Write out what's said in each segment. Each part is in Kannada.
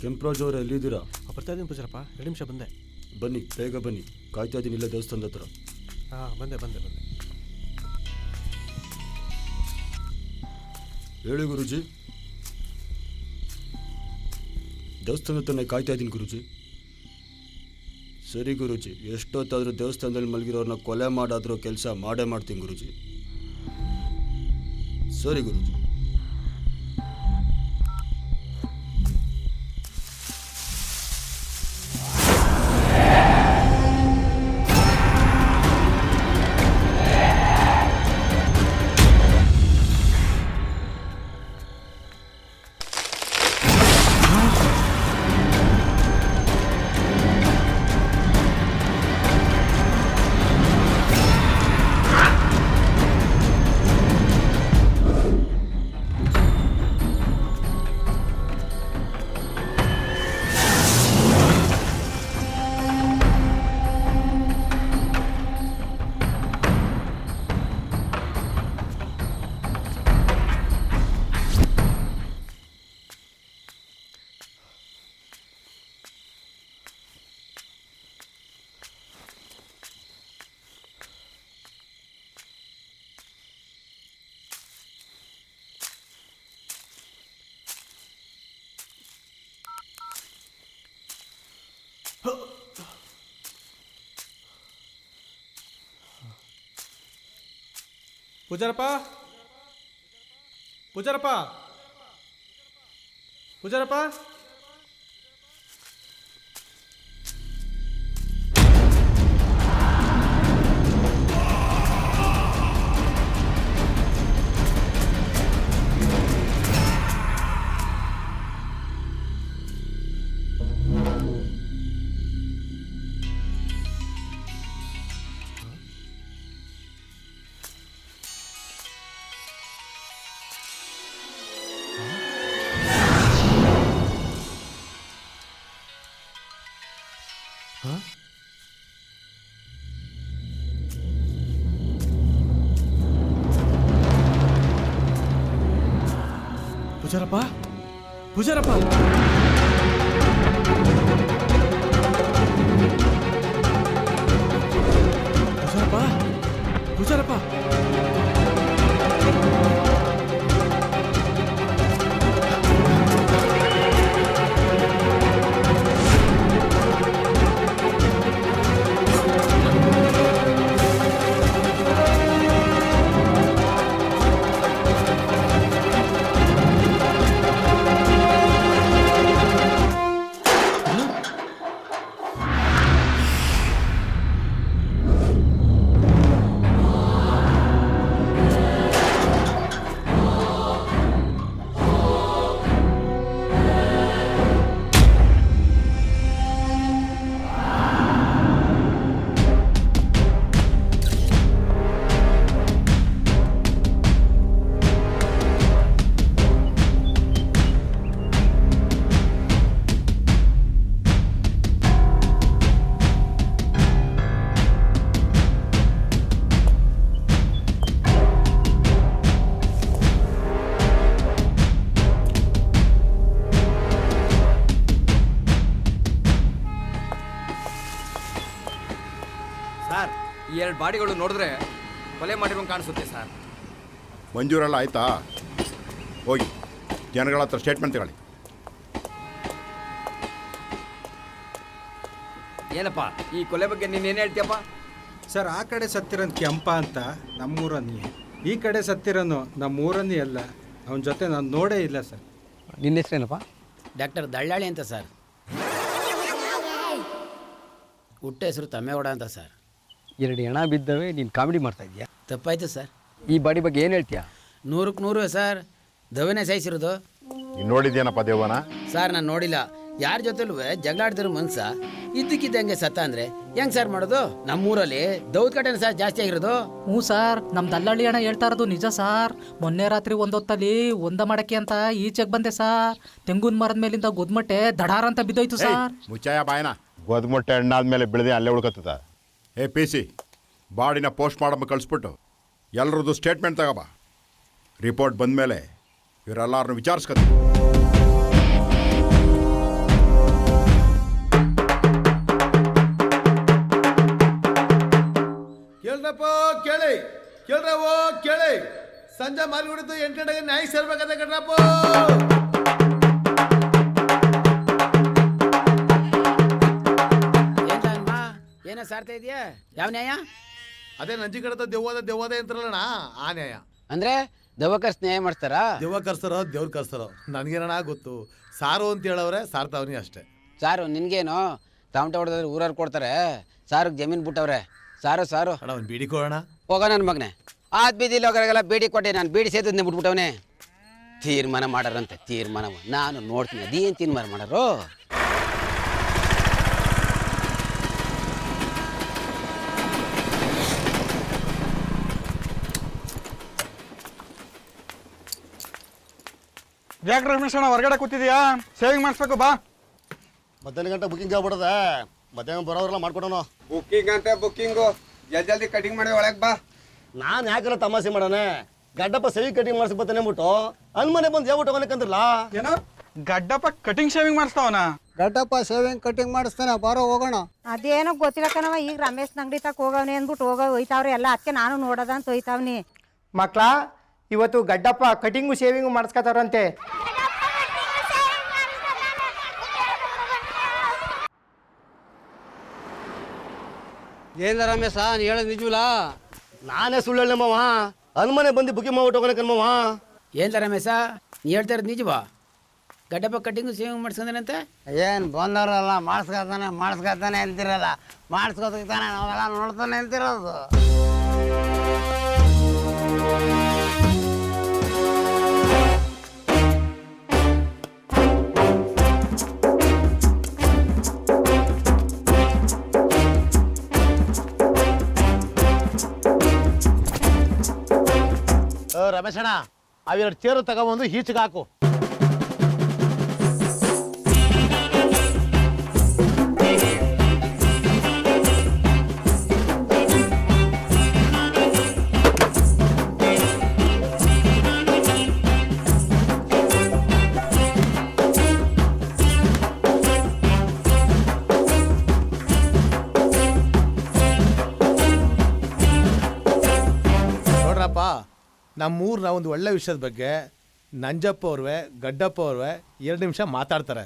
ಕೆಂಪರಾಜ್ ಅವರ ಎಲ್ಲಿದ್ದೀರಾ? ಬರ್ತಾ ಇದ್ದೀನಿ ಪೂಜಾರಪ್ಪ, 2 ನಿಮಿಷ ಬಂದೆ. ಬನ್ನಿ, ಬೇಗ ಬನ್ನಿ, ಕಾಯ್ತಾ ಇದ್ದೀನಿ ಇಲ್ಲೇ ದೇವಸ್ಥಾನದ ಹತ್ರ. ಹಾಂ, ಬಂದೆ. ಹೇಳಿ ಗುರುಜಿ. ದೇವಸ್ಥಾನದ ಹತ್ರನೇ ಕಾಯ್ತಾ ಇದ್ದೀನಿ ಗುರುಜಿ. ಸರಿ ಗುರುಜಿ, ಎಷ್ಟೊತ್ತಾದರೂ ದೇವಸ್ಥಾನದಲ್ಲಿ ಮಲಗಿರೋರನ್ನ ಕೊಲೆ ಮಾಡಾದರೂ ಕೆಲಸ ಮಾಡೇ ಮಾಡ್ತೀನಿ ಗುರುಜಿ. ಸರಿ ಗುರುಜಿ. ಪೂಜಾರಪ್ಪ ಪೂಜಾರಪ್ಪ ಪೂಜಾರಪ್ಪ ಪೂಜಾರಪ್ಪ ಪೂಜಾರಪ್ಪ ಪೂಜಾರಪ್ಪ ಪೂಜಾರಪ್ಪ ಸರ್ ಈ 2 ಬಾಡಿಗಳು ನೋಡಿದ್ರೆ ಕೊಲೆ ಮಾಡಿರೋಂಗೆ ಕಾಣಿಸುತ್ತೆ ಸರ್. ಮಂಜೂರೆಲ್ಲ ಆಯ್ತಾ? ಹೋಗಿ ಜನಗಳ ಹತ್ರ ಸ್ಟೇಟ್ಮೆಂಟ್ ತಗೊಳ್ಳಿ. ಏನಪ್ಪ ಈ ಕೊಲೆ ಬಗ್ಗೆ ನೀನೇನು ಹೇಳ್ತೀಯಪ್ಪ? ಸರ್, ಆ ಕಡೆ ಸತ್ತಿರೋನು ಕೆಂಪ ಅಂತ ನಮ್ಮೂರನ್ನಿ, ಈ ಕಡೆ ಸತ್ತಿರೋನು ನಮ್ಮೂರನ್ನಿ ಅಲ್ಲ. ಅವನ ಜೊತೆ ನಾನು ನೋಡೇ ಇಲ್ಲ ಸರ್. ನಿನ್ನ ಹೆಸರೇನಪ್ಪ? ಡಾಕ್ಟರ್ ದಳ್ಳಾಳಿ ಅಂತ ಸರ್. ಹುಟ್ಟ ಹೆಸರು ತಮ್ಮೇಗೌಡ ಅಂತ ಸರ್. 2 ಹೆಣ ಬಿದ್ದವೆ, ನೀನು ಕಾಮಿಡಿ ಮಾಡ್ತಾ ಇದೀಯಾ? ತಪ್ಪಾಯ್ತು ಸರ್. ಈ ಬಾಡಿ ಬಗ್ಗೆ ಏನು ಹೇಳ್ತೀಯಾ? 100ಕ್ಕೆ 100 ಸರ್. ದವನೇ ಸಾಯಿಸಿರೋದು ನೀನು ನೋಡಿದ್ಯೇನಪ್ಪ ದೇವನ? ಸರ್, ನಾನು ನೋಡಿಲ್ಲ. ಯಾರ ಜೊತೆಲೂ ಜಗಳ ಆಡ್ತಿರೋ ಮನ್ಸ ಇದ್ದಕ್ಕಿದ್ದಂಗೆ ಸತ್ತ ಅಂದ್ರೆ ಹೆಂಗ್ ಸರ್ ಮಾಡೋದು? ನಮ್ಮೂರಲ್ಲಿ ದೌದ್ ಕಟ್ಟೆನ ಸರ್ ಜಾಸ್ತಿ ಆಗಿರೋದು. ಹ್ಞೂ ಸರ್, ನಮ್ಮ ದಲ್ಲಾಳಿ ಅಣ್ಣ ಹೇಳ್ತಾ ಇರೋದು ನಿಜ ಸರ್. ಮೊನ್ನೆ ರಾತ್ರಿ ಒಂದೊತ್ತಲ್ಲಿ ಒಂದ ಮಾಡಕ್ಕೆ ಅಂತ ಈಚೆಗೆ ಬಂದೆ ಸರ್. ತೆಂಗುನ್ ಮರದ ಮೇಲಿಂದ ಗೊದ್ಮಟ್ಟೆ ದಡಾರ ಅಂತ ಬಿದ್ದೋಯ್ತು ಸರ್. ಮುಚ್ಚಾಯ ಬಾಯನ. ಗೊದ್ಮೊಟ್ಟೆ ಹಣ್ಣಾದ್ಮೇಲೆ ಬೆಳೆದೇ ಅಲ್ಲೇ ಉಳ್ಕೊತದ. ಏ ಪಿ ಸಿ, ಬಾಡಿನ ಪೋಸ್ಟ್ ಮಾಡಮ್ಮ ಕಳಿಸ್ಬಿಟ್ಟು ಎಲ್ಲರದ್ದು ಸ್ಟೇಟ್ಮೆಂಟ್ ತಗೋಬಾ. ರಿಪೋರ್ಟ್ ಬಂದಮೇಲೆ ಇವರೆಲ್ಲರನ್ನು ವಿಚಾರಿಸ್ಕೊತೀವಿ. ಕೇಳ್ರಪ್ಪ ಕೇಳಿ, ಕೇಳ್ರವೋ ಕೇಳಿ. ಸಂಜೆ ಮಾರಿ ಹೊಡಿತು 8 ಗಂಟೆಗೆ ನ್ಯಾಯ ಸೇರ್ಬೇಕಂತ ಕಣ್ರಪ್ಪ. ಏನೋ ಸಾರ್ತಾ ಇದೆಯಾ? ಯಾವ ನ್ಯಾಯ? ಅದೇ ನಂಜಿ ಕಡತ ದೆವ್ವದ ಅಂತಾರಲ್ಲಣ್ಣ, ಆ ನ್ಯಾಯ. ಅಂದ್ರೆ ದವಕರ್ ನ್ಯಾಯ ಮಾಡ್ತಾರಾ? ದೆವ್ವ ಕರ್ಸ್ತಾರೋ ದೇವ್ರು ಕರ್ಸ್ತಾರೋ ನನಗೇನಣ್ಣ ಗೊತ್ತು. ಸಾರು ಅಂತ ಹೇಳವ್ರೆ, ಸಾರ್ತಾವನಿ ಅಷ್ಟೇ. ಸಾರು ನಿನ್ಗೇನು? ಟಮಟೆ ಹೊಡೆದ್ರೆ ಊರವ್ರು ಕೊಡ್ತಾರೆ. ಸಾರಿಗೆ ಜಮೀನು ಬಿಟ್ಟವ್ರೆ. ಸಾರು ಅಣ್ಣ ಒಂದು ಬೀಡಿ ಕೊಡೋಣ. ಹೋಗ ನನ್ನ ಮಗನೇ. ಬೀದಿಲಿ ಹೋಗೋರಿಗೆಲ್ಲ ಬೀಡಿ ಕೊಟ್ಟೆ, ನಾನು ಬೀಡಿ ಸೇತದ್ನೇ ಬಿಟ್ಬಿಟ್ಟವನೇ. ತೀರ್ಮಾನ ಮಾಡಾರಂತೆ, ತೀರ್ಮಾನ. ನಾನು ನೋಡ್ತೀನಿ ಅದೇನು ತೀರ್ಮಾನ ಮಾಡಾರು. ಯಾಕೆ ರಮೇಶ್ ಅಣ್ಣ ಹೊರಗಡೆ ಕೂತಿದ್ಯಾ? ಸೇವಿಂಗ್ ಮಾಡಿಸ್ಬೇಕು ಬಾ. ಮಧ್ಯಾಹ್ನ ಗಂಟೆ ಬುಕ್ಕಿಂಗ್ ಆಗ್ಬಿಡದೆ. ಮಧ್ಯಾಹ್ನ ಬರೋರೆಲ್ಲ ಮಾಡ್ಕೊಡೋಣ. ಬುಕ್ಕಿಂಗ್ ಅಂತ ಬುಕ್ಕಿಂಗು. ಜಲ್ದಿ ಕಟಿಂಗ್ ಮಾಡಿ ಒಳಗೆ ಬಾ. ನಾನು ಯಾಕಲ್ಲ ತಮಾಷೆ ಮಾಡೋಣ. ಗಡ್ಡಪ್ಪ ಸೇವಿಂಗ್ ಕಟಿಂಗ್ ಮಾಡಿಸಿ ಬರ್ತಾನೆ ಅಂದ್ಬಿಟ್ಟು ಅನ್ಮನೆ ಬಂದು ಹೇಳ್ಬಿಟ್ಟು ಅವನಕ್ಕಂದ್ರಲ್ಲ. ಏನೋ ಗಡ್ಡಪ್ಪ ಕಟಿಂಗ್ ಶೇವಿಂಗ್ ಮಾಡಿಸ್ತಾವನ? ಗಡ್ಡಪ್ಪ ಸೇವಿಂಗ್ ಕಟಿಂಗ್ ಮಾಡಿಸ್ತಾನೆ, ಬಾರೋ ಹೋಗೋಣ. ಅದೇನೋ ಗೊತ್ತಿಲ್ಲ ಕಣವ. ಈಗ ರಮೇಶ್ ಅಂಗಡಿ ತಕ ಹೋಗವ್ನಿ ಅಂದ್ಬಿಟ್ಟು ಹೋಯ್ತಾವ್ರಿ ಎಲ್ಲ. ಅದಕ್ಕೆ ನಾನು ನೋಡೋದ ಅಂತ ಹೋಯ್ತಾವ್ನಿ. ಮಕ್ಳ, ಇವತ್ತು ಗಡ್ಡಪ್ಪ ಕಟಿಂಗು ಶೇವಿಂಗು ಮಾಡಿಸ್ಕೊತಾರಂತೆ. ಏನ ರಮೇಶ, ನೀ ಹೇಳೋದು ನಿಜವಿಲ್ಲ? ನಾನೇ ಸುಳ್ಳು ಹೇಳ ಮಾವ. ಅನ್ಮನೆ ಬಂದು ಬುಕಿಂಗ್ ಮಾಡ್ಬಿಟ್ಟು ಹೋಗೋಣ ಕಣ್ಮವ. ಏನ್ಲ ರಮೇಶ ನೀ ಹೇಳ್ತಾ ಇರೋದು ನಿಜವಾ? ಗಡ್ಡಪ್ಪ ಕಟ್ಟಿಂಗು ಸೇವಿಂಗ್ ಮಾಡ್ಸ್ಕೊಂಡೇನಂತೆ? ಏನು ಬಂದವರಲ್ಲ ಮಾಡಿಸ್ಕೊತಾನೆ ಅಂತಿರಲ್ಲ, ಮಾಡಿಸ್ಕೊತಾನೆ ನಾವೆಲ್ಲ ನೋಡ್ತಾನೆ ಅಂತಿರೋದು. ರಮೇಶಣ್ಣ ಅವೆರಡು ಚೇರು ತಗೊಂಬಂದು ಈಚೆಗೆ ಹಾಕು. ನೋಡ್ರಪ್ಪ, ನಮ್ಮೂರಿನ ಒಂದು ಒಳ್ಳೆ ವಿಷಯದ ಬಗ್ಗೆ ನಂಜಪ್ಪ ಅವ್ರವೆ ಗಡ್ಡಪ್ಪ ಅವ್ರವೆ 2 ನಿಮಿಷ ಮಾತಾಡ್ತಾರೆ.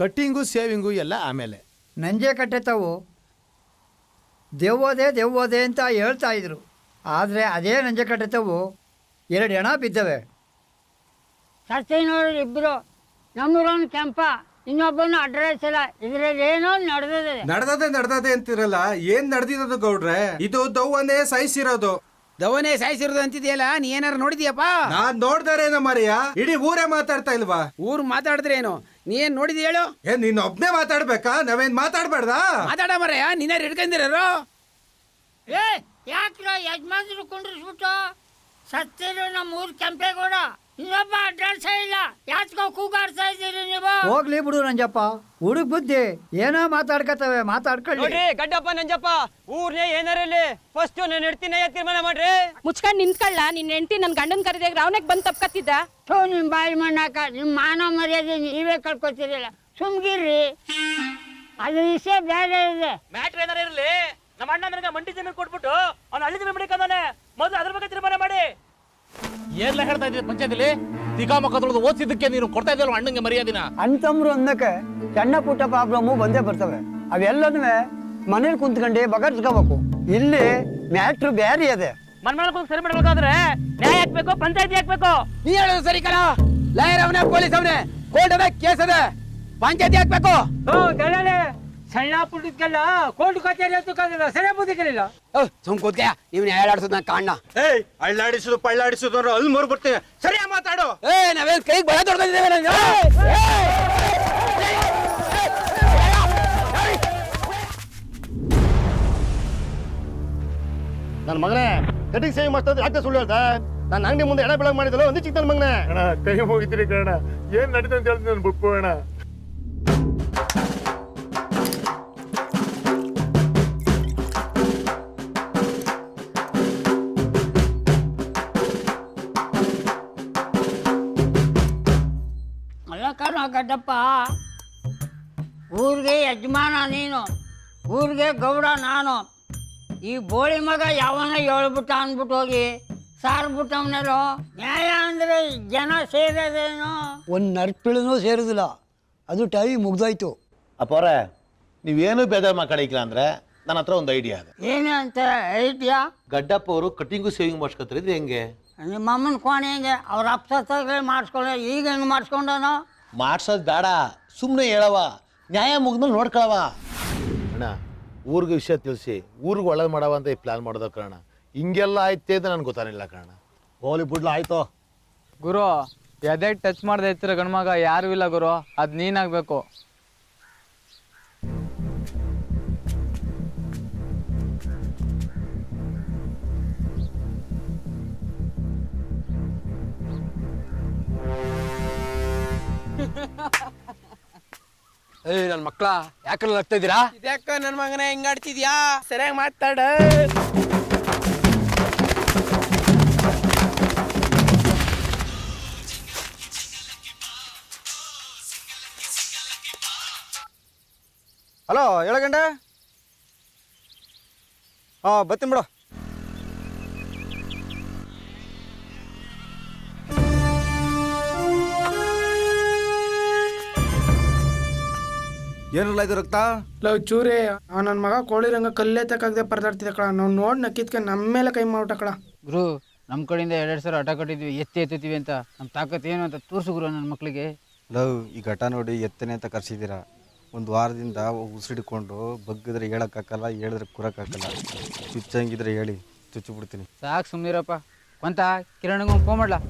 ಕಟ್ಟಿಂಗು ಸೇವಿಂಗು ಎಲ್ಲ ಆಮೇಲೆ. ನಂಜೆ ಕಟ್ಟೆತಾವು ದೆವ್ವದೆ ಅಂತ ಹೇಳ್ತಾ ಇದ್ರು. ಆದರೆ ಅದೇ ನಂಜೆ ಕಟ್ಟೆತಾವು 2 ಹೆಣ ಬಿದ್ದವೆ. ಸತ್ಯನೋರು ಇಬ್ಬರು, ನಮ್ಮೂರವನು ಕೆಂಪ, ಇನ್ನೊಬ್ಬನು ಅಡ್ರೆಸ್ ಇಲ್ಲ. ಇದ್ರಲ್ಲಿ ಏನೋ ನಡೆದದೆ ಅಂತಿರಲ್ಲ, ಏನ್ ನಡೆದಿರೋದು ಗೌಡ್ರೆ? ಇದು ದವ್ವನೇ ಸಹಿಸಿರೋದು. ದವನೇ ಸಾಯಿಸಿರೋದು ಅಂತಿದೆಯಲ್ಲ, ನೀ ಏನಾರು ನೋಡಿದ್ಯಪ್ಪ? ನಾನ್ ನೋಡ್ದಾರೇನ ಮರಿಯ, ಇಡೀ ಊರೇ ಮಾತಾಡ್ತಾ ಇಲ್ವಾ? ಊರು ಮಾತಾಡಿದ್ರೆ ಏನು, ನೀ ಏನ್ ನೋಡಿದ್ಯ ಹೇಳು? ನೀನ್ ಒಬ್ನೇ ಮಾತಾಡ್ಬೇಕಾ? ನಾವೇನ್ ಮಾತಾಡ್ಬೇಡ್ದ? ಮಾತಾಡ ಮರಯ್ಯ, ನೀನಾರು ಹಿಡ್ಕೊಂಡಿರೋ. ಯಾಕ್ರ ಯಜಮಾನ್ರು ಕುಂಡ್ರಿಸ್ಬಿಟ್ಟು ಸತ್ತಿರೋ ನಮ್ಮೂರ್ ಕೆಂಪೇಗೌಡ, ಇನ್ನೊಬ್ಬ ಅಡ್ರೆಸ್ ಇಲ್ಲ. ಯಾತ್ಕೋ ಕೂಗಾಡ್ತಾ ಇದ್ದೀರಿ ನೀವು? ಹೋಗ್ಲಿ ಬಿಡು ನಂಜಪ್ಪ, ಹುಡುಗ ಬುದ್ಧಿ ಏನೋ ಮಾತಾಡ್ಕೊಳ್ಳಿ. ಗಡ್ಡಪ್ಪ ನಂಜಪ್ಪ ಊರ್ನೇ ಏನಾರಲ್ಲಿ ಫಸ್ಟ್ ನಾನು ಹೆಡ್ತೀನಿ ತೀರ್ಮಾನ ಮಾಡ್ರಿ. ಮುಚ್ಕೊಂಡ್ ನಿಂತ್ಕೊಳ್ಳ, ನಿನ್ ಹೆಂಡತಿ ನನ್ ಗಂಡನ್ ಕರೆದಾಗ ರಾವಣಕ್ ಬಂದ್ ತಪ್ಕತ್ತಿದ್ದ. ನಿಮ್ ಬಾಯಿ ಮಣ್ಣಾಕ, ನಿಮ್ ಮಾನವ ಮರ್ಯಾದೆ ನೀವೇ ಕಳ್ಕೊತಿರಲ್ಲ, ಸುಮ್ಗಿರ್ರಿ. ಅದ್ರ ವಿಷಯ ಬೇರೆ ಇದೆ. ಮ್ಯಾಟ್ರ್ ಏನಾರ ಇರಲಿ, ನಮ್ಮ ಅಣ್ಣ ನನಗೆ ಮಂಡಿ ಜಮೀನು ಕೊಟ್ಬಿಟ್ಟು ಅವ್ನು ಹಳ್ಳಿ ಜಮೀನು ಮಾಡಿಕೊಂಡಾನೆ. ಮೊದಲು ಅದ್ರ ಬಗ್ಗೆ ತೀರ್ಮಾನ ಮಾಡಿ. ಏನ್ಲ ಹೇಳ್ತಾ ಇದ್ದೀವಿ ಪಂಚಾಯತಿಲಿ? ತಿಕಾಮಕ ತೊಳೆದು ಓದಿಸಿದ್ದಕ್ಕೆ ನೀನು ಕೊಡ್ತಾ ಇದ್ದಲ್ಲ ಅಣ್ಣಂಗೆ ಮರ್ಯಾದಿನ. ಅಂತಂಬ್ರು ಅನ್ನಕ್ಕೆ ಸಣ್ಣ ಪುಟ್ಟ ಪ್ರಾಬ್ಲಮ್ಮು ಬಂದೇ ಬರ್ತವೆ. ಅವೆಲ್ಲನೂ ಮನೇಲಿ ಕುಂತ್ಕೊಂಡೆ ಬಗೆಹರಿಸ್ಕೋಬೇಕು. ಇಲ್ಲಿ ಮ್ಯಾಟ್ರು ಬೇರೆ ಇದೆ. ಮನ್ಮೂಲಕ್ಕೆ ಸರಿ ಮಾಡ್ಬೇಕಾದ್ರೆ ನ್ಯಾಯ ಹಾಕ್ಬೇಕು, ಪಂಚಾಯತಿ ಹಾಕ್ಬೇಕು. ನೀ ಹೇಳೋದು ಸರಿ ಕಣ. ಲಾಯರ್ ಅವನೇ, ಪೊಲೀಸ್ ಅವನೇ, ಕೋರ್ಟ್ ಅದ, ಕೇಸ್ ಅದ, ಪಂಚಾಯತಿ ಹಾಕ್ಬೇಕು. ಸಣ್ಣ ಪುಟ್ಟಕ್ಕೆಲ್ಲ ಕೋರ್ಟ್ ಕಚೇರಿ ಅಂತ ಸರಿ ಬುದ್ಧಿಗಳಿಲ್ಲ. ಸುಮ್ ಕೂತ್ಕೆ, ನೀವು ನ್ಯಾಯ ಆಡಿಸೋದು ನಾ ಕಾಣ್ಣ. ಅಳ್ಳಾಡಿಸೋದು ಪಳ್ಳಾಡಿಸೋದು ಅಲ್ಲಿ ಮೂರು ಬರ್ತೀವಿ. ಸರಿಯಾ ಮಾತಾಡು. ನಾವೇನ್ ಕೈಗೆ ಬಳ ತೊಡ್ಕೊಂಡಿದ್ದೇವೆ? ನನ್ನ ಮಗನೇ ಕಟಿಂಗ್ ಸೇವಿಂಗ್ ಮಾಡ್ತಾ ಯಾಕೆ ಸುಳ್ಳು ಹೇಳ್ತಾ? ನಾನು ಅಂಗಡಿ ಮುಂದೆ ಎಣ ಬೆಳಗ್ಗೆ ಮಾಡಿದಲ್ಲ ಒಂದು ಚಿಕ್ಕ ನನ್ನ ಮಗನೇ. ಕೈ ಹೋಗಿದ್ದೀರಿ ಕಣ, ಏನ್ ನಡೀತು ಅಂತ ಹೇಳ್ತೀನಿ ನಾನು ಬುಕ್ಕು ಅಣ್ಣ. ಗಡ್ಡಪ್ಪ, ಊರಿಗೆ ಯಜಮಾನ ನೀನು, ಊರಿಗೆ ಗೌಡ ನಾನು. ಈ ಬೋಳಿ ಮಗ ಯಾವನ ಹೇಳ್ಬಿಟ್ಟ ಅಂದ್ಬಿಟ್ಟು ಹೋಗಿ ಸಾರ್ಬಿಟ್ಟವನೇನೋ. ನ್ಯಾಯ ಅಂದ್ರೆ ಜನ ಸೇರೋದೇನೋ. ಒಂದು ನರ್ಪಿಳನೂ ಸೇರೋದಿಲ್ಲ, ಅದು ಟೈಮ್ ಮುಗ್ದೋಯ್ತು. ಅಪ್ಪವ್ರೆ, ನೀವೇನು ಬೇಜಾರು ಮಾತಾಡಿಕ್ಕಿಲ್ಲ ಅಂದ್ರೆ ನನ್ನ ಹತ್ರ ಒಂದು ಐಡಿಯಾ ಇದೆ. ಏನು ಅಂತ ಐತಿಯಾ? ಗಡ್ಡಪ್ಪ ಅವರು ಕಟ್ಟಿಂಗು ಸೇವಿಂಗ್ ಮಾಡ್ಸ್ಕೊತಾರೆ ಹೆಂಗೆ? ನಿಮ್ಮ ಅಮ್ಮನ ಕೋಣೆ ಹೆಂಗೆ ಅವ್ರ ಅಪ್ಸತ್ತಗಳು ಮಾಡಿಸ್ಕೊಂಡ, ಈಗ ಹೆಂಗೆ ಮಾಡಿಸ್ಕೊಂಡನೋ? ಮಾಡ್ಸೋದು ಬೇಡ, ಸುಮ್ಮನೆ ಹೇಳವ, ನ್ಯಾಯ ಮುಗಿದ್ಮೇಲೆ ನೋಡ್ಕೊಳವ. ಅಣ್ಣ, ಊರಿಗೆ ವಿಷಯ ತಿಳಿಸಿ ಊರಿಗೆ ಒಳ್ಳೇದು ಮಾಡವ ಅಂತ ಈ ಪ್ಲಾನ್ ಮಾಡೋದ ಕಾರಣ. ಹಿಂಗೆಲ್ಲ ಆಯ್ತೆ ಅಂತ ನನ್ಗೆ ಗೊತ್ತಾನಿಲ್ಲ ಕಾರಣ. ಹೋಲಿ ಬಿಡ್ಲ ಆಯ್ತು. ಗುರು, ಎದೆ ಟಚ್ ಮಾಡದೆ ಇರ್ತಿರೋ ಗಂಡ್ಮಗ ಯಾರು ಇಲ್ಲ ಗುರು, ಅದ್ ನೀನಾಗ್ಬೇಕು. ನನ್ನ ಮಕ್ಕಳ ಯಾಕಲ್ಲ ಆಗ್ತಾ ಇದ್ದೀರಾ? ಇದ್ಯಾಕ ನನ್ನ ಮಗನೇ ಹಿಂಗಾಡ್ತಿದ್ಯಾ? ಸರಿಯಾಗಿ ಮಾತಾಡ. ಹಲೋ, ಹೇಳಗಂಡ. ಬರ್ತೀನಿ ಬಿಡು. ಏನಲ್ಲ ಇದು ರಕ್ತ? ಲವ್ ಚೂರಿ, ನನ್ನ ಮಗ ಕೋಳಿ ರಂಗ ಕಲ್ಲೇ ತಕ್ಕಾಗದೆ ಪರದಾಡ್ತಿದ್ದ ಕಳ. ನಾವು ನೋಡಿ ನಕ್ಕಿದ್ಕೆ ನಮ್ಮ ಮೇಲೆ ಕೈ ಮಾಡ್ಬಿಟ್ಟ ಕಳ. ಗುರು, ನಮ್ಮ ಕಡೆಯಿಂದ 2 ಸಾವಿರ ಹಠ ಕಟ್ಟಿದ್ವಿ ಎತ್ತೀವಿ ಅಂತ ನಮ್ಮ ತಾಕತ್ ಏನು ಅಂತ ತೋರಿಸುಗ್ರು ನನ್ನ ಮಕ್ಕಳಿಗೆ. ಲವ್ ಈ ಘಟ ನೋಡಿ ಎತ್ತನೆ ಅಂತ ಕರ್ಸಿದ್ದೀರಾ. ಒಂದು ವಾರದಿಂದ ಉಸಿಡಿಕೊಂಡು ಬಗ್ಗಿದ್ರೆ ಹೇಳೋಕ್ಕಾಗಲ್ಲ, ಹೇಳಿದ್ರೆ ಕುರಕ್ಕಾಗಲ್ಲ. ಚುಚ್ಚಂಗಿದ್ರೆ ಹೇಳಿ ಚುಚ್ಚು ಬಿಡ್ತೀನಿ. ಸಾಕು ಸುಮ್ಮನಿರಪ್ಪ. ಕೊಂತ ಕಿರಣ್ಗೆ ಫೋನ್ ಮಾಡ್ಲಾ?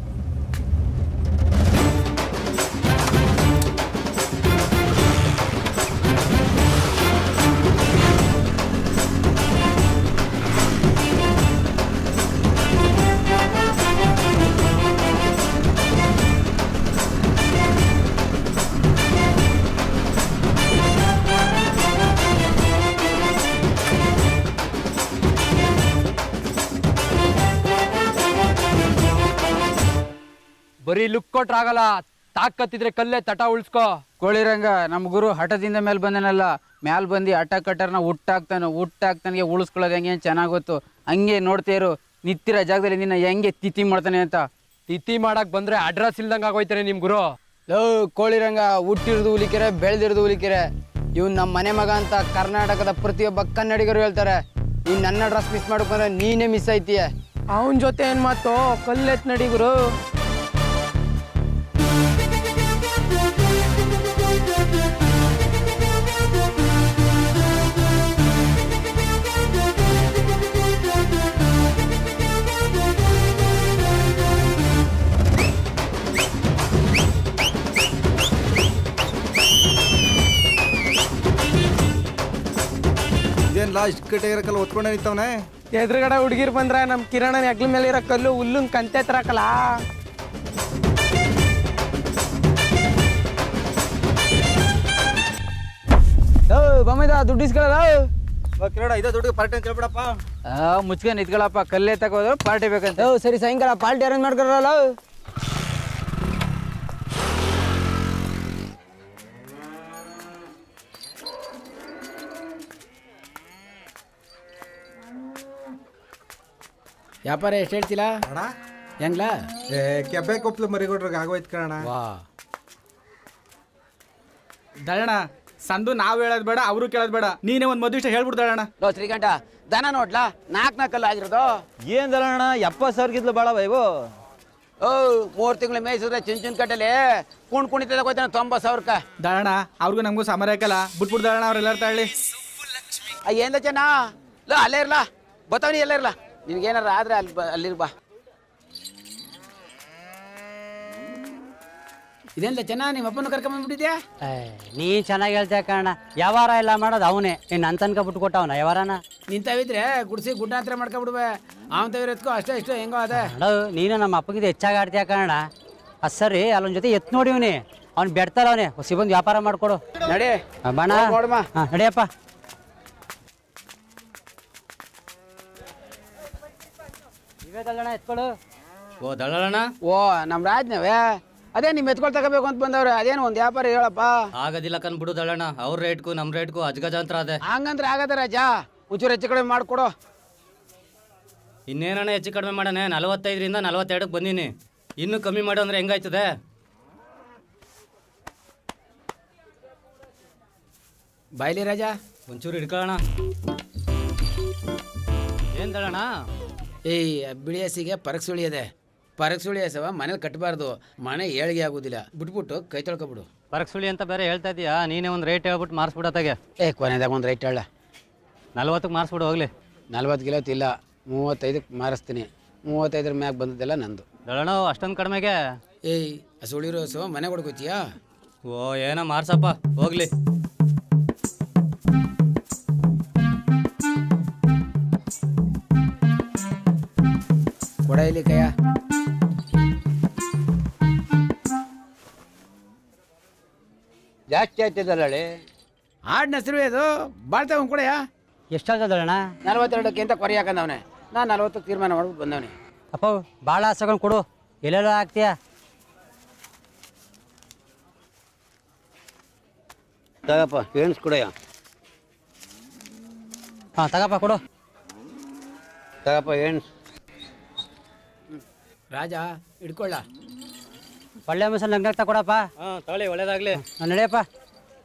ಬರೀ ಲುಕ್ ಕೊಟ್ರಾಗಲ್ಲ, ತಾಕತ್ತಿದ್ರೆ ಕಲ್ಲೇ ತಟ ಉಳಿಸ್ಕೋ. ಕೋಳಿರಂಗ ನಮ್ಮ ಗುರು ಹಠದಿಂದ ಮೇಲೆ ಬಂದನಲ್ಲ, ಮ್ಯಾಲ್ ಬಂದು ಹಠ ಕಟ್ಟರ್ನ ಹುಟ್ಟಾಕ್ತಾನಿಗೆ ಉಳಿಸ್ಕೊಳ್ಳೋದು ಹೆಂಗೆ ಚೆನ್ನಾಗಿ ಗೊತ್ತು. ಹಂಗೆ ನೋಡ್ತೀರು ನಿತ್ತಿರ ಜಾಗದಲ್ಲಿ ನಿನ್ನ ಹೆಂಗೆ ತಿಥಿ ಮಾಡ್ತಾನೆ ಅಂತ. ತಿಥಿ ಮಾಡಕ್ ಬಂದ್ರೆ ಅಡ್ರೆಸ್ ಇಲ್ದಂಗ ಆಗೋಯ್ತಾರೆ ನಿಮ್ ಗುರು. ಕೋಳಿರಂಗ ಹುಟ್ಟಿರೋದು ಹುಲಿಕೆರೆ, ಬೆಳೆದಿರೋದು ಹುಲಿಕೆರೆ. ಇವ್ನು ನಮ್ಮ ಮನೆ ಮಗ ಅಂತ ಕರ್ನಾಟಕದ ಪ್ರತಿಯೊಬ್ಬ ಕನ್ನಡಿಗರು ಹೇಳ್ತಾರೆ. ನೀನು ನನ್ನ ಡ್ರೆಸ್ ಮಿಸ್ ಮಾಡ್ಕೊಂಡ್ರೆ ನೀನೇ ಮಿಸ್ ಆಯ್ತೀಯ. ಅವನ ಜೊತೆ ಏನ್ ಮಾತು, ಕಲ್ಲೆತ್ ನಡಿ ಗುರು. ಇದೇನಿಲ್ಲ ಇಷ್ಟು ಕಟ್ಟೆ ಇರಕ್ಕಲ್ಲ ಹೊತ್ಕೊಂಡೆ ನಿಂತವನೆ. ಎದುರುಗಡೆ ಹುಡುಗಿರ್ ಬಂದ್ರ ನಮ್ ಕಿರಣನ ಹೆಗ್ಲ ಮೇಲೆ ಇರೋ ಕಲ್ಲು ಹುಲ್ಲುನ್ ಕಂತೆ ತರಕಲ್ಲ. ಬೊಮ್ಮೆದ ದುಡ್ಡು ಇಸ್ಕೊಳ್ಳಲ್ಲ. ಕಿರಣ ಇದೇ ದುಡ್ಡು ಪಾರ್ಟಿ ಅಂತ ಹೇಳ್ಬಿಡಪ್ಪ. ಮುಚ್ಕೊಂಡು ನಿಂತ್ಕೊಳ್ಳಪ್ಪ, ಕಲ್ಲೇ ತಗೋದು ಪಾರ್ಟಿ ಬೇಕಂತ. ಸರಿ ಸಾಯಂಕಾಲ ಪಾರ್ಟಿ ಅರೇಂಜ್ ಮಾಡ್ಕೊಳಲ್ಲ. ವ್ಯಾಪಾರ ಎಷ್ಟು ಹೇಳ್ತಿಲ್ಲ ಹೆಂಗ್ಲಾ? ಕೆಬ್ಬೆ ಕೊಪ್ಪಲು ಮರಿಗೊಡ್ರಿಗೆ ಆಗೋಯ್ತು ಕಣ. ದಳಣ ಸಂದು ನಾವು ಹೇಳೋದು ಬೇಡ, ಅವರು ಕೇಳೋದು ಬೇಡ, ನೀನೇ ಒಂದು ಮದುವೆ ಇಷ್ಟ ಹೇಳ್ಬಿಡ್ದಳಣ. ಶ್ರೀಕಂಠ ದನ ನೋಡ್ಲಾ, ನಾಲ್ಕಲ್ಲ ಆಗಿರೋದು. ಏನ್ ದಳಣ 70,000 ಬಾಳ ಇವು. 3 ತಿಂಗಳು ಮೇಯಿಸಿದ್ರೆ ಚುನ್ ಕಟ್ಟಲಿ ಕುಣಿತ ಹೋಯ್ತಾನೆ 90,000. ದಳಣ ಅವ್ರಿಗೂ ನಮಗೂ ಸಮರ ಹಾಕಲ್ಲ, ಬಿಟ್ಬಿಟ್ಟು ದಳಣ ಅವ್ರೆಲ್ಲಾರು ತಳ್ಳಿ. ಏನ್ಲ ಚೆನ್ನ ಅಲ್ಲೇ ಇರ್ಲಾ, ಬತ್ತವನಿ ಎಲ್ಲ ಇರ್ಲಾ. ನಿನ್ಗೇನಾರ ಆದ್ರೆ ಅಲ್ಲಿರ್ಬಾ. ಇದೆಲ್ಲ ಚೆನ್ನ ನಿಮ್ಮ ಅಪ್ಪನ ಕರ್ಕೊಂಬಂದ್ಬಿಟ್ಟಿದ್ಯಾ? ನೀ ಚೆನ್ನಾಗಿ ಹೇಳ್ತಾ ಕಾರಣ. ವ್ಯವಹಾರ ಎಲ್ಲ ಮಾಡೋದು ಅವನೇ. ಇನ್ನು ಅಂತನ್ಕ ಬಿಟ್ಟು ಕೊಟ್ಟವನ ವ್ಯವಹಾರನ. ನಿಂತವಿದ್ರೆ ಗುಡ್ಸಿ ಗುಡ್ಡ ಹತ್ರ ಮಾಡ್ಕೊಬಿಡುವೆ. ಅವನ ತವಿರ ಎತ್ಕೋ ಅಷ್ಟೇ ಇಷ್ಟು ಹೆಂಗೋ ಅದೇ. ನೀನು ನಮ್ಮ ಅಪ್ಪಗಿದ ಹೆಚ್ಚಾಗಿ ಆಡ್ತೀಯ ಕಾರಣ. ಅದು ಸರಿ, ಅಲ್ಲೊಂದ್ ಜೊತೆ ಎತ್ ನೋಡಿವ್ನಿ. ಅವ್ನು ಬೆಡ್ತಾರ ಅವನೇ ಹೊಸಿ ಬಂದು ವ್ಯಾಪಾರ ಮಾಡ್ಕೊಡು. ನಡಿ ಬಣ ನಡಿಯಪ್ಪ. ಇವೇ ದಳ್ಳಣ ಎತ್ಕೊಳು. ಓ ದಳ್ಳಣ, ಓ ನಮ್ಮ ರಾಜ್ನವೇ. ಅದೇ ನಿಮ್ ಎತ್ಕೊಳ್ ತಗೋಬೇಕು ಅಂತ ಬಂದವ್ರೆ. ಅದೇನು ಒಂದು ವ್ಯಾಪಾರ ಹೇಳಪ್ಪ. ಆಗೋದಿಲ್ಲ ಕನ್ಬಿಡು ದಳ್ಳಣ. ಅವ್ರ ರೇಟ್ಗೂ ನಮ್ಮ ರೇಟ್ಗೂ ಅಜ್ಗಜಾಂತರ ಅದೇ. ಹಂಗಂದ್ರೆ ಆಗದ ರಾಜ, ಒಂಚೂರು ಹೆಚ್ಚು ಕಡಿಮೆ ಮಾಡ್ಕೊಡು. ಇನ್ನೇನಣ್ಣ ಹೆಚ್ಚು ಕಡಿಮೆ ಮಾಡೋಣ. 45ರಿಂದ 42ಕ್ಕೆ ಬಂದೀನಿ. ಇನ್ನೂ ಕಮ್ಮಿ ಮಾಡು ಅಂದ್ರೆ ಹೆಂಗಾಯ್ತದೆ? ಬಾಯ್ಲಿ ರಾಜ, ಒಂಚೂರು ಹಿಡ್ಕೊಳ್ಳೋಣ. ಏನ್ ದಳ್ಳಣ? ಏಯ್ ಬಿಳಿ ಹಸಿಗೆ ಪರಕ್ ಸುಳಿಯದೆ. ಪರಕ್ ಸುಳಿ ಹಸವ ಮನೇಲಿ ಕಟ್ಟಬಾರ್ದು, ಮನೆ ಏಳಿಗೆ ಆಗೋದಿಲ್ಲ. ಬಿಟ್ಬಿಟ್ಟು ಕೈ ತೊಳ್ಕೊಬಿಡು. ಪರಕ್ ಸುಳಿ ಅಂತ ಬೇರೆ ಹೇಳ್ತಾ ಇದೀಯಾ? ನೀನೇ ಒಂದು ರೇಟ್ ಹೇಳ್ಬಿಟ್ಟು ಮಾರ್ಸ್ಬಿಡತ್ತಾಗೆ. ಕೊನೆದಾಗ ಒಂದು ರೈಟ್ ಹೇಳ. 40ಕ್ಕೆ ಮಾರ್ಸ್ಬಿಡು ಹೋಗ್ಲಿ. 40 ಕಿಲೋ ಇಲ್ಲ, 35ಕ್ಕೆ ಮಾರಿಸ್ತೀನಿ. 35 ಮ್ಯಾಗ ಬಂದದ್ದೆಲ್ಲ ನಂದು. ದಳ್ಳಣ ಅಷ್ಟೊಂದು ಕಡಿಮೆಗೆ? ಏಯ್ ಸುಳಿರೋ ಹಸವ ಮನೆ ಕೊಡ್ಕೋತೀಯಾ? ಓ ಏನೋ ಮಾರ್ಸಪ್ಪ ಹೋಗ್ಲಿ. ಕೊಡ ಇಲ್ಲಿ ಕಯ್ಯ. ಜಾಸ್ತಿ ಆಯ್ತದಲ್ಲ ಆಡಿನ ಹೆಸರು ಇದು. ಬಾಳ್ತಾ ಒಂದು ಕೊಡೆಯ. ಎಷ್ಟಾಗ್ತದೆ ದಳ್ಳಣ? 42ಕ್ಕಿಂತ ಕೊರಿ ಹಾಕಂದವನೆ. ನಾನು 40ಕ್ಕೆ ತೀರ್ಮಾನ ಮಾಡ್ಬಿಟ್ಟು ಬಂದವನೆ. ಅಪ್ಪ ಭಾಳ ಆಸೆಗಳು ಕೊಡು, ಎಲ್ಲೆಲ್ಲ ಹಾಕ್ತೀಯ? ತಗಪ್ಪ ಎಣ್ಸ್ ಕೊಡಯ್ಯ. ಹಾಂ ತಗಪ್ಪ ಕೊಡು. ತಗಪ್ಪ ಎಣ್ಸ್. ರಾಜ ಹಿಡ್ಕೊಳ್ಳ. ಒಳ್ಳೆ ಮಸಾಲೆ ನಂಗೆ ತಗೊಡಪ್ಪ. ಹಾಂ ತಗೊಳ್ಳಿ, ಒಳ್ಳೇದಾಗಲಿ. ನಡೆಯಪ್ಪ.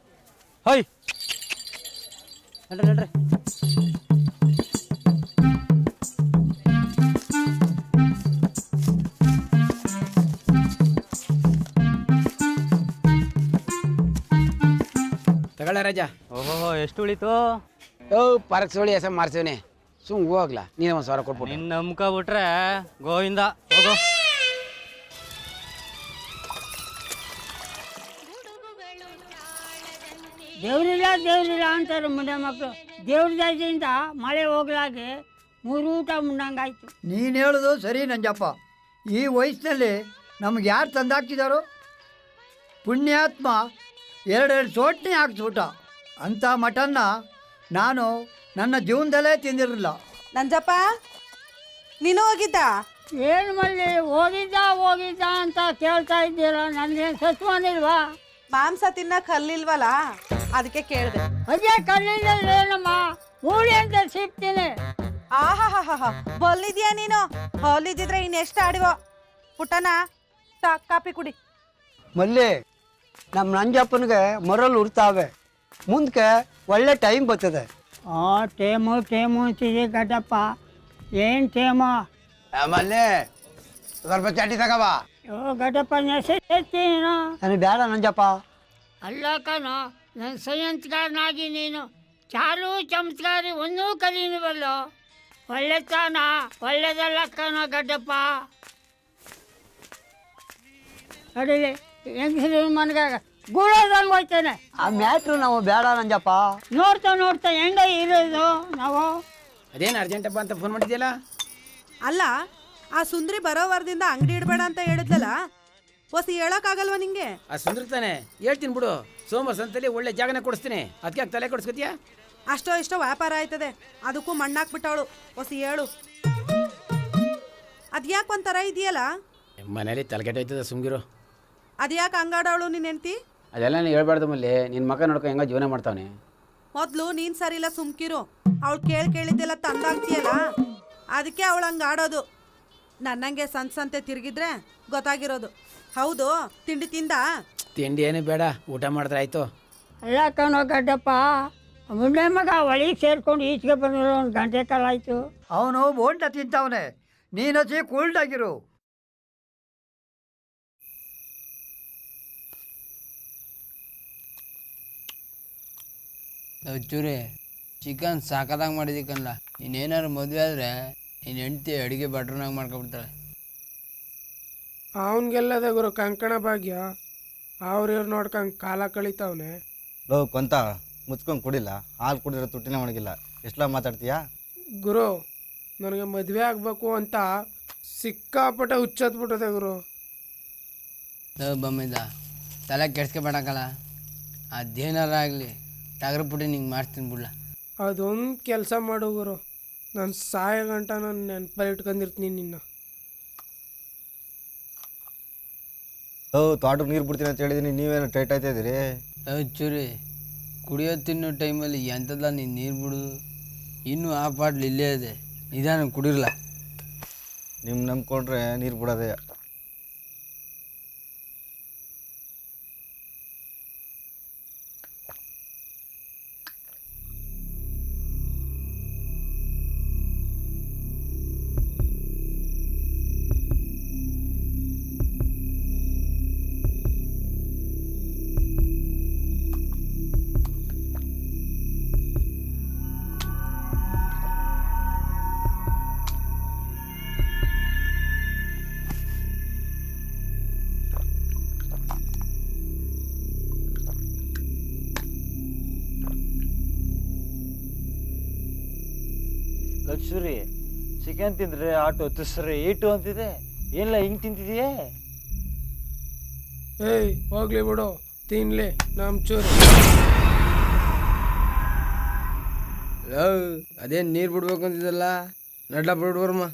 ಹೋಯ್ ನಡ್ರಿ ನಡ್ರಿ. ತಗೊಳ್ಳ ರಾಜ. ಓಹೋ ಎಷ್ಟು ಉಳಿತು? ಪರಕ್ಸೋಳಿ ಹೆಸ ಮಾರ್ಸೇವನೆ ಸುಮ್ ಹೋಗ್ಲಾ, ನೀನೇ ಒಂದು 1,000 ಕೊಟ್ಬಿಟ್ಟು. ನಿನ್ನ ನಂಬ್ಕೊಬಿಟ್ರೆ ಗೋವಿಂದ ಹೋಗೋ. ದೇವ್ರಿಲ್ಲ ಅಂತಾರೆ ಮುಂಡೆ ಮಕ್ಕಳು. ದೇವ್ರ ದಯದಿಂದ ಮಳೆ ಹೋಗ್ಲಾಗಿ 3 ಊಟ ಮುಂಡಂಗಾಯ್ತು. ನೀನು ಹೇಳೋದು ಸರಿ ನಂಜಪ್ಪ. ಈ ವಯಸ್ಸಿನಲ್ಲಿ ನಮ್ಗೆ ಯಾರು ತಂದಾಕ್ತಿದ್ದಾರೋ? ಪುಣ್ಯಾತ್ಮ 2 ಸೋಟ್ನಿ ಹಾಕ್ಸ್ಬಿಟ್ಟ. ಅಂಥ ಮಟನ್ನ ನಾನು ನನ್ನ ಜೀವನದಲ್ಲೇ ತಿಂದಿರಲಿಲ್ಲ. ನಂಜಪ್ಪ ನೀನು ಹೋಗಿದ್ದ? ಏನು ಮಲ್ಲಿ ಹೋಗಿದ್ದ ಅಂತ ಕೇಳ್ತಾ ಇದ್ದೀರಾ? ನನಗೇನು ಸತ್ವನಿಲ್ವಾ? ಮಾಂಸ ತಿನ್ನಕ್ ಹಲ್ಲಿಲ್ವಲ್ಲ ಅದಕ್ಕೆ ಕೇಳಿದೆ. ಅದೇ ಕಲ್ಲಿಂದ ಏನಮ್ಮ ಮೂಳಿ ಅಂತ ಸಿಗ್ತೀನಿ. ಆಹಾ ಬಲ್ಲಿದ್ಯಾ ನೀನು? ಹೊಲಿದಿದ್ರೆ ಇನ್ನೆಷ್ಟು ಆಡಿವೋ. ಪುಟ್ಟನ ಕಾಪಿ ಕುಡಿ. ಮಲ್ಲಿ, ನಮ್ಮ ನಂಜಪ್ಪನಿಗೆ ಮರಳು ಉರ್ತಾವೆ, ಮುಂದಕ್ಕೆ ಒಳ್ಳೆ ಟೈಮ್ ಬರ್ತದೆ. ಟೇಮು ಅಂತಿದೆ ಗಡ್ಡಪ್ಪ. ಏನು ಟೇಮು? ಆಮೇಲೆ ಸ್ವಲ್ಪ ಚಾಟಿ ತಗವ. ಗಡ್ಡಪ್ಪ ನೆಸೆಸ್ತೀನೋ? ನನಗೆ ಬೇಡ ನಂಜಪ್ಪ. ಅಲ್ಲ ಕಣೋ, ನನ್ನ ಸಂಯಂತ್ರನಾಗಿ ನೀನು ಚಾರು ಚಮತ್ಕಾರಿ ಒಂದೂ ಕಲೀನಿವಲ್ಲೋ. ಒಳ್ಳೆತಾನ ಒಳ್ಳೆದಲ್ಲ ಕಣೋ ಗಡ್ಡಪ್ಪ. ಅಡಿಲಿ ಹೆಂಗಸರು ಮನೆಗೆ ಗೂಡೋದಂಗೆ ಹೋಯ್ತೇನೆ. ಆ ಮ್ಯಾಟ್ರು ನಾವು ಬೇಡ ನಂಜಪ್ಪ. ನೋಡ್ತಾ ಹೆಂಗ ಇರೋದು ನಾವು? ಅದೇನು ಅರ್ಜೆಂಟಪ್ಪ ಅಂತ ಫೋನ್ ಮಾಡಿದ್ಯಲ್ಲ? ಅಲ್ಲ, ಆ ಸುಂದ್ರಿ ಬರೋ ವಾರದಿಂದ ಅಂಗಡಿ ಇಡಬೇಡ ಅಂತ ಹೇಳಿದ್ಲಲ್ಲ, ಹೊಸಿ ಹೇಳೋಕ್ಕಾಗಲ್ವ ನಿಂಗೆ? ಆ ಸುಂದ್ರ ತಾನೆ, ಹೇಳ್ತೀನಿ ಬಿಡು. ಸೋಮವಾರ ಸಂತಲ್ಲಿ ಒಳ್ಳೆ ಜಾಗನ ಕೊಡಿಸ್ತೀನಿ. ಅದಕ್ಕೆ ತಲೆ ಕೊಡಿಸ್ಕೊತೀಯಾ? ಅಷ್ಟೋ ಇಷ್ಟೋ ವ್ಯಾಪಾರ ಆಯ್ತದೆ, ಅದಕ್ಕೂ ಮಣ್ಣಾಕ್ಬಿಟ್ಟವಳು. ಹೊಸಿ ಹೇಳು. ಅದ್ಯಾಕೆ ಒಂಥರ ಇದೆಯಲ್ಲ? ಮನೇಲಿ ತಲೆಕೆಟ್ಟ ಹೋಯ್ತದ, ಸುಮ್ಗಿರು. ಅದ್ಯಾಕೆ ಹಂಗಾಡವಳು ನಿನ್ನ ಹೆಂಡ್ತಿ? ಅದೆಲ್ಲ ನೀನು ಹೇಳ್ಬಾರ್ದು ಮಲ್ಲಿ. ನಿನ್ನ ಮಕ್ಕ ನೋಡ್ಕೊ ಹೆಂಗ ಜೀವನ ಮಾಡ್ತಾವನೆ. ಮೊದಲು ನೀನು ಸರಿಲ್ಲ, ಸುಮ್ಕಿರು. ಅವಳು ಕೇಳಿದ್ದೆಲ್ಲ ತಂದಾಗ್ತೀಯಲ್ಲ, ಅದಕ್ಕೆ ಅವಳು ಹಂಗೆ ಆಡೋದು. ನನ್ನಂಗೆ ಸಂತೆ ತಿರುಗಿದ್ರೆ ಗೊತ್ತಾಗಿರೋದು. ಹೌದು, ತಿಂಡಿ ತಿಂದ? ತಿಂಡಿ ಏನು ಬೇಡ, ಊಟ ಮಾಡಿದ್ರೆ ಆಯ್ತು. ಅಲ್ಲ ಕಣೋ ಗಡ್ಡಪ್ಪ, ಮುಂಡೆ ಮಗ ಒಳಗೆ ಸೇರ್ಕೊಂಡು ಈಚೆಗೆ ಬಂದಿರೋ 1 ಗಂಟೆ ಕಾಲ ಆಯಿತು. ಅವನು ಬೋಂಡ ತಿಂತವನೆ, ನೀನೊಸಿ ಕೂಲ್ಡಾಗಿರು. ಚೂರಿ ಚಿಕನ್ ಸಾಕದಾಗ ಮಾಡಿದಿಕ್ಕಲ್ಲ. ನೀನೇನಾದ್ರು ಮದುವೆ ಆದರೆ ನೀನು ಹೆಂಡ್ತಿ ಅಡುಗೆ ಬಟ್ರನಾಗ ಮಾಡ್ಕೊಬಿಡ್ತಾಳೆ. ಅವನಿಗೆಲ್ಲದ ಗುರು ಕಂಕಣ ಭಾಗ್ಯ. ಅವ್ರಿವ್ರು ನೋಡ್ಕೊಂಡು ಕಾಲ ಕಳೀತಾವನೆ. ಲೋ ಕೊಂತ ಮುಚ್ಕೊಂಡು ಕುಡಿಲ್ಲ, ಹಾಲು ಕುಡಿದ್ರೆ ತುಟ್ಟಿನೇ ಒಣಗಿಲ್ಲ. ಎಷ್ಟೆಲ್ಲ ಮಾತಾಡ್ತೀಯಾ ಗುರು? ನನಗೆ ಮದುವೆ ಆಗಬೇಕು ಅಂತ ಸಿಕ್ಕಾಪಟ್ಟೆ ಹುಚ್ಚತ್ಬಿಟ್ಟದೆ ಗುರು. ಬಮ್ಮಿದ ತಲೆ ಕೆಡ್ಸ್ಕೊಬೇಡಕ್ಕಲ್ಲ. ಅದೇನಾರ ಆಗಲಿ ಟಗರು ಪುಟ್ಟಿ ನಿಂಗೆ ಮಾಡ್ತೀನಿ ಬಿಡ್ಲ. ಅದೊಂದು ಕೆಲಸ ಮಾಡು ಗುರು, ನಾನು ಸಾಯೋ ಗಂಟ ನಾನು ನೆನಪಲ್ಲಿ ಇಟ್ಕೊಂಡಿರ್ತೀನಿ ನಿನ್ನ. ತೋಟಕ್ಕೆ ನೀರು ಬಿಡ್ತೀನಿ ಅಂತ ಹೇಳಿದೀನಿ, ನೀವೇನು ಟೈಟ್ ಆಯ್ತಾ ಇದ್ದೀರಿ? ಚೂರಿ ಕುಡಿಯೋ ತಿನ್ನೋ ಟೈಮಲ್ಲಿ ಎಂಥಲ್ಲ ನೀನು ನೀರು ಬಿಡೋದು. ಇನ್ನೂ ಆ ಪಾಟ್ಲು ಇಲ್ಲೇ ಇದೆ, ನಿಧಾನ ಕುಡಿರಲ್ಲ. ನಿಮ್ಮ ನಂಬ್ಕೊಂಡ್ರೆ ನೀರು ಬಿಡೋದೇ. ಲಕ್ಸುರಿ ಚಿಕನ್ ತಿಂದರೆ ಆಟೋ ತುಸ್ರೆ ಏಟು ಅಂತಿದೆ. ಏನಿಲ್ಲ ಹಿಂಗೆ ತಿಂತಿದೆಯೇ? ಏಯ್ ಹೋಗ್ಲಿ ಬಿಡು, ತಿನ್ಲಿ ನಮ್ಮ ಚೂರು. ಅದೇನು ನೀರು ಬಿಡ್ಬೇಕು ಅಂತಿದ್ದಲ್ಲ, ನಡ್ಲ ಬಿಡ್ಬರ್ಮ.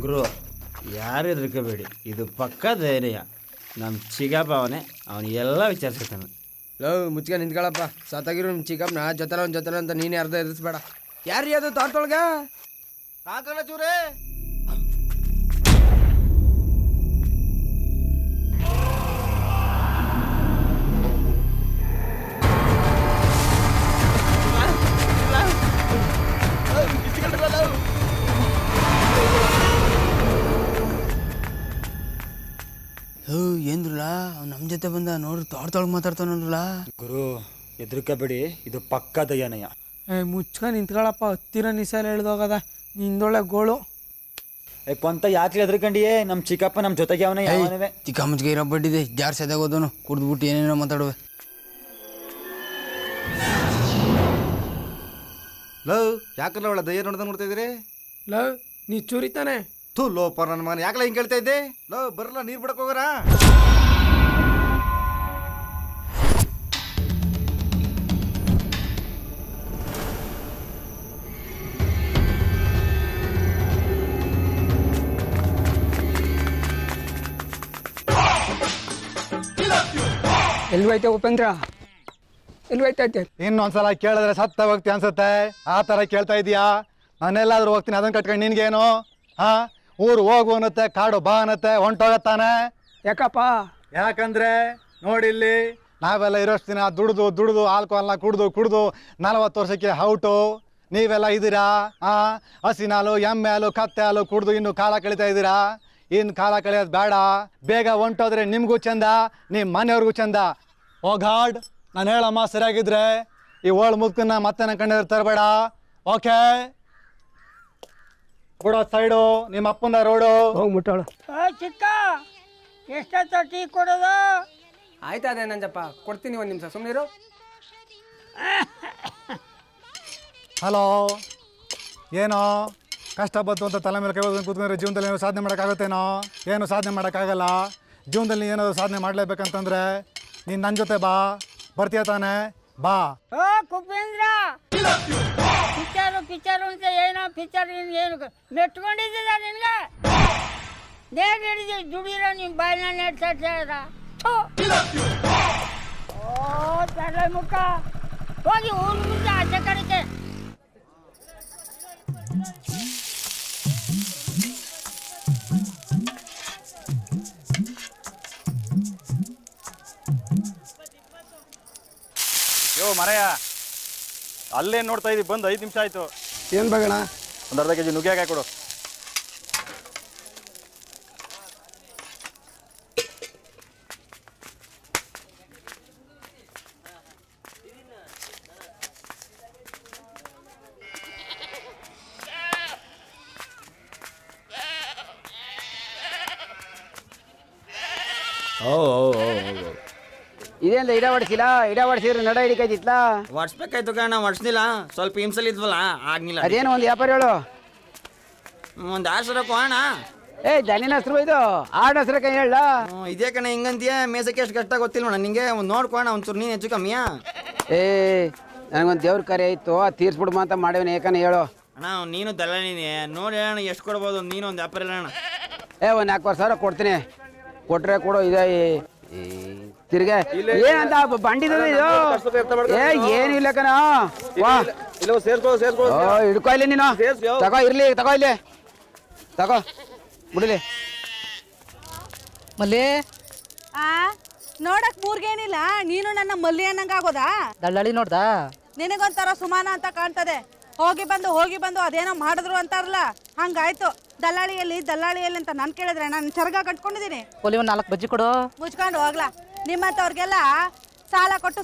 ಗುರು ಯಾರು ಹೆದರ್ಕೋಬೇಡಿ, ಇದು ಪಕ್ಕ ಧೈರ್ಯ. ನಮ್ಮ ಚಿಕ್ಕಪ್ಪ ಅವನು ಎಲ್ಲ ವಿಚಾರಿಸ್ತಾನೆ. ಮುಚ್ಕ ನಿಂತ್ಕೊಳಪ್ಪ. ಸತ್ತಾಗಿರೋ ನಿಮ್ಮ ಚಿಕ್ಕಪ್ಪನ ಜೊತೆಲ ಅಂತ ನೀನೇ ಅರ್ಧ ಎದುರಿಸ್ಬೇಡ. ಯಾರು ಅದು ತೋಟದೊಳಗ ಚೂರೇ ಏನ್ರಲ್ಲ ಅವ್ನು ನಮ್ಮ ಜೊತೆ ಬಂದ ನೋಡ್ರಿ ತೋಟದೊಳಗೆ ಮಾತಾಡ್ತಾನಲ್ಲ. ಗುರು ಹೆದರ್ಕೋಬೇಡಿ, ಇದು ಪಕ್ಕ ದಯ್ಯನಯ್ಯ. ಮುಚ್ಕ ನಿಂತ್ಕೊಳಪ್ಪ. ಹತ್ತಿರ ನಿಸಾಲ ಹೇಳ್ದೋಗದ ನಿಂದೊಳ್ಳೆ ಗೋಳು. ಅಂತ ಯಾಕೆ ಹೆದರ್ಕೊಂಡಿಯೇ? ನಮ್ಮ ಚಿಕ್ಕಪ್ಪ ನಮ್ಮ ಜೊತೆಗೆ ಅವನೇ. ಚಿಕ್ಕ ಮುಚ್ಚಿಗೆ ಇರೋ ಬಡ್ಡಿದೆ ಜಾರ್ ಸೆದಾಗೋದನು ಕುಡ್ದ್ಬಿಟ್ಟು ಏನೇನೋ ಮಾತಾಡುವೆ. ಲವ್ ಯಾಕಲ್ಲ ಒಳ್ಳೆ ದಯ್ಯ ನೋಡ್ತಾ ಇದ್ದೀರಿ? ಲವ್ ನೀ ಚೂರಿತಾನೆ. ಥೂ ಲೋಪರ್ ನನ್ನ ಮಗನ ಯಾಕಲ್ಲ ಹಿಂಗೆ ಕೇಳ್ತಾ ಇದ್ದೆ? ಲವ್ ಬರಲ್ಲ, ನೀರು ಬಿಡಕ್ಕೆ ಹೋಗೋರ? ಎಲ್ವೈತೆ ಉಪೇಂದ್ರ? ಎಲ್ವೈತೈತೆ? ಇನ್ನೊಂದ್ಸಲ ಕೇಳಿದ್ರೆ ಸತ್ತ ಹೋಗ್ತಿ ಅನ್ಸುತ್ತೆ. ಆ ಥರ ಕೇಳ್ತಾ ಇದೀಯಾ? ನಾನೆಲ್ಲಾದ್ರೂ ಹೋಗ್ತೀನಿ, ಅದನ್ನ ಕಟ್ಕೊಂಡು ನಿನ್ಗೇನು? ಹಾಂ, ಊರು ಹೋಗು ಅನ್ನತ್ತೆ, ಕಾಡು ಬಾ ಅನ್ನತ್ತೆ, ಹೊಂಟೋಗತ್ತಾನೆ. ಯಾಕಪ್ಪ? ಯಾಕಂದ್ರೆ ನೋಡಿಲ್ಲಿ ನಾವೆಲ್ಲ ಇರೋಷ್ಟು ದಿನ ದುಡ್ದು ಆಲ್ಕೋಹಾಲ್ನ ಕುಡ್ದು 40 ವರ್ಷಕ್ಕೆ ಔಟು. ನೀವೆಲ್ಲ ಇದ್ದೀರಾ ಹಸಿನ ಹಾಲು, ಎಮ್ಮೆ ಹಾಲು, ಕತ್ತೆ ಹಾಲು ಕುಡ್ದು ಇನ್ನು ಕಾಲ ಕಳೀತಾ ಇದ್ದೀರಾ. ಇನ್ನು ಕಾಲ ಕಳೆಯೋದು ಬೇಡ. ಬೇಗ ಹೊಂಟೋದ್ರೆ ನಿಮಗೂ ಚಂದ, ನಿಮ್ಮ ಮನೆಯವ್ರಿಗೂ ಚಂದ. ಓ ಗಾಡ್, ನಾನು ಹೇಳಮ್ಮ ಸರಿಯಾಗಿದ್ರೆ ಈ ಓಲ್ಡ್ ಮುದ್ಕನ್ನ ಮತ್ತೆ ನನ್ನ ಕಣ್ಣಿದ್ರೆ ತರಬೇಡ. ಓಕೆ, ಬಿಡೋ ಸೈಡು, ನಿಮ್ಮ ಅಪ್ಪನ ರೋಡು. ಹೋಗಿ ಮುಟ್ಟೋಳು. ಚಿಕ್ಕ ಎಷ್ಟೊತ್ತ ಟೀ ಕೊಡೋದು? ಆಯ್ತಾ ಅದೇ ನಂಜಪ್ಪ, ಕೊಡ್ತೀನಿ ಒಂದು ನಿಮಿಷ ಸುಮ್ಮನಿರು. ಹಲೋ, ಏನೋ ಕಷ್ಟ ಬಂತು ಅಂತ ತಲೆ ಮೇಲೆ ಕೈ ಕೂತ್ಕೊಂಡ್ರೆ ಜೀವನದಲ್ಲಿ ಏನೋ ಸಾಧನೆ ಮಾಡೋಕ್ಕಾಗುತ್ತೇನೋ? ಏನು ಸಾಧನೆ ಮಾಡೋಕ್ಕಾಗಲ್ಲ. ಜೀವನದಲ್ಲಿ ಏನಾದರೂ ಸಾಧನೆ ಮಾಡಲೇಬೇಕಂತಂದ್ರೆ ನೀನು ನನ್ನ ಜೊತೆ ಬಾ. ಬರ್ತೀಯ ತಾನೆ? ಬಾ. ಓ ಕುಪೇಂದ್ರ, ಪಿಕ್ಚರು ಅಂತ ಏನೋ ಪಿಕ್ಚರ್ ಏನು ಮೆಟ್ಕೊಂಡಿದ್ದ ನಿನ್ಗೆ? ನೇಗ್ ಹಿಡಿದು ದುಡಿರೋ ನಿಮ್ಮ ಬಾಯಿನ ನೆಡ್ಸಾಡ್ತಾರ. ಓ ತಲೆ ಮುಖ, ಹೋಗಿ ಊರು ಮುಂದೆ ಆಚೆ ಕಡೆಗೆ. ಯೋ ಮರಯ್ಯ, ಅಲ್ಲೇ ನೋಡ್ತಾ ಇದ್ದೀವಿ, ಬಂದು 5 ನಿಮಿಷ ಆಯಿತು. ಏನು ಬೇಗಣ? ಒಂದು ಅರ್ಧ ಕೆಜಿ ನುಗ್ಗೆಕಾಯಿ ಕೊಡು. ಇದೇಂದ ಇಡ ಹೊಡ್ಸಿದ್ರೆ ನಡ ಹಿಡಿಕೈತಿತ್ಲ. ಒಡ್ಸ್ಬೇಕಾಯ್ತು ಕಣ, ಒಡ್ಸ್ನಿಲ್ಲ. ಸ್ವಲ್ಪ ಹಿಂಸಲ್ ಇದ್ವಲ್ಲ, ಆಗ್ನಿಲ್ಲ. ಅದೇನು ಒಂದು ವ್ಯಾಪಾರ ಹೇಳು. ಒಂದು ಆಸರಕ್ಕೂ ಅಣ್ಣ. ದನಿನ ಹೆಸರು ಇದು, ಆಡ ಹೆಸರು ಕೈ ಹೇಳ. ಇದೇ ಕಣ ಹಿಂಗಂತೀಯ? ಮೇಸಕ್ಕೆ ಎಷ್ಟು ಕಷ್ಟ ಗೊತ್ತಿಲ್ಲ ನಿಂಗೆ. ಒಂದು ನೋಡ್ಕೋಣ ಒಂಚೂರು, ನೀನು ಹೆಚ್ಚು ಕಮ್ಮಿಯಾ? ನನಗೊಂದು ದೇವ್ರ ಕಾರ್ಯ ಇತ್ತು, ತೀರ್ಸ್ಬಿಡ್ಮ ಅಂತ ಮಾಡೇವನ. ಏಕನ ಹೇಳು ಅಣ್ಣ. ನೀನು ದಲ್ಲಾಳಿನೇ ನೋಡಿ ಅಣ್ಣ, ಎಷ್ಟು ಕೊಡ್ಬೋದು? ನೀನು ಒಂದು ವ್ಯಾಪಾರ ಇಲ್ಲ ಅಣ್ಣ. ಒಂದು 4,000 ಕೊಡ್ತೀನಿ. ಕೊಟ್ರೆ ಕೊಡು. ಇದೆ ತಿರ್ಗೆ ಏನಂತ ಬಂಡಿದ ಇದು? ಏನಿಲ್ಲ ಕಣ. ಹಿಡ್ಕೊ ಇಲ್ಲಿ ನೀನು. ತಗೋ, ಇರ್ಲಿ, ತಗೋ ಇಲ್ಲಿ, ತಗೋ ಬಿಡಲಿ. ಮಲ್ಲಿ ನೋಡಕ್ ಮೂರ್ಗೇನಿಲ್ಲ, ನೀನು ನನ್ನ ಮಲ್ಲಿ ಅನ್ನಂಗಾಗೋದಾ? ದಳ್ಳಾಳಿ ನೋಡ್ದಾ? ನಿನಗೊಂಥರ ಸುಮಾನ ಅಂತ ಕಾಣ್ತದೆ. ಹೋಗಿ ಬಂದು ಅದೇನೋ ಮಾಡಿದ್ರು ಅಂತಾರಲ್ಲ, ಹಂಗಾಯ್ತು. ದಲ್ಲಾಳಿಯಲ್ಲಿ ಅಂತ ನಾನು ಕೇಳಿದ್ರೆ ನಾನು ಚರ್ಗ ಕಟ್ಕೊಂಡಿದ್ದೀನಿ. ಒಲಿ ಒಂದು 4 ಬಜ್ಜಿ ಕೊಡು. ಮುಚ್ಕೊಂಡು ಹೋಗ್ಲಾ. ನಿಮ್ಮಂಥವ್ರಿಗೆಲ್ಲ ಸಾಲ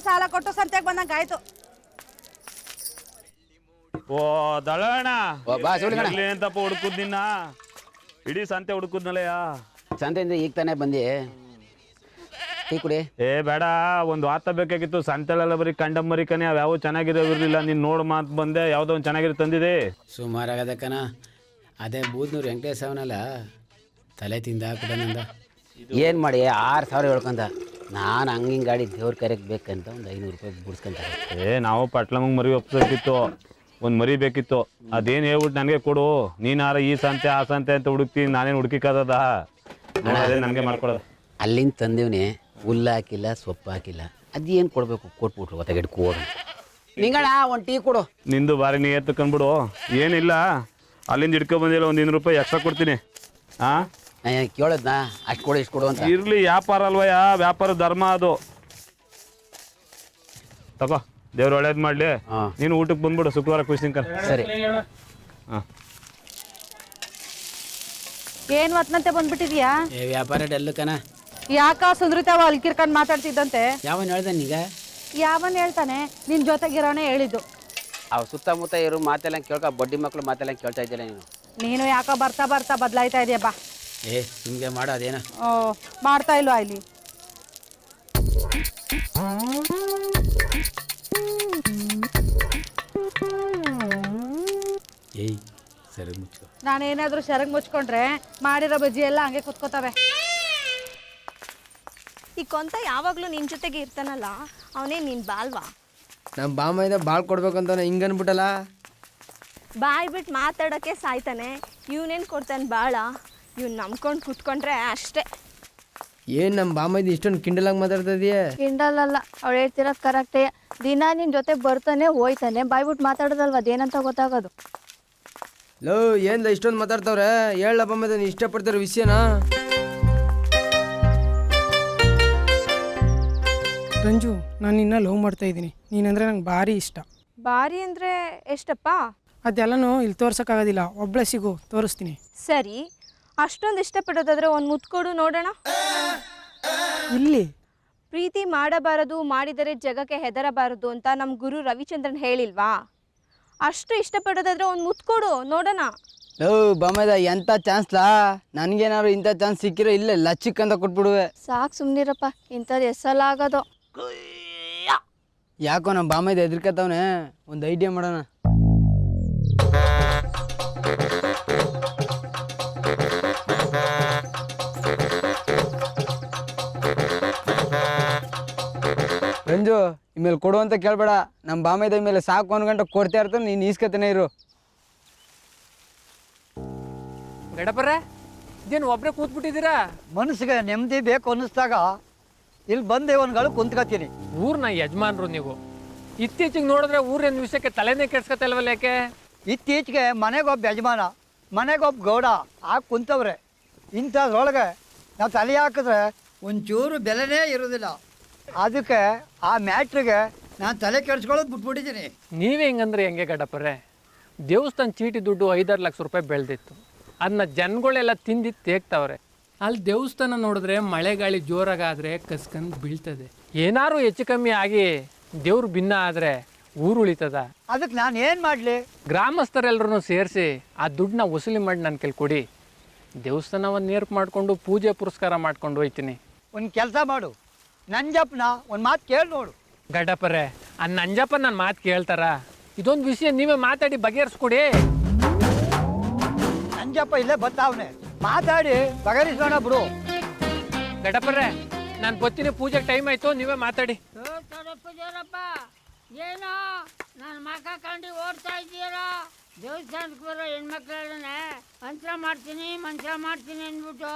ಕೊಟ್ಟು ಸಂತೆಗೆ ಬಂದಂಗಾಯ್ತು. ಓ ದಳಣ ಅಂತಪ್ಪ ಹುಡುಕುದ್ ನಿನ್ನ ಇಡೀ ಸಂತೆ ಹುಡುಕುದ್ನಲ್ಲಯ್ಯ. ಸಂತೆಯಿಂದ ಈಗ ತಾನೇ ಬಂದಿ. ಟೀ ಕುಡಿ. ಬೇಡ, ಒಂದು ಆತ ಬೇಕಾಗಿತ್ತು. ಸಂತೆಲೆಲ್ಲ ಬರೀ ಕಂಡಂಬರಿ ಕನೆ, ಅವು ಚೆನ್ನಾಗಿರೋವಿರ್ಲಿಲ್ಲ. ನೀನು ನೋಡು ಮಾತು ಬಂದೆ, ಯಾವುದೋ ಒಂದು ಚೆನ್ನಾಗಿರೋ ತಂದಿದೆ. ಸುಮಾರಾಗದ ಕಣ. ಅದೇ ಬೂದ್ನೂರು ವೆಂಕಟೇಶ್ ಅವನಲ್ಲ, ತಲೆ ತಿಂದ ಹಾಕಿದನಂದ. ಏನು ಮಾಡಿ 6,000 ಹೇಳ್ಕೊಂಡ. ನಾನು ಹಂಗಿಂಗ್ ಗಾಡಿ ದೇವ್ರ ಕರೆಗೆ ಬೇಕಂತ ಒಂದು 500 ರೂಪಾಯಿ ಬಿಡ್ಸ್ಕೊಂತಾರೆ. ನಾವು ಪಟ್ಲಮ್ಮಗೆ ಮರಿ ಒಪ್ಸೋಕಿತ್ತು. ಒಂದು ಮರಿ ಬೇಕಿತ್ತು. ಅದೇನು ಹೇಳ್ಬಿಟ್ಟು ನನಗೆ ಕೊಡು. ನೀನಾರ ಈ ಸಂತೆ ಆ ಸಂತೆ ಅಂತ ಹುಡುಕ್ತೀನಿ, ನಾನೇನು ಹುಡುಕಿಕ್ಕದ ಅದೇ ನನಗೆ ಮಾಡ್ಕೊಡೋದು. ಅಲ್ಲಿಂದ ತಂದಿವ್ನಿ, ಹುಲ್ಲು ಹಾಕಿಲ್ಲ, ಸೊಪ್ಪು ಹಾಕಿಲ್ಲ. ಅದೇನು ಕೊಡಬೇಕು ಕೊಟ್ಬಿಟ್ರು ಒತ್ತಗೆಡ್ ಕೋಡ್ ನಿಂಗಣ ಒಂದು ಟೀ ಕೊಡು. ನಿಂದು ಬಾರಿ ನೀ ಎತ್ತಕೊಂಡ್ಬಿಡು. ಏನಿಲ್ಲ, ಅಲ್ಲಿಂದ ಹಿಡ್ಕೊ ಬಂದಿಲ್ಲ, ಒಂದು 200 ರೂಪಾಯಿ ಎಕ್ಸ್ಟ್ರಾ ಕೊಡ್ತೀನಿ. ಹಾಂ ಕೇಳದ್ನಾ ಅಷ್ಟು ಕೊಡು ಇಷ್ಟು ಕೊಡು ಅಂತ. ಇರಲಿ, ವ್ಯಾಪಾರ ಅಲ್ವಯ್ಯ, ವ್ಯಾಪಾರ ಧರ್ಮ ಅದು. ತಗೋ, ದೇವ್ರು ಒಳ್ಳೇದು ಮಾಡಲಿ. ನೀನು ಊಟಕ್ಕೆ ಬಂದ್ಬಿಡು ಶುಕ್ರವಾರ ಖುಷಿಂಕರ್. ಸರಿ. ಹಾಂ ಏನು ಹೊತ್ನಂತೆ ಬಂದ್ಬಿಟ್ಟಿದ್ಯಾ? ವ್ಯಾಪಾರ ಡಲ್ಲು ಕಣ. ಯಾಕ ಸುಂದ್ರಿತಾವ ಅಲ್ಕಿರ್ಕೊಂಡು ಮಾತಾಡ್ತಿದ್ದಂತೆ? ಯಾವನ್ ಹೇಳ್ದೆ ನೀಗ? ಯಾವನ್ ಹೇಳ್ತಾನೆ? ನಿನ್ ಜೊತೆಗಿರೋನೇ ಹೇಳಿದ್ದು. ಅವು ಸುತ್ತಮುತ್ತ ಇರೋ ಮಾತೆಲ್ಲ ಕೇಳ್ಕ, ಬಡ್ಡಿ ಮಕ್ಕಳು ಮಾತೆಲ್ಲ ಕೇಳ್ತಾ ಇದ್ದಿಲ್ಲ ನೀನು. ನೀನು ಯಾಕೋ ಬರ್ತಾ ಬರ್ತಾ ಬದಲಾಯ್ತಾ ಇದೆಯಾ ಬಾ. ನಿಮಗೆ ಮಾಡೋ ಅದೇನ? ಓ ಮಾಡ್ತಾ ಇಲ್ವಾ ಇಲ್ಲಿ? ಸರಿ ಮುಚ್ಕೊ. ನಾನೇನಾದ್ರೂ ಸೆರಗ್ ಮುಚ್ಕೊಂಡ್ರೆ ಮಾಡಿರೋ ಬಜ್ಜಿ ಎಲ್ಲ ಹಂಗೆ ಕುತ್ಕೋತಾವೆ. ಈ ಕೊಂತ ಯಾವಾಗಲೂ ನಿನ್ನ ಜೊತೆಗೆ ಇರ್ತಾನಲ್ಲ, ಅವನೇ ನೀನು ಬಾಲ್ವಾ? ನಮ್ಮ ಬಾಮೈದ ಬಾಳ್ ಕೊಡ್ಬೇಕಂತ ಹಿಂಗೆ ಅನ್ಬಿಟ್ಟಲ್ಲ. ಬಾಯ್ ಬಿಟ್ಟು ಮಾತಾಡೋಕ್ಕೆ ಸಾಯ್ತಾನೆ, ಇವನೇನು ಕೊಡ್ತಾನೆ ಬಾಳ. ಇವ್ನು ನಂಬ್ಕೊಂಡು ಕೂತ್ಕೊಂಡ್ರೆ ಅಷ್ಟೇ. ಏನು ನಮ್ಮ ಬಾಮೈದ ಇಷ್ಟೊಂದು ಕಿಂಡಲಾಗಿ ಮಾತಾಡ್ತಾ ಇದೆಯಾ? ಕಿಂಡಲಲ್ಲ, ಅವಳು ಹೇಳ್ತಿರೋದು ಕರೆಕ್ಟೇ. ದಿನ ನಿನ್ನ ಜೊತೆ ಬರ್ತಾನೆ ಹೋಯ್ತಾನೆ, ಬಾಯ್ಬಿಟ್ಟು ಮಾತಾಡೋದಲ್ವ ಅದೇನಂತ ಗೊತ್ತಾಗೋದು. ಲೋ ಏನಿಲ್ಲ ಇಷ್ಟೊಂದು ಮಾತಾಡ್ತಾವ್ರೆ, ಹೇಳ ಬಾಮೈದ ನೀನು ಇಷ್ಟಪಡ್ತಿರೋ ವಿಷಯನಾ? ರಂಜು, ನಾನು ನಿನ್ನ ಲವ್ ಮಾಡ್ತಾ ಇದ್ದೀನಿ. ನೀನಂದರೆ ನಂಗೆ ಭಾರಿ ಇಷ್ಟ. ಭಾರಿ ಅಂದರೆ ಎಷ್ಟಪ್ಪ? ಅದೆಲ್ಲನೂ ಇಲ್ಲಿ ತೋರ್ಸೋಕ್ಕಾಗೋದಿಲ್ಲ, ಒಬ್ಬಳೇ ಸಿಗು, ತೋರಿಸ್ತೀನಿ. ಸರಿ, ಅಷ್ಟೊಂದು ಇಷ್ಟಪಡೋದಾದ್ರೆ ಒಂದು ಮುತ್ಕೊಡು ನೋಡೋಣ. ಇಲ್ಲಿ ಪ್ರೀತಿ ಮಾಡಬಾರದು, ಮಾಡಿದರೆ ಜಗಕ್ಕೆ ಹೆದರಬಾರದು ಅಂತ ನಮ್ಮ ಗುರು ರವಿಚಂದ್ರನ್ ಹೇಳಿಲ್ವಾ? ಅಷ್ಟು ಇಷ್ಟಪಡೋದಾದ್ರೆ ಒಂದು ಮುತ್ಕೊಡು ನೋಡೋಣ. ಲೋ ಬಾಮೈದ ಎಂಥ ಚಾನ್ಸ್ಲಾ? ನನಗೇನಾದ್ರು ಇಂಥ ಚಾನ್ಸ್ ಸಿಕ್ಕಿರೋ ಇಲ್ಲೇ ಲಚ್ಚಿಕ್ಕಂತ ಕೊಟ್ಬಿಡುವೆ. ಸಾಕು ಸುಮ್ಮನಿರಪ್ಪ, ಇಂಥದ್ದು ಎಸ್ಸಲ್ಲ ಆಗೋದು. ಯಾಕೋ ನಮ್ಮ ಬಾಮೈದ ಹೆದರ್ಕತ್ತವನೆ, ಒಂದು ಐಡಿಯಾ ಮಾಡೋಣ. ರಂಜು, ಇಮೇಲೆ ಕೊಡು ಅಂತ ಕೇಳಬೇಡ. ನಮ್ಮ ಬಾಮೈದ ಮೇಲೆ ಸಾಕು 1 ಗಂಟೆ ಕೊಡ್ತಾ ಇರ್ತಾನೆ, ನೀನು ಈಸ್ಕತನೇ ಇರು. ಗಡಪರೆ, ಇದೇನು ಒಬ್ಬರೇ ಕೂತ್ಬಿಟ್ಟಿದ್ದೀರಾ? ಮನಸ್ಸಿಗೆ ನೆಮ್ಮದಿ ಬೇಕು ಅನ್ನಿಸ್ದಾಗ ಇಲ್ಲಿ ಬಂದೆ ಒಂದು ಗಳು ಕುಂತ್ಕೊತೀನಿ. ಊರ್ನ ಯಜಮಾನ್ರು ನೀವು. ಇತ್ತೀಚೆಗೆ ನೋಡಿದ್ರೆ ಊರಿನ ವಿಷಯಕ್ಕೆ ತಲೆನೇ ಕೆಡ್ಸ್ಕೊತಲ್ವಲ್ಲ ಯಾಕೆ? ಇತ್ತೀಚೆಗೆ ಮನೆಗೊಬ್ಬ ಯಜಮಾನ, ಮನೆಗೊಬ್ಬ ಗೌಡ ಆಗಿ ಕುಂತವ್ರೆ. ಇಂಥದ್ರೊಳಗೆ ನಾವು ತಲೆ ಹಾಕಿದ್ರೆ ಒಂಚೂರು ಬೆಲೆನೇ ಇರೋದಿಲ್ಲ. ಅದಕ್ಕೆ ಆ ಮ್ಯಾಟ್ರಿಗೆ ನಾನು ತಲೆ ಕೆಡ್ಸ್ಕೊಳ್ಳೋದು ಬಿಟ್ಬಿಟ್ಟಿದ್ದೀನಿ. ನೀವೇ ಹಿಂಗಂದ್ರೆ ಹೆಂಗೆ ಗಡಪರೆ? ದೇವಸ್ಥಾನ ಚೀಟಿ ದುಡ್ಡು 5-6 ಲಕ್ಷ ರೂಪಾಯಿ ಬೆಳೆದಿತ್ತು, ಅದನ್ನ ಜನಗಳೆಲ್ಲ ತಿಂದು ತೇಗ್ತಾವ್ರೆ. ಅಲ್ಲಿ ದೇವಸ್ಥಾನ ನೋಡಿದ್ರೆ ಮಳೆ ಗಾಳಿ ಜೋರಾಗಾದರೆ ಕಸ್ಕಂದು ಬೀಳ್ತದೆ. ಏನಾರು ಹೆಚ್ಚು ಕಮ್ಮಿ ಆಗಿ ದೇವ್ರು ಭಿನ್ನ ಆದರೆ ಊರು ಉಳಿತದ. ಅದಕ್ಕೆ ನಾನು ಏನು ಮಾಡಲಿ? ಗ್ರಾಮಸ್ಥರೆಲ್ಲರೂ ಸೇರಿಸಿ ಆ ದುಡ್ಡನ್ನ ವಸೂಲಿ ಮಾಡಿ ನನ್ನ ಕೈಲಿ ಕೊಡಿ. ದೇವಸ್ಥಾನವನ್ನು ನೇರ್ಪು ಮಾಡಿಕೊಂಡು ಪೂಜೆ ಪುರಸ್ಕಾರ ಮಾಡ್ಕೊಂಡು ಹೋಯ್ತೀನಿ. ಒಂದು ಕೆಲಸ ಮಾಡು, ನಂಜಪ್ಪನ ಒಂದು ಮಾತು ಕೇಳಿ ನೋಡು. ಗಡ್ಡಪ್ಪರೇ, ಆ ನಂಜಪ್ಪ ನನ್ನ ಮಾತು ಕೇಳ್ತಾರ? ಇದೊಂದು ವಿಷಯ ನೀವೇ ಮಾತಾಡಿ ಬಗೆಹರಿಸ್ಕೊಡಿ. ನಂಜಪ್ಪ ಇಲ್ಲೇ ಬರ್ತಾವನೆ, ಮಾತಾಡಿ ಬಗೆಹರಿಸೋಣ ಬಿಡು. ಗಡ್ಡಪ್ಪರೇ, ನಾನು ಬರ್ತೀನಿ, ಪೂಜೆಗೆ ಟೈಮ್ ಆಯ್ತು, ನೀವೇ ಮಾತಾಡಿ. ಏನೋ ನನ್ನ ಮಕ್ಕ ಕಂಡು ಓಡ್ತಾ ಇದ್ದೀರಾ? ದೇವಸ್ಥಾನಕ್ಕೆ ಬರೋ ಹೆಣ್ಮಕ್ಳೇ ಮಂತ್ರ ಮಾಡ್ತೀನಿ ಅಂದ್ಬಿಟ್ಟು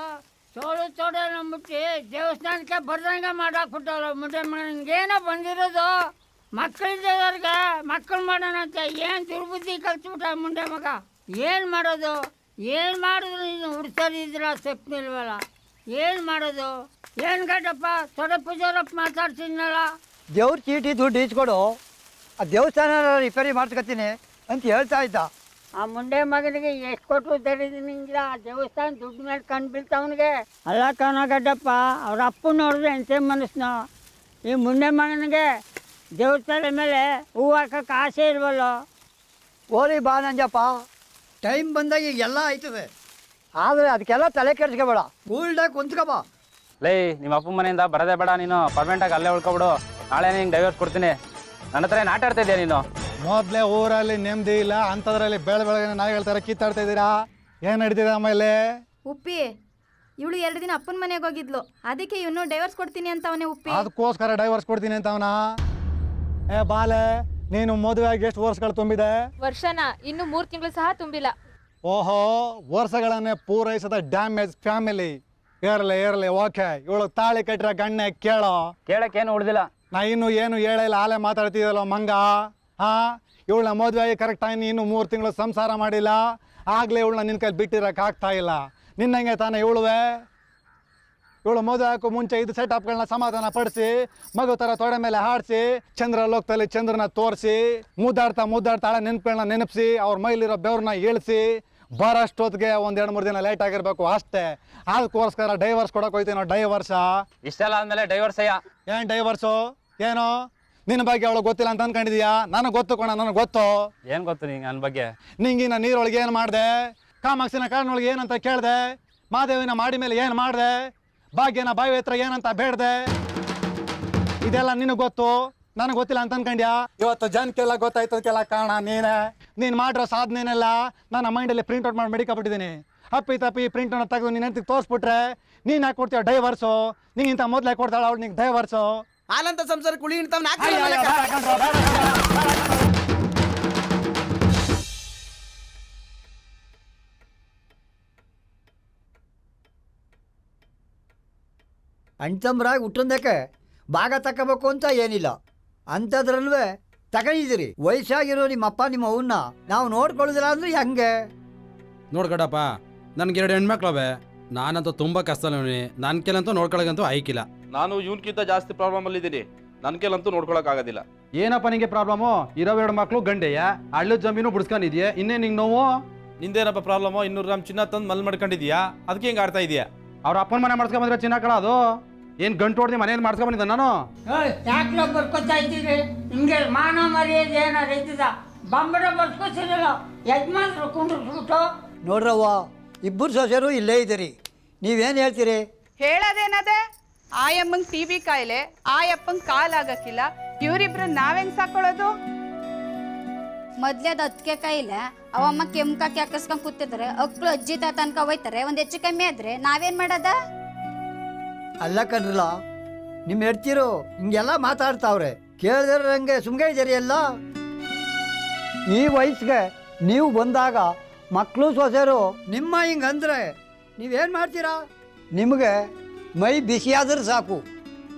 ತೋಡೆ ನಂಬಿಟ್ಟು ದೇವಸ್ಥಾನಕ್ಕೆ ಬರ್ದಂಗೆ ಮಾಡಾಕ್ಬಿಟ್ಟವ್ರು. ಮುಂದೆ ನನಗೇನೋ ಬಂದಿರೋದು ಮಕ್ಕಳಿದ್ದವ್ರಿಗೆ ಮಕ್ಕಳು ಮಾಡೋಣ ಅಂತ ಏನು ದುರ್ಬುದ್ಧಿ ಕಲ್ತ್ಬಿಟ್ಟ ಮುಂದೆ ಮಗ. ಏನು ಮಾಡೋದು? ಏನು ಮಾಡಿದ್ರು ನೀನು ಹುಡ್ಸೋದಿದ್ರ ಸೆಪ್ನಿಲ್ವಲ್ಲ, ಏನು ಮಾಡೋದು? ಏನು ಗಡ್ಡಪ್ಪ ತೊಡೆ ಪೂಜಾರಪ್ಪ ಮಾತಾಡ್ತೀನಲ್ಲ. ದೇವ್ರ ಚೀಟಿ ದುಡ್ಡು ಈಸ್ಕೊಡು, ಆ ದೇವಸ್ಥಾನ ರಿಪೇರಿ ಮಾಡ್ಸ್ಕೊತೀನಿ ಅಂತ ಹೇಳ್ತಾ ಇದ್ದ. ಆ ಮುಂಡೆ ಮಗನಿಗೆ ಎಷ್ಟು ಕೊಟ್ಟು ತರೀನಿಂಗಿಲ್ಲ, ಆ ದೇವಸ್ಥಾನ ದುಡ್ಡು ಮೇಲೆ ಕಣ್ಣು ಬೀಳ್ತಾವನಿಗೆ. ಅಲ್ಲ ಕಣ ಗಡ್ಡಪ್ಪ, ಅವ್ರ ಅಪ್ಪ ನೋಡಿದ್ರೆ ಎಂತೆ ಮನಸ್ಸು. ಈ ಮುಂಡೆ ಮಗನಿಗೆ ದೇವಸ್ಥಾನ ಮೇಲೆ ಹೂವು ಹಾಕಕ್ಕೆ ಆಸೆ ಇಲ್ವಲ್ಲ. ಓರಿ ಬಾ ನಂಜಪ್ಪ, ಟೈಮ್ ಬಂದಾಗ ಈಗ ಎಲ್ಲ ಆಯ್ತದೆ, ಆದರೆ ಅದಕ್ಕೆಲ್ಲ ತಲೆ ಕೆಡ್ಸ್ಕೊಬೇಡ, ಕೂಲ್ಡಾಗಿ ಕುಂತ್ಕೊಬಾ. ಲೇ, ನಿಮ್ಮ ಅಪ್ಪ ಮನೆಯಿಂದ ಬರೋದೇ ಬೇಡ, ನೀನು ಪರ್ಮನೆಂಟಾಗಿ ಅಲ್ಲೇ ಉಳ್ಕೊಬಿಡು. ನಾಳೆ ನಿಂಗೆ ಡೈವರ್ಸ್ ಕೊಡ್ತೀನಿ. ನನ್ನ ಹತ್ರ ಏನು ಆಟ ಆಡ್ತಾ ಇದೆಯಾ ನೀನು? ಮೊದಲೇ ಊರಲ್ಲಿ ನೆಮ್ಮದಿ ಇಲ್ಲ, ಅಂಥದ್ರಲ್ಲಿ ಬೆಳಗ್ಗೆ ನಾಯಿಗಳ ಥರ ಕಿತ್ತಾಡ್ತಾ ಇದ್ದೀರಾ. ಏನು ನಡೀತಿದೆ ಆಮೇಲೆ? ಉಪ್ಪಿ, ಇವಳು 2 ದಿನ ಅಪ್ಪನ ಮನೆಗೆ ಹೋಗಿದ್ಲು, ಅದಕ್ಕೆ ಇವನು ಡೈವರ್ಸ್ ಕೊಡ್ತೀನಿ ಅಂತ ಅವನೇ. ಉಪ್ಪಿ, ಅದಕ್ಕೋಸ್ಕರ ಡೈವರ್ಸ್ ಕೊಡ್ತೀನಿ ಅಂತ ಅವನ? ಬಾಲೆ ನೀನು ಮದುವೆ ಆಗಿ ಎಷ್ಟು ವರ್ಷಗಳು ತುಂಬಿದೆ? ವರ್ಷನ ಇನ್ನು 3 ತಿಂಗಳು ಸಹ ತುಂಬಿಲ್ಲ. ಓಹೋ, ವರ್ಷಗಳನ್ನೇ ಪೂರೈಸದ ಡ್ಯಾಮೇಜ್ ಫ್ಯಾಮಿಲಿ. ಇರಲಿ ಓಕೆ. ಇವಳು ತಾಳಿ ಕಟ್ಟಿರೋ ಗಣ್ಣೆ ಕೇಳಕ್ಕೇನು ಉಳ್ದಿಲ್ಲ. ನಾ ಇನ್ನು ಏನು ಹೇಳಿಲ್ಲ, ಆಲೇ ಮಾತಾಡ್ತಿದ್ದಲ್ಲ ಮಂಗ. ಇವಳನ್ನ ಮದುವೆ ಆಗಿ ಕರೆಕ್ಟ್ ಟೈಮ್ ಇನ್ನು 3 ತಿಂಗಳು ಸಂಸಾರ ಮಾಡಿಲ್ಲ, ಆಗಲೇ ಇವಳನ್ನ ನಿನ್ನ ಕೈಲಿ ಬಿಟ್ಟಿರಕ್ಕೆ ಆಗ್ತಾ ಇಲ್ಲ. ನಿನ್ನಂಗೆ ತಾನೇ ಇವಳು ಮದುವೆ ಹಾಕೋ ಮುಂಚೆ ಇದು ಸೆಟಪ್ಗಳನ್ನ ಸಮಾಧಾನ ಪಡಿಸಿ, ಮಗು ಥರ ತೊಡೆ ಮೇಲೆ ಹಾಡಿಸಿ, ಚಂದ್ರ ಲೋಕದಲ್ಲಿ ಚಂದ್ರನ ತೋರಿಸಿ, ಮುದ್ದಾಡ್ತಾ ಹಳೆ ನೆನಪುಗಳನ್ನ ನೆನಪಿಸಿ, ಅವ್ರ ಮೈಲಿರೋ ಬೆವ್ರನ್ನ ಇಳಿಸಿ, ಬರೋಷ್ಟೊತ್ತಿಗೆ 1-2-3 ದಿನ ಲೇಟ್ ಆಗಿರಬೇಕು ಅಷ್ಟೇ. ಅದಕ್ಕೋಸ್ಕರ ಡೈವರ್ಸ್ ಕೊಡೋಕೆ ಹೋಯ್ತೀವಿ ನಾವು. ಡೈವರ್ಸ ಇಷ್ಟೆಲ್ಲ ಆದ್ಮೇಲೆ ಡೈವರ್ಸ್ ಅಯ್ಯ. ಏನು ಡೈವರ್ಸು? ಏನೋ ನಿನ್ನ ಬಗ್ಗೆ ಅವಳು ಗೊತ್ತಿಲ್ಲ ಅಂತ ಅನ್ಕೊಂಡಿದ್ಯಾ? ನನಗೆ ಗೊತ್ತು ಕಣ, ನನಗೆ ಗೊತ್ತು. ಏನು ಗೊತ್ತು ನಿಂಗೆ ನನ್ನ ಬಗ್ಗೆ? ನಿಂಗಿನ ನೀರೊಳಗೆ ಏನು ಮಾಡಿದೆ? ಕಾಮಾಕ್ಷಿನ ಕಾಡಿನೊಳಗೆ ಏನಂತ ಕೇಳಿದೆ? ಮಾದೇವಿನ ಮಾಡಿ ಮೇಲೆ ಏನು ಮಾಡಿದೆ? ಭಾಗ್ಯನ ಬಾವಿ ಹತ್ರ ಏನಂತ ಬೇಡ್ದೆ? ಇದೆಲ್ಲ ನಿನಗೆ ಗೊತ್ತು, ನನಗೆ ಗೊತ್ತಿಲ್ಲ ಅಂತ ಅನ್ಕೊಂಡ್ಯಾ? ಇವತ್ತು ಜನಕ್ಕೆಲ್ಲ ಗೊತ್ತಾಯ್ತದಕ್ಕೆಲ್ಲ ಕಾರಣ ನೀನೇ. ನೀನು ಮಾಡಿರೋ ಸಾಧನೆನೆಲ್ಲ ನನ್ನ ಮೈಂಡಲ್ಲಿ ಪ್ರಿಂಟ್ಔಟ್ ಮಾಡಿ ಮಡಿಕಬಿಟ್ಟಿದ್ದೀನಿ. ತಪ್ಪಿ ಪ್ರಿಂಟನ್ನು ತೆಗೆದು ನೀನು ಹೆಂಡತಿಗೆ ತೋರಿಸ್ಬಿಟ್ರೆ ನೀನು ಯಾಕೆ ಕೊಡ್ತೀಯ ಡೈವರ್ಸು? ನಿಂಗಿಂತ ಮೊದಲೇ ಕೊಡ್ತಾಳೆ ಅವಳು ನಿಂಗೆ ಡೈವರ್ಸು. ಹಾಲಂತ ಸಂಸಾರ ಕುಳಿ ಅಣ್ತಂಬ್ರಾಗಿ ಹುಟ್ಟಂದಕ್ಕೆ ಭಾಗ ತಗೋಬೇಕು ಅಂತ ಏನಿಲ್ಲ, ಅಂಥದ್ರಲ್ವೇ ತಗೊಂಡಿದ್ದೀರಿ. ವಯಸ್ಸಾಗಿರೋ ನಿಮ್ಮಪ್ಪ ನಿಮ್ಮ ಅವನ್ನ ನಾವು ನೋಡ್ಕೊಳ್ಳೋದಿಲ್ಲ ಅಂದ್ರೆ ಹೆಂಗೆ? ನೋಡ್ಕಡಪ್ಪ, ನನ್ಗೆ 2 ಹೆಣ್ಮಕ್ಳವೆ. ನಾನಂತೂ ತುಂಬ ಕಷ್ಟನವನಿ. ನನ್ನ ಕೆಲಂತೂ ನೋಡ್ಕೊಳಗಂತೂ ಆಯ್ಕಿಲ್ಲ. ನಾನು ಇವನ್ಕಿಂತ ಜಾಸ್ತಿ ಪ್ರಾಬ್ಲಮ್ ಅಲ್ಲಿ ಇದ್ದೀನಿ. ನನ್ನ ಕೆಲಂತೂ ನೋಡ್ಕೊಳಕ್ ಆಗೋದಿಲ್ಲ. ಏನಪ್ಪ ನಿಂಗೆ ಪ್ರಾಬ್ಲಮ್ಮು? ಇರೋ 2 ಮಕ್ಳು ಗಂಡೆಯ, ಹಳ್ಳು ಜಮೀನು ಬಿಡಿಸ್ಕೊಂಡಿದ್ಯಾ, ಇನ್ನೇ ನಿಂಗೆ ನೋವು? ನಿಂದೇನಪ್ಪ ಪ್ರಾಬ್ಲಮ್ಮು? 200 ಗ್ರಾಮ್ ಚಿನ್ನ ತಂದು ಮಲ್ ಮಾಡ್ಕೊಂಡಿದ್ಯಾ, ಅದಕ್ಕೆ ಹಿಂಗೆ ಆಡ್ತಾ ಇದೆಯಾ? ಅವ್ರ ಅಪ್ಪನ ಮನೆ ಮಾಡ್ಸ್ಕೊಂಬಂದ್ರೆ ಚಿನ್ನ ಕಳ ಅದು. ಏನು ಗಂಟು ಹೊಡೆದು ಮನೇಲಿ ಮಾಡ್ಸ್ಕೊಂಬಂದಿದ್ದ ನಾನು? ಯಾಕೆ ಬರ್ಕೊತಾ ಇದ್ದೀರಿ? ನಿಮಗೆ ಮಾನ ಮರ್ಯಾದೆ ಏನಾರು ಇದ್ದಿದ? ಬಂಬಡ ಬರ್ಸ್ಕೊಸಿರಲ್ಲ, ಯಜಮಾನ್ರು ಕುಂಡ್ರಿಸ್ಬಿಟ್ಟು. ನೋಡ್ರವ್ವ, ಇಬ್ಬರು ಸೊಸೆರು ಇಲ್ಲೇ ಇದ್ದೀರಿ, ನೀವೇನು ಹೇಳ್ತೀರಿ? ಹೇಳೋದೇನದೆ? ಆಯಮ್ಮಂಗೆ TB ಕಾಯಿಲೆ, ಆಯಪ್ಪಂಗೆ ಕಾಲಾಗಕ್ಕಿಲ್ಲ, ಇವರಿಬ್ರು ನಾವೇನ್ ಸಾಕೊಳ್ಳೋದು? ಮೊದ್ಲೇದು ಅದಕ್ಕೆ ಕಾಯಿಲೆ, ಅವಮ್ಮ ಕೆಮ್ಕಾಕಿ ಹಾಕಿಸ್ಕೊಂಡ್ ಕೂತಿದ್ರೆ ಅಕ್ಕಳು ಅಜ್ಜಿ ತಾತ ಅನ್ಕ ಹೋಯ್ತಾರೆ. ಒಂದ್ ಹೆಚ್ಚು ಕಮ್ಮಿ ಆದ್ರೆ ನಾವೇನ್ ಮಾಡೋದ? ಅಲ್ಲ ಕಣ್ರಲ್ಲ, ನಿಮ್ಮ ಹೆಡ್ತಿರು ಹಿಂಗೆಲ್ಲ ಮಾತಾಡ್ತಾವ್ರೆ, ಕೇಳಿದ್ರಂಗೆ ಸುಮ್ಗೆ ಇದ್ದೀರಿ ಎಲ್ಲ. ಈ ವಯಸ್ಸಿಗೆ ನೀವು ಬಂದಾಗ ಮಕ್ಕಳು ಸೊಸೆರು ನಿಮ್ಮ ಹಿಂಗಂದ್ರೆ ನೀವೇನು ಮಾಡ್ತೀರಾ? ನಿಮಗೆ ಮೈ ಬಿಸಿ ಆದ್ರೆ ಸಾಕು,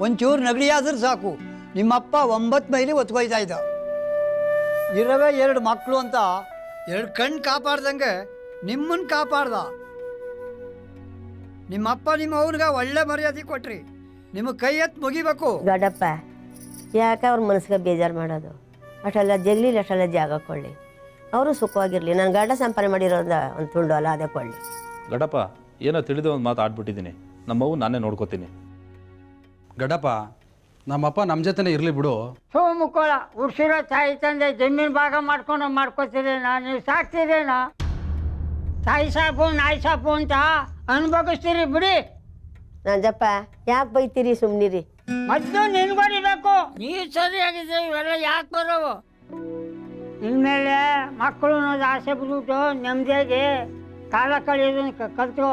ಒಂಚೂರು ನೆಗಡಿ ಆದ್ರೆ ಸಾಕು, ನಿಮ್ಮಪ್ಪ 9 ಮೈಲಿ ಒತ್ಕೊಯ್ತಾ ಇದ್ದ. ಇರವೇ 2 ಮಕ್ಕಳು ಅಂತ 2 ಕಣ್ಣು ಕಾಪಾಡ್ದಂಗೆ ನಿಮ್ಮನ್ನು ಕಾಪಾಡ್ದ. ನಿಮ್ಮಪ್ಪ ನಿಮ್ಮ ಅವ್ನಿಗೆ ಒಳ್ಳೆ ಮರ್ಯಾದೆ ಕೊಟ್ರಿ, ನಿಮಗೆ ಕೈ ಎತ್ತು ಮುಗಿಬೇಕು. ದೊಡ್ಡಪ್ಪ, ಯಾಕೆ ಅವ್ರ ಮನಸ್ಸಿಗೆ ಬೇಜಾರು ಮಾಡೋದು? ಅಷ್ಟೆಲ್ಲ ಜಗ್ಲಿ, ಅಷ್ಟೆಲ್ಲ ಜಾಗ ಕೊಳ್ಳಿ, ಅವರು ಸುಖವಾಗಿರಲಿ. ನಾನು ಗಂಡ ಸಂಪಾದನೆ ಮಾಡಿರೋದ ಒಂದು ತುಂಡು ಅಲ್ಲ, ಅದೇ ಕೊಳ್ಳಿ. ಗಡಪ್ಪ, ಏನೋ ತಿಳಿದ ಒಂದು ಮಾತು ಆಡ್ಬಿಟ್ಟಿದ್ದೀನಿ. ನಮ್ಮವು ನಾನೇ ನೋಡ್ಕೋತೀನಿ. ಗಡಪ್ಪ, ನಮ್ಮಪ್ಪ ನಮ್ಮ ಜೊತೆನೇ ಇರಲಿ ಬಿಡು. ಮುಕ್ಕೋಳ ಹುಡ್ಸಿರೋ ತಾಯಿ ತಂದೆ ಜಮೀನು ಭಾಗ ಮಾಡ್ಕೋತೀರೇನಾ? ನೀವು ಸಾಕ್ತೀರೇನಾ? ತಾಯಿ ಸಾಕು ನಾಯಿ ಸಾಕು ಅಂತ ಅನುಭವಿಸ್ತೀರಿ ಬಿಡಿ. ನಂಜಪ್ಪ, ಯಾಕೆ ಬೈತೀರಿ? ಸುಮ್ಮನಿರಿ. ಮತ್ತು ನಿನ್ಗೊಡಿಬೇಕು. ನೀವು ಸರಿಯಾಗಿದ್ರೆ ಇವೆಲ್ಲ ಯಾಕೆ ಬರೋವು? ಇನ್ಮೇಲೆ ಮಕ್ಕಳು ಅನ್ನೋದು ಆಸೆ ಬಿಟ್ಬಿಟ್ಟು ನೆಮ್ಮದಿಯಾಗಿ ಕಾಲ ಕಳೆಯೋದನ್ನ ಕಲ್ತ್ಕೋ.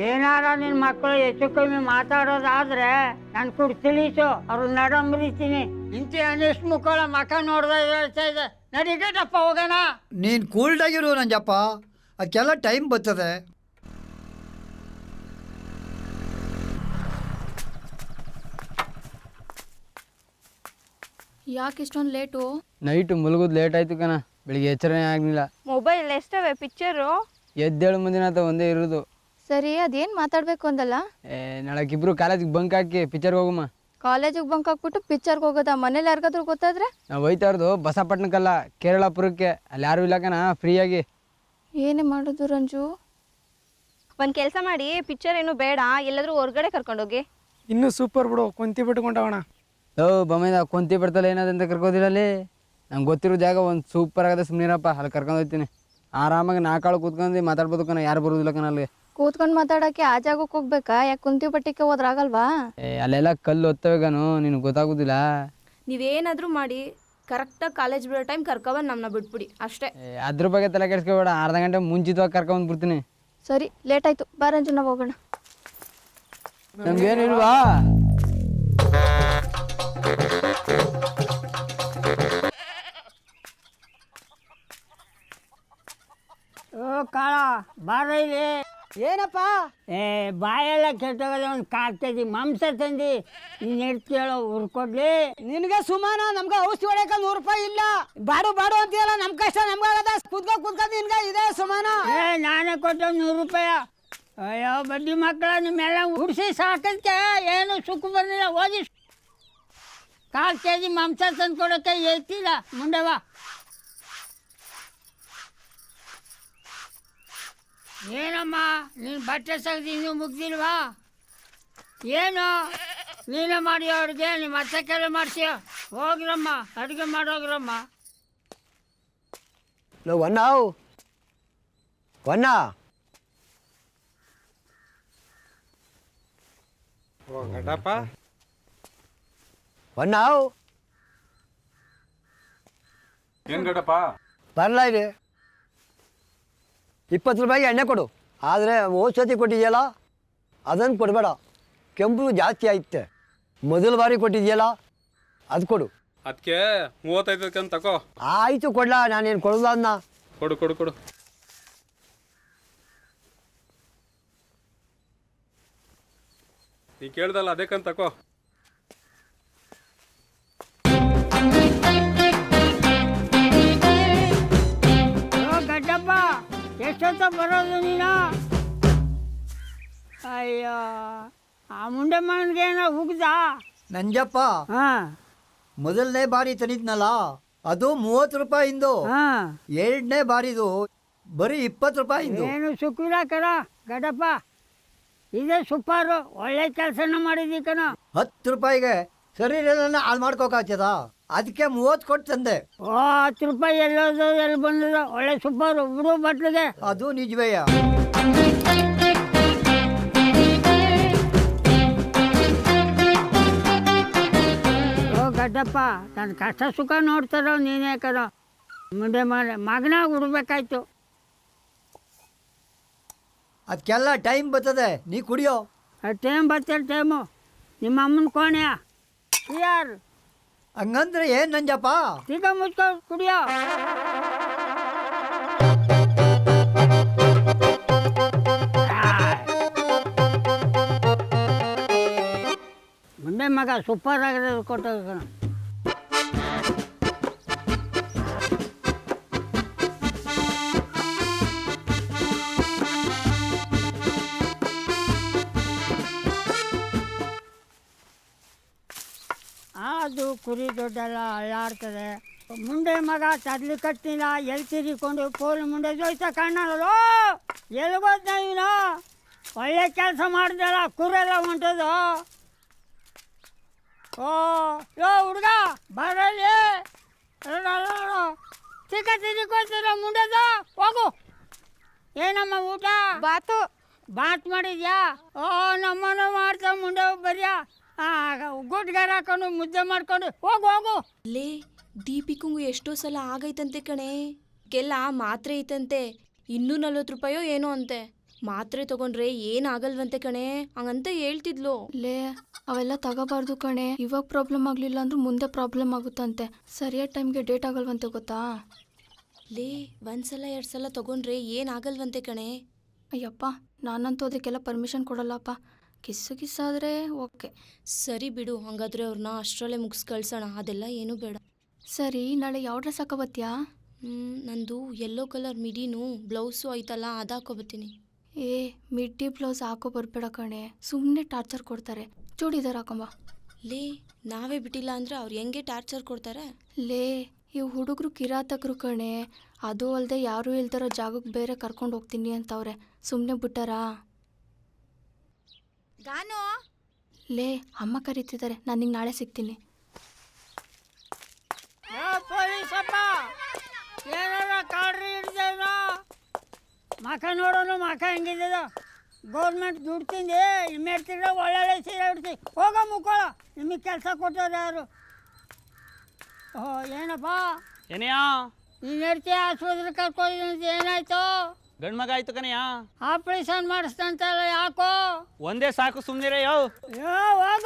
ಏನಾರ ನಿನ್ನ ಮಕ್ಕಳು ಹೆಚ್ಚು ಕಮ್ಮಿ ಮಾತಾಡೋದಾದ್ರೆ ನಾನು ಕೂಡ ತಿಳಿಸು, ಅವ್ರು ನಡಂಬರಿತೀನಿ. ಇಂಥ ಅನಿಷ್ಟು ಮುಕ್ಕಳ ಮಕ್ಕ ನೋಡ್ದೆ ಹೇಳ್ತಾ ಇದೆ. ನಡಿಗೇಟಪ್ಪ ಹೋಗೋಣ. ನೀನು ಕೂಲ್ಡಾಗಿರು ನಂಜಪ್ಪ, ಅದಕ್ಕೆಲ್ಲ ಟೈಮ್ ಬರ್ತದೆ. ಯಾಕೆ ಇಷ್ಟೊಂದು ಲೇಟು? ನೈಟು ಮಲಗೋದು ಲೇಟ್ ಆಯ್ತು ಕಣ, ಬೆಳಿಗ್ಗೆ ಎಚ್ಚರನೇ ಆಗಲಿಲ್ಲ. ಮೊಬೈಲ್ ಎಷ್ಟವೆ ಪಿಕ್ಚರು? ಎದ್ದೇಳು ಮುಂದಿನ ಒಂದೇ ಇರೋದು. ಸರಿ, ಅದೇನು ಮಾತಾಡಬೇಕು ಅಂದಲ್ಲ? ನಾಳಕ್ಕಿಬ್ರು ಕಾಲೇಜಿಗೆ ಬಂಕ್ ಹಾಕಿ ಪಿಕ್ಚರ್ಗೆ ಹೋಗಮ್ಮ. ಕಾಲೇಜಿಗೆ ಬಂಕ್ ಹಾಕ್ಬಿಟ್ಟು ಪಿಕ್ಚರ್ಗೆ ಹೋಗೋದಾ? ಮನೇಲಿ ಯಾರಿಗಾದ್ರೂ ಗೊತ್ತಾದ್ರೆ? ನಾವು ಹೋಯ್ತಾ ಇರೋದು ಬಸಪಟ್ಟಣಕ್ಕಲ್ಲ, ಕೇರಳಪುರಕ್ಕೆ. ಅಲ್ಲಿ ಯಾರು ಇಲ್ಲ ಕಣ, ಫ್ರೀಯಾಗಿ. ಏನೇ ಮಾಡೋದು ರಂಜು? ಒಂದು ಕೆಲಸ ಮಾಡಿ, ಪಿಕ್ಚರ್ ಏನು ಬೇಡ, ಎಲ್ಲಾದ್ರೂ ಹೊರಗಡೆ ಕರ್ಕೊಂಡೋಗಿ. ಇನ್ನೂ ಸೂಪರ್ ಬಿಡು, ಕೊಂತಿ ಬಿಟ್ಕೊಂಡವಣ. ಬೊಮ್ಮೆದ ಕೊಂತಿ ಬಿಡ್ತಲ್ಲ ಏನಾದಂತ ಕರ್ಕೋದಿರಲ್ಲಿ. ನಂಗೆ ಗೊತ್ತಿರೋ ಜಾಗ ಒಂದು ಸೂಪರ್ ಆಗದೆ, ಸುಮ್ಮನಿರಪ್ಪ, ಅಲ್ಲಿ ಕರ್ಕೊಂಡು ಹೋಗ್ತೀನಿ. ಆರಾಮಾಗಿ 4 ಆಳು ಕೂತ್ಕೊಂಡು ಮಾತಾಡ್ಬೋದು ಕಣ, ಯಾರು ಬರೋದಿಲ್ಲ ಕಣ ಅಲ್ಲಿಗೆ. ಕೂತ್ಕೊಂಡು ಮಾತಾಡೋಕ್ಕೆ ಆ ಜಾಗಕ್ಕೆ ಹೋಗ್ಬೇಕಾ? ಯಾಕೆ ಕುಂತಿ ಬಟ್ಟಿಗೆ ಹೋದ್ರಾಗಲ್ವಾ? ಅಲ್ಲೆಲ್ಲ ಕಲ್ಲು ಹೊತ್ತವೇಗನು, ನಿನಗೆ ಗೊತ್ತಾಗೋದಿಲ್ಲ. ನೀವೇನಾದರೂ ಮಾಡಿ ಕರೆಕ್ಟಾಗಿ ಕಾಲೇಜ್ ಬಿಡೋ ಟೈಮ್ ಕರ್ಕೊಬಂದು ನಮ್ಮನ್ನ ಬಿಟ್ಬಿಡಿ ಅಷ್ಟೇ. ಅದ್ರ ಬಗ್ಗೆ ತಲೆ ಕೆಡಿಸ್ಕೋಬೇಡ, ಅರ್ಧ ಗಂಟೆ ಮುಂಚಿತವಾಗಿ ಕರ್ಕೊಂಡ್ಬಿಡ್ತೀನಿ. ಸರಿ, ಲೇಟ್ ಆಯಿತು, ಬಾ ರಂಜು, ನಾವು ಹೋಗೋಣ. ನಮ್ಗೇನಿಲ್ವಾ? ಕಾಳ ಬಾರ ಇಲ್ಲಿ. ಏನಪ್ಪ? ಬಾಯೆಲ್ಲ ಕೆಟ್ಟೋಗಲ್ಲ. ಒಂದು 4 ಕೆಜಿ ಮಾಂಸ ತಂದು ನೀನು ಇಡ್ತೀಯೋ ಹುರ್ಕೊಡ್ಲಿ. ನಿನಗೆ ಸುಮಾನ, ನಮ್ಗೆ ಔಷಧಿ ಹೊಡೆಯಕ 100 ರೂಪಾಯಿ ಇಲ್ಲ. ಬಾಡು ಬಾಡು ಅಂತೀಯಲ್ಲ, ನಮ್ಮ ಕಷ್ಟ ನಮ್ಗಾಗದ. ಕುದ್ಕೊಂಡು ನಿನ್ಗೆ ಇದೆ ಸುಮಾನ. ನಾನೇ ಕೊಟ್ಟೆ 100 ರೂಪಾಯಿ. ಅಯ್ಯೋ ಬಡ್ಡಿ ಮಕ್ಕಳ, ನಿಮ್ಮೆಲ್ಲ ಹುಡ್ಸಿ ಸಾಕಕ್ಕೆ ಏನು ಸುಖ ಬಂದಿಲ್ಲ. ಹೋಗಿ 4 ಕೆಜಿ ಮಾಂಸ ತಂದು ಕೊಡೋಕ್ಕೆ ಹೇಳ್ತಿಲ್ಲ. ಮುಂದೆ ಬಾ. ಏನಮ್ಮ ನೀನು ಬಟ್ಟೆ ತೆಗ್ದು ಇನ್ನೂ ಮುಗ್ದಿಲ್ವಾ? ಏನು ನೀನೇ ಮಾಡಿ ಅಡುಗೆ? ನಿಮ್ಮ ಅತ್ತೆ ಕೆಲ ಮಾಡಿಸಿ ಹೋಗ್ರಮ್ಮ, ಅಡುಗೆ ಮಾಡೋಗ್ರಮ್ಮ. ವನ್ನ ಗಡ್ಡಪ್ಪ ವನ್ನಾವ್ ಏನು ಗಡ್ಡಪ್ಪ? ಬರಲ್ಲ ಇದೆ. 20 ರೂಪಾಯಿಗೆ ಎಣ್ಣೆ ಕೊಡು. ಆದರೆ ಔಷಧಿ ಕೊಟ್ಟಿದೆಯಲ್ಲ ಅದನ್ನು ಕೊಡಬೇಡ, ಕೆಂಪು ಜಾಸ್ತಿ ಆಯ್ತೆ. ಮೊದಲ ಬಾರಿ ಕೊಟ್ಟಿದೆಯಲ್ಲ ಅದು ಕೊಡು. ಅದಕ್ಕೆ 35 ಅಂತ ತಗೋ. ಆಯಿತು ಕೊಡ್ಲಾ, ನಾನೇನು ಕೊಡೋಲ್ಲ ಅದನ್ನ. ಕೊಡು ಕೊಡು ಕೊಡು. ನೀ ಕೇಳ್ದಲ್ಲ ಅದಕ್ಕಂತ ತಗೋ. ಗಡ್ಡಪ್ಪ ಎಷ್ಟೊತ್ತ ಬರೋದು ನೀನು? ಅಯ್ಯೋ ಆ ಮುಂಡೆ ಮಗನಿಗೇನೋ ಹುಗ್ದ. ನಂಜಪ್ಪ ಹಾಂ, ಮೊದಲನೇ ಬಾರಿ ತಂದಿದ್ನಲ್ಲ ಅದು 30 ರೂಪಾಯಿಂದು. ಹಾಂ, 2ನೇ ಬಾರಿದು ಬರೀ 20 ರೂಪಾಯಿಂದು. ಏನು ಸುಖಿಲ್ಲ ಕಣ ಗಡ್ಡಪ್ಪ. ಇದೇ ಸೂಪರು, ಒಳ್ಳೆ ಕೆಲಸನ ಮಾಡಿದಿ ಕಣ. 10 ರೂಪಾಯಿಗೆ ಶರೀರನ ಹಾಳು ಮಾಡ್ಕೋಕಾಗ್ತದ? ಅದಕ್ಕೆ 30 ಕೊಟ್ಟು ತಂದೆ. 10 ರೂಪಾಯಿ ಎಲ್ಲೋದು ಎಲ್ಲಿ ಬಂದದ? ಒಳ್ಳೆ ಸೂಪರು ಬಿಡು ಬಟ್ಲಿಗೆ. ಅದು ನಿಜವೇಯ. ಗಡ್ಡಪ್ಪ ನನ್ನ ಕಷ್ಟ ಸುಖ ನೋಡ್ತಾರೋ ನೀನೇ ಕಣ. ಮುಂದೆ ಮಗನಾಗ ಹುಡ್ಬೇಕಾಯ್ತು. ಅದಕ್ಕೆಲ್ಲ ಟೈಮ್ ಬರ್ತದೆ, ನೀ ಕುಡಿಯೋ. ಟೈಮ್ ಬರ್ತದೆ ಟೈಮು. ನಿಮ್ಮ ಅಮ್ಮನ ಕೋಣೆಯ ಯಾರು? ಹಂಗಂದ್ರೆ ಏನು ನಂಜಪ್ಪ? ಈಗ ಮುಚ್ಕೊ ಕುಡಿಯೋ. ಮುಂದೆ ಮಗ ಸೂಪರ್ ಆಗಿರೋದು ಕೊಟ್ಟೋಗ. ಅದು ಕುರಿ ದೊಡ್ಡೆಲ್ಲ ಅಳ್ಳಾಡ್ತದೆ. ಮುಂದೆ ಮಗ ತಡ್ಲಿ ಕಟ್ಟಿಲ್ಲ, ಎಲ್ಲಿ ತಿರ್ಕೊಂಡು ಪೋಲ್ ಮುಂದೆ ಜೋಯ್ತ ಕಾಣಲ್ಲ. ಎಲ್ಲಿಗೋದ್ ನೀನು? ಒಳ್ಳೆ ಕೆಲಸ ಮಾಡ್ದಲ್ಲ, ಕುರೆಲ್ಲ ಹೊಂಟದು. ಓ ಯೋ ಹುಡುಗ ಬರಲಿ. ಚಿಕ್ಕ ತಿರ್ಕೋತೀರ ಮುಂಡೆದು ಹೋಗು. ಏನಮ್ಮ ಊಟ? ಬಾತ್ ಮಾಡಿದ್ಯಾ? ಓ ನಮ್ಮನ್ನು ಮಾಡ್ತಾ ಮುಂಡೆ ಬರ್ಯಾ. ಗುಡ್ಗಾರ ಹಾಕೊಂಡು ಮುದ್ದೆ ಮಾಡ್ಕೊಂಡು ಹೋಗು ಹೋಗು. ಲೇ ದೀಪಿಕಂಗು ಎಷ್ಟೋ ಸಲ ಆಗೈತಂತೆ ಕಣೆ. ಕೆಲ ಮಾತ್ರೆ ಐತಂತೆ, 240 ರೂಪಾಯೋ ಏನೋ ಅಂತೆ. ಮಾತ್ರೆ ತಗೊಂಡ್ರೆ ಏನಾಗಲ್ವಂತೆ ಕಣೆ, ಹಂಗಂತ ಹೇಳ್ತಿದ್ಲು. ಲೇ ಅವೆಲ್ಲ ತಗೋಬಾರ್ದು ಕಣೆ. ಇವಾಗ ಪ್ರಾಬ್ಲಮ್ ಆಗಲಿಲ್ಲ ಅಂದ್ರೆ ಮುಂದೆ ಪ್ರಾಬ್ಲಮ್ ಆಗುತ್ತಂತೆ. ಸರಿಯಾದ ಟೈಮ್ಗೆ ಡೇಟ್ ಆಗಲ್ವಂತೆ ಗೊತ್ತಾ? ಲೇ 1 ಸಲ 2 ಸಲ ತಗೊಂಡ್ರೆ ಏನಾಗಲ್ವಂತೆ ಕಣೆ. ಅಯ್ಯಪ್ಪ, ನಾನಂತೂ ಅದಕ್ಕೆಲ್ಲ ಪರ್ಮಿಷನ್ ಕೊಡಲ್ಲಪ್ಪ. ಕಿಸ್ಸಾದರೆ ಓಕೆ. ಸರಿ ಬಿಡು, ಹಂಗಾದ್ರೆ ಅವ್ರನ್ನ ಅಷ್ಟರಲ್ಲೇ ಮುಗಿಸ್ ಕಳ್ಸೋಣ. ಅದೆಲ್ಲ ಏನೂ ಬೇಡ. ಸರಿ, ನಾಳೆ ಯಾವ ಡ್ರೆಸ್ ಹಾಕೋಬತ್ತೀಯಾ? ನಂದು ಯೆಲ್ಲೋ ಕಲರ್ ಮಿಡಿನೂ ಬ್ಲೌಸು ಐತಲ್ಲ, ಅದು ಹಾಕೋಬತ್ತೀನಿ. ಮಿಡ್ಡಿ ಬ್ಲೌಸ್ ಹಾಕೋ ಬರ್ಬೇಡ ಕಣೆ, ಸುಮ್ಮನೆ ಟಾರ್ಚರ್ ಕೊಡ್ತಾರೆ. ಚೂಡಿದಾರ್ ಹಾಕೊಂಬ. ಲೇ ನಾವೇ ಬಿಟ್ಟಿಲ್ಲ ಅಂದ್ರೆ ಅವ್ರು ಹೆಂಗೆ ಟಾರ್ಚರ್ ಕೊಡ್ತಾರೆ? ಲೇ ಈ ಹುಡುಗರು ಕಿರಾತಕರು ಕಣೆ. ಅದು ಅಲ್ಲದೆ ಯಾರೂ ಇಲ್ದಿರೋ ಜಾಗಕ್ಕೆ ಬೇರೆ ಕರ್ಕೊಂಡು ಹೋಗ್ತೀನಿ ಅಂತವ್ರೆ. ಸುಮ್ಮನೆ ಬಿಟ್ಟಾರಾ? ಲೇ ಅಮ್ಮ ಕರೀತಿದ್ದಾರೆ, ನಾನು ನಿಂಗೆ ನಾಳೆ ಸಿಗ್ತೀನಿ. ಪೊಲೀಸಪ್ಪ ಏನಾರ ಕಾಡ್ರಿ ಹಿಡ್ದೇನೋ? ಮಖ ನೋಡೋನು, ಮಖ ಹೆಂಗಿದ್ದದ? ಗೌರ್ಮೆಂಟ್ ದುಡ್ಡು ತಿಂದು ಇಮ್ಮೆಡ್ತಿದ್ರೆ ಒಳ್ಳೊಳ್ಳೆ ಸೀರೆ ಹಿಡ್ತಿ ಹೋಗೋ ಮುಕ್ಕೋಳ. ನಿಮಗೆ ಕೆಲಸ ಕೊಟ್ಟವ್ರು ಯಾರು? ಓಹೋ ಏನಪ್ಪ ಏನೆಯಾ? ನೀನು ಹೆಡ್ತಿ ಆಸ್ಪತ್ರೆ ಕರ್ಕೊಂಡಿದ್ದಂತ ಏನಾಯ್ತು? ಗಂಡು ಮಗ ಆಯ್ತು ಕನೆಯಾ? ಆಪ್ರೇಷನ್ ಮಾಡಿಸ್ತಂತಲ್ಲ, ಯಾಕೋ? ಒಂದೇ ಸಾಕು, ಸುಮ್ಮನಿರೇ. ಯೋ ಹೋಗ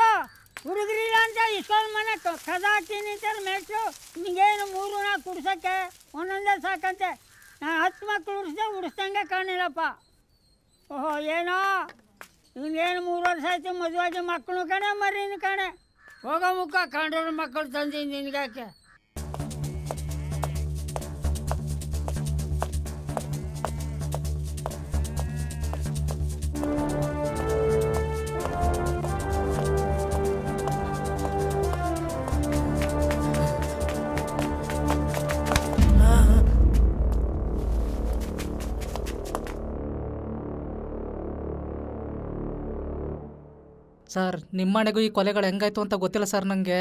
ಹುಡುಗರಿಲ್ಲ ಅಂತ ಇಸ್ಕೊಂಡು ಮನೆ ಕದ ಹಾಕ್ತೀನಿ ಅಂತಾರೆ ಮೇಟ್ರು. ನಿಮಗೇನು 3-4 ಕುಡ್ಸೋಕ್ಕೆ ಒಂದೊಂದೇ ಸಾಕಂತೆ. ನಾನು 10 ಮಕ್ಕಳು ಉಡಿಸ್ದಂಗೆ ಕಾಣಿಲ್ಲಪ್ಪ. ಓಹೋ ಏನೋ ಇವನೇನು 3 ವರ್ಷ ಆಯ್ತು ಮದುವಾಗಿ ಮಕ್ಕಳು ಕಣೆ ಮರೀನು ಕಣೆ. ಹೋಗೋ ಮುಖ ಕಂಡ್ರ ಮಕ್ಕಳು ತಂದೀನಿ ನಿನಗಾಕೆ. ಸರ್ ನಿಮ್ಮ ಮನೆಗೂ ಈ ಕೊಲೆಗಳು ಹೆಂಗಾಯ್ತು ಅಂತ ಗೊತ್ತಿಲ್ಲ ಸರ್ ನನಗೆ.